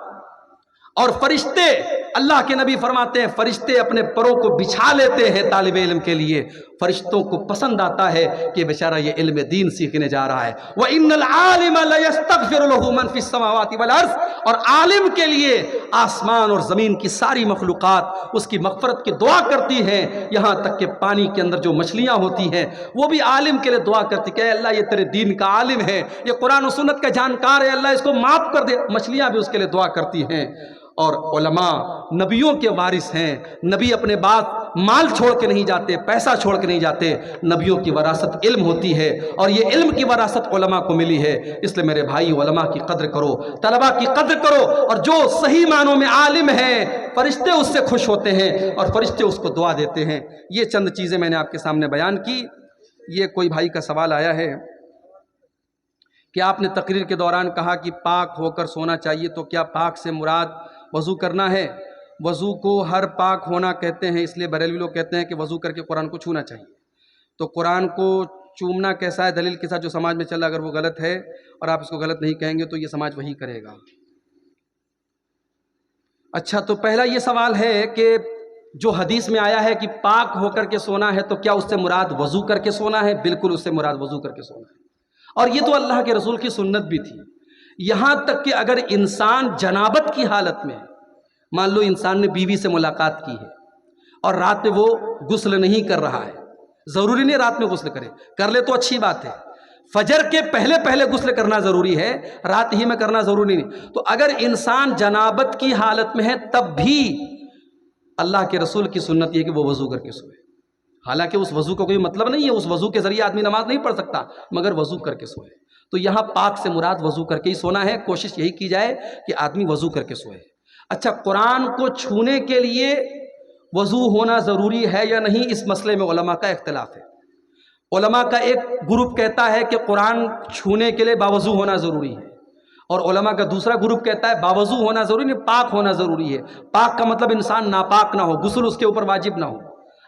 اور فرشتے، اللہ کے نبی فرماتے ہیں فرشتے اپنے پروں کو بچھا لیتے ہیں طالب علم کے لیے. فرشتوں کو پسند آتا ہے کہ بیچارہ یہ علم دین سیکھنے جا رہا ہے. وَإِنَّ الْعَالِمَ لَيَسْتَغْفِرُ لَهُ مَنْ فِي السَّمَاوَاتِ وَالْأَرْضِ، اور عالم کے لیے آسمان اور زمین کی ساری مخلوقات اس کی مغفرت کی دعا کرتی ہیں. یہاں تک کہ پانی کے اندر جو مچھلیاں ہوتی ہیں وہ بھی عالم کے لیے دعا کرتی کہ اے اللہ یہ تیرے دین کا عالم ہے، یہ قرآن و سنت کا جانکار ہے، اللہ اس کو معاف کر دے. مچھلیاں بھی اس کے لیے دعا کرتی ہیں. اور علماء نبیوں کے وارث ہیں. نبی اپنے بعد مال چھوڑ کے نہیں جاتے، پیسہ چھوڑ کے نہیں جاتے. نبیوں کی وراثت علم ہوتی ہے، اور یہ علم کی وراثت علماء کو ملی ہے. اس لیے میرے بھائی، علماء کی قدر کرو، طلباء کی قدر کرو، اور جو صحیح معنوں میں عالم ہیں فرشتے اس سے خوش ہوتے ہیں اور فرشتے اس کو دعا دیتے ہیں. یہ چند چیزیں میں نے آپ کے سامنے بیان کی. یہ کوئی بھائی کا سوال آیا ہے کہ آپ نے تقریر کے دوران کہا کہ پاک ہو کر سونا چاہیے، تو کیا پاک سے مراد وضو کرنا ہے؟ وضو کو ہر پاک ہونا کہتے ہیں، اس لیے بریلوی لوگ کہتے ہیں کہ وضو کر کے قرآن کو چھونا چاہیے. تو قرآن کو چومنا کیسا ہے؟ دلیل کے ساتھ جو سماج میں چل رہا، اگر وہ غلط ہے اور آپ اس کو غلط نہیں کہیں گے تو یہ سماج وہی کرے گا. اچھا، تو پہلا یہ سوال ہے کہ جو حدیث میں آیا ہے کہ پاک ہو کر کے سونا ہے، تو کیا اس سے مراد وضو کر کے سونا ہے؟ بالکل اس سے مراد وضو کر کے سونا ہے، اور یہ تو اللہ کے رسول کی سنت بھی تھی. یہاں تک کہ اگر انسان جنابت کی حالت میں ہے، مان لو انسان نے بیوی سے ملاقات کی ہے اور رات میں وہ غسل نہیں کر رہا ہے، ضروری نہیں رات میں غسل کرے، کر لے تو اچھی بات ہے، فجر کے پہلے پہلے غسل کرنا ضروری ہے، رات ہی میں کرنا ضروری نہیں۔ تو اگر انسان جنابت کی حالت میں ہے تب بھی اللہ کے رسول کی سنت یہ کہ وہ وضو کر کے سوئے، حالانکہ اس وضو کا کوئی مطلب نہیں ہے، اس وضو کے ذریعے آدمی نماز نہیں پڑھ سکتا، مگر وضو کر کے سوئے۔ تو یہاں پاک سے مراد وضو کر کے ہی سونا ہے، کوشش یہی کی جائے کہ آدمی وضو کر کے سوئے۔ اچھا، قرآن کو چھونے کے لیے وضو ہونا ضروری ہے یا نہیں، اس مسئلے میں علماء کا اختلاف ہے۔ علماء کا ایک گروپ کہتا ہے کہ قرآن چھونے کے لیے باوضو ہونا ضروری ہے، اور علماء کا دوسرا گروپ کہتا ہے باوضو ہونا ضروری نہیں، پاک ہونا ضروری ہے۔ پاک کا مطلب انسان ناپاک نہ ہو، غسل اس کے اوپر واجب نہ ہو،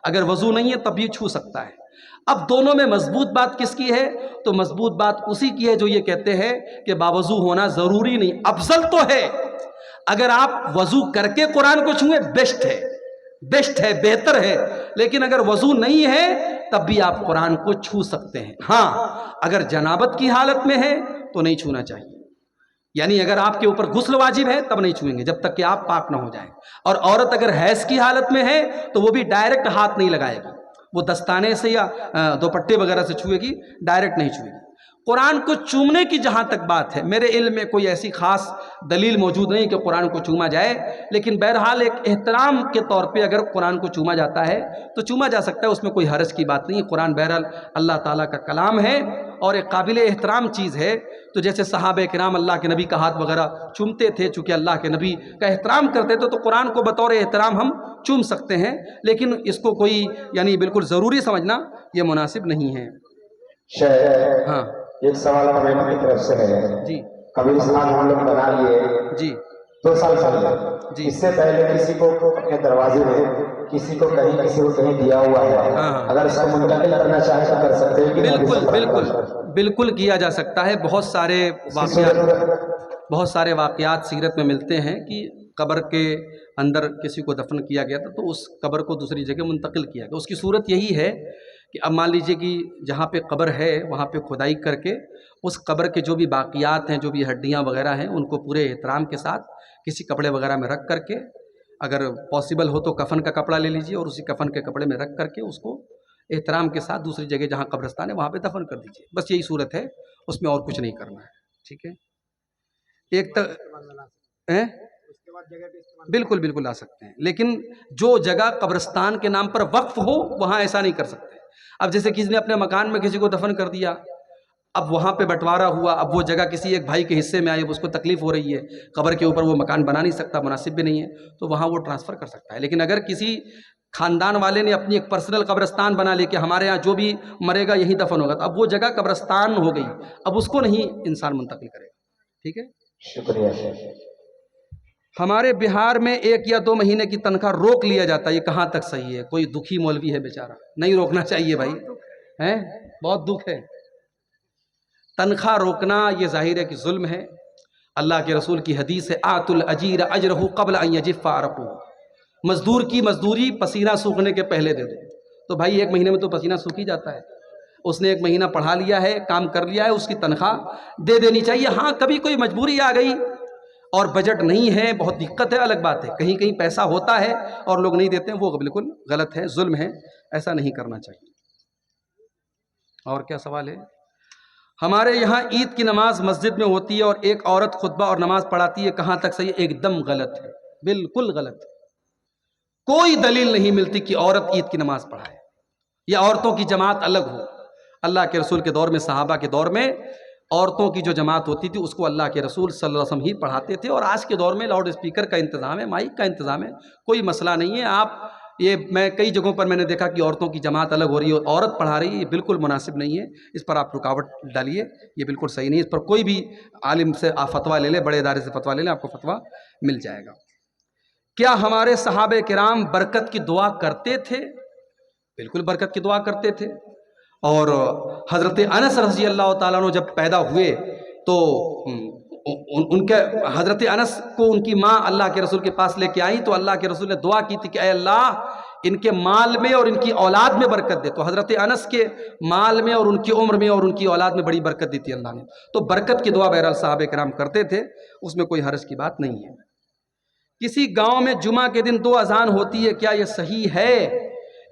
اگر وضو نہیں ہے تب بھی چھو سکتا ہے۔ اب دونوں میں مضبوط بات کس کی ہے؟ تو مضبوط بات اسی کی ہے جو یہ کہتے ہیں کہ باوضو ہونا ضروری نہیں، افضل تو ہے اگر آپ وضو کر کے قرآن کو چھوئیں، بیسٹ ہے، بہتر ہے، لیکن اگر وضو نہیں ہے تب بھی آپ قرآن کو چھو سکتے ہیں۔ ہاں، اگر جنابت کی حالت میں ہے تو نہیں چھونا چاہیے، یعنی اگر آپ کے اوپر غسل واجب ہے تب نہیں چھوئیں گے جب تک کہ آپ پاک نہ ہو جائیں۔ اور عورت اگر حیض کی حالت میں ہے تو وہ بھی ڈائریکٹ ہاتھ نہیں لگائے گی، وہ دستانے سے یا دوپٹے وغیرہ سے چھوئے گی، ڈائریکٹ نہیں چھوئے گی۔ قرآن کو چومنے کی جہاں تک بات ہے، میرے علم میں کوئی ایسی خاص دلیل موجود نہیں کہ قرآن کو چوما جائے، لیکن بہرحال ایک احترام کے طور پہ اگر قرآن کو چوما جاتا ہے تو چوما جا سکتا ہے، اس میں کوئی حرج کی بات نہیں۔ قرآن بہرحال اللہ تعالیٰ کا کلام ہے اور ایک قابل احترام چیز ہے، تو جیسے صحابہ کرام اللہ کے نبی کا ہاتھ وغیرہ چومتے تھے، چونکہ اللہ کے نبی کا احترام کرتے تھے، تو قرآن کو بطور احترام ہم چوم سکتے ہیں، لیکن اس کو کوئی یعنی بالکل ضروری سمجھنا یہ مناسب نہیں ہے۔ ہاں ایک سوال کمیٹی کی طرف سے ہے جی قبرستان ہم لوگ بنا لیے جی 2 سال پہلے، جی اس سے پہلے کسی کو اپنے دروازے میں کسی کو کہیں دیا ہوا ہے، اگر اس کو منتقل کرنا چاہے تو کر سکتے ہیں کہ بالکل کیا جا سکتا ہے۔ بہت سارے واقعات سیرت میں ملتے ہیں کہ قبر کے اندر کسی کو دفن کیا گیا تھا تو اس قبر کو دوسری جگہ منتقل کیا گیا۔ اس کی صورت یہی ہے کہ اب مان لیجئے کہ جہاں پہ قبر ہے وہاں پہ کھدائی کر کے اس قبر کے جو بھی باقیات ہیں، جو بھی ہڈیاں وغیرہ ہیں، ان کو پورے احترام کے ساتھ کسی کپڑے وغیرہ میں رکھ کر کے، اگر پاسبل ہو تو کفن کا کپڑا لے لیجئے اور اسی کفن کے کپڑے میں رکھ کر کے اس کو احترام کے ساتھ دوسری جگہ جہاں قبرستان ہے وہاں پہ دفن کر دیجئے، بس یہی صورت ہے، اس میں اور کچھ نہیں کرنا ہے۔ ٹھیک ہے، بالکل آ سکتے ہیں، لیکن جو جگہ قبرستان کے نام پر وقف ہو وہاں ایسا نہیں کر سکتے۔ اب جیسے کسی نے اپنے مکان میں کسی کو دفن کر دیا، اب وہاں پہ بٹوارا ہوا، اب وہ جگہ کسی ایک بھائی کے حصے میں آئی، اب اس کو تکلیف ہو رہی ہے، قبر کے اوپر وہ مکان بنا نہیں سکتا، مناسب بھی نہیں ہے، تو وہاں وہ ٹرانسفر کر سکتا ہے۔ لیکن اگر کسی خاندان والے نے اپنی ایک پرسنل قبرستان بنا لی کہ ہمارے ہاں جو بھی مرے گا یہیں دفن ہوگا، تو اب وہ جگہ قبرستان ہو گئی، اب اس کو نہیں انسان منتقل کرے گا۔ ٹھیک ہے، شکریہ۔ ہمارے بہار میں 1 یا 2 مہینے کی تنخواہ روک لیا جاتا ہے، یہ کہاں تک صحیح ہے؟ کوئی دکھی مولوی ہے بیچارہ، نہیں روکنا چاہیے بھائی، بہت دکھ ہے۔ تنخواہ روکنا یہ ظاہر ہے کہ ظلم ہے۔ اللہ کے رسول کی حدیث ہے آت الاجیر اجرہ قبل ان یجف عرقہ، مزدور کی مزدوری پسینہ سوکھنے کے پہلے دے دو۔ تو بھائی 1 مہینے میں تو پسینہ سوکھ ہی جاتا ہے، اس نے 1 مہینہ پڑھا لیا ہے، کام کر لیا ہے، اس کی تنخواہ دے دینی چاہیے۔ ہاں کبھی کوئی مجبوری آ گئی اور بجٹ نہیں ہے، بہت دقت ہے، الگ بات ہے، کہیں پیسہ ہوتا ہے اور لوگ نہیں دیتے ہیں، وہ بالکل غلط ہے، ظلم ہے، ایسا نہیں کرنا چاہیے۔ اور کیا سوال ہے؟ ہمارے یہاں عید کی نماز مسجد میں ہوتی ہے اور ایک عورت خطبہ اور نماز پڑھاتی ہے، کہاں تک صحیح؟ ایک دم غلط ہے، بالکل غلط۔ کوئی دلیل نہیں ملتی کہ عورت عید کی نماز پڑھائے یا عورتوں کی جماعت الگ ہو۔ اللہ کے رسول کے دور میں، صحابہ کے دور میں عورتوں کی جو جماعت ہوتی تھی اس کو اللہ کے رسول صلی اللہ علیہ وسلم ہی پڑھاتے تھے، اور آج کے دور میں لاؤڈ اسپیکر کا انتظام ہے، مائک کا انتظام ہے، کوئی مسئلہ نہیں ہے۔ آپ میں کئی جگہوں پر میں نے دیکھا کہ عورتوں کی جماعت الگ ہو رہی ہے اور عورت پڑھا رہی ہے، یہ بالکل مناسب نہیں ہے، اس پر آپ رکاوٹ ڈالیے، یہ بالکل صحیح نہیں ہے۔ اس پر کوئی بھی عالم سے آپ فتویٰ لے لیں، بڑے ادارے سے فتویٰ لے لیں، آپ کو فتویٰ مل جائے گا۔ کیا ہمارے صحابہ کرام برکت کی دعا کرتے تھے؟ بالکل برکت کی دعا کرتے تھے، اور حضرت انس رضی اللہ تعالیٰ عنہ جب پیدا ہوئے تو ان کے حضرت انس کو ان کی ماں اللہ کے رسول کے پاس لے کے آئیں، تو اللہ کے رسول نے دعا کی تھی کہ اے اللہ ان کے مال میں اور ان کی اولاد میں برکت دے. تو حضرت انس کے مال میں اور ان کی عمر میں اور ان کی اولاد میں بڑی برکت دیتی ہے اللہ نے. تو برکت کی دعا بہرحال صحابہ کرام کرتے تھے, اس میں کوئی حرج کی بات نہیں ہے. کسی گاؤں میں جمعہ کے دن 2 اذان ہوتی ہے, کیا یہ صحیح ہے؟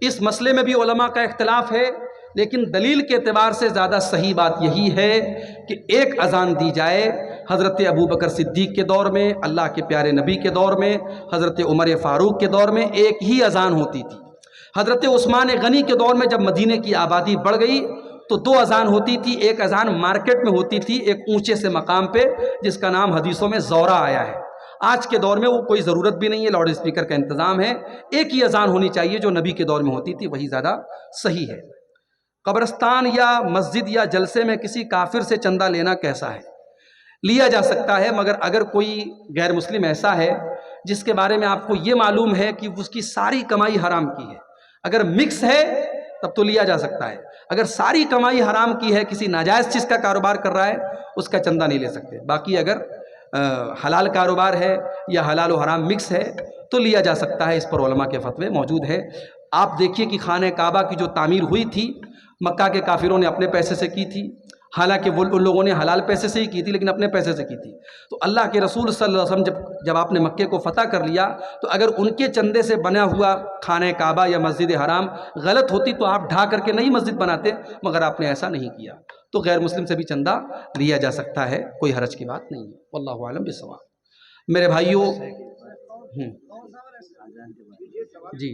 اس مسئلے میں بھی علماء کا اختلاف ہے, لیکن دلیل کے اعتبار سے زیادہ صحیح بات یہی ہے کہ ایک اذان دی جائے. حضرت ابوبکر صدیق کے دور میں, اللہ کے پیارے نبی کے دور میں, حضرت عمر فاروق کے دور میں ایک ہی اذان ہوتی تھی. حضرت عثمان غنی کے دور میں جب مدینے کی آبادی بڑھ گئی تو 2 اذان ہوتی تھی. ایک اذان مارکیٹ میں ہوتی تھی ایک اونچے سے مقام پہ, جس کا نام حدیثوں میں زورہ آیا ہے. آج کے دور میں وہ کوئی ضرورت بھی نہیں ہے, لاؤڈ اسپیکر کا انتظام ہے. ایک ہی اذان ہونی چاہیے جو نبی کے دور میں ہوتی تھی, وہی زیادہ صحیح ہے. قبرستان یا مسجد یا جلسے میں کسی کافر سے چندہ لینا کیسا ہے؟ لیا جا سکتا ہے, مگر اگر کوئی غیر مسلم ایسا ہے جس کے بارے میں آپ کو یہ معلوم ہے کہ اس کی ساری کمائی حرام کی ہے, اگر مکس ہے تب تو لیا جا سکتا ہے. اگر ساری کمائی حرام کی ہے, کسی ناجائز چیز کا کاروبار کر رہا ہے, اس کا چندہ نہیں لے سکتے. باقی اگر حلال کاروبار ہے یا حلال و حرام مکس ہے تو لیا جا سکتا ہے. اس پر علماء کے فتوے موجود ہے. آپ دیکھیے کہ خانہ کعبہ کی جو تعمیر ہوئی تھی مکہ کے کافروں نے اپنے پیسے سے کی تھی, حالانکہ وہ ان لوگوں نے حلال پیسے سے ہی کی تھی لیکن اپنے پیسے سے کی تھی. تو اللہ کے رسول صلی اللہ علیہ وسلم جب آپ نے مکے کو فتح کر لیا تو اگر ان کے چندے سے بنا ہوا خانہ کعبہ یا مسجد حرام غلط ہوتی تو آپ ڈھا کر کے نئی مسجد بناتے, مگر آپ نے ایسا نہیں کیا. تو غیر مسلم سے بھی چندہ لیا جا سکتا ہے, کوئی حرج کی بات نہیں ہے. واللہ اعلم بالصواب. میرے بھائیوں, جی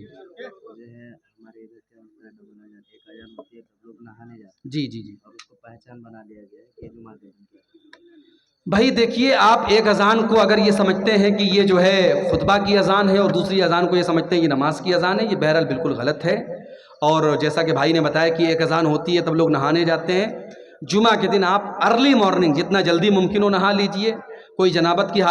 جی جی جی پہچان بنا دیا گیا ہے. بھائی دیکھیے, آپ ایک اذان کو اگر یہ سمجھتے ہیں کہ یہ جو ہے خطبہ کی اذان ہے اور دوسری اذان کو یہ سمجھتے ہیں یہ نماز کی اذان ہے, یہ بہرحال بالکل غلط ہے. اور جیسا کہ بھائی نے بتایا کہ ایک اذان ہوتی ہے تب لوگ نہانے جاتے ہیں. جمعہ کے دن آپ ارلی مارننگ جتنا جلدی ممکن ہو نہا لیجئے. کوئی جنابت کی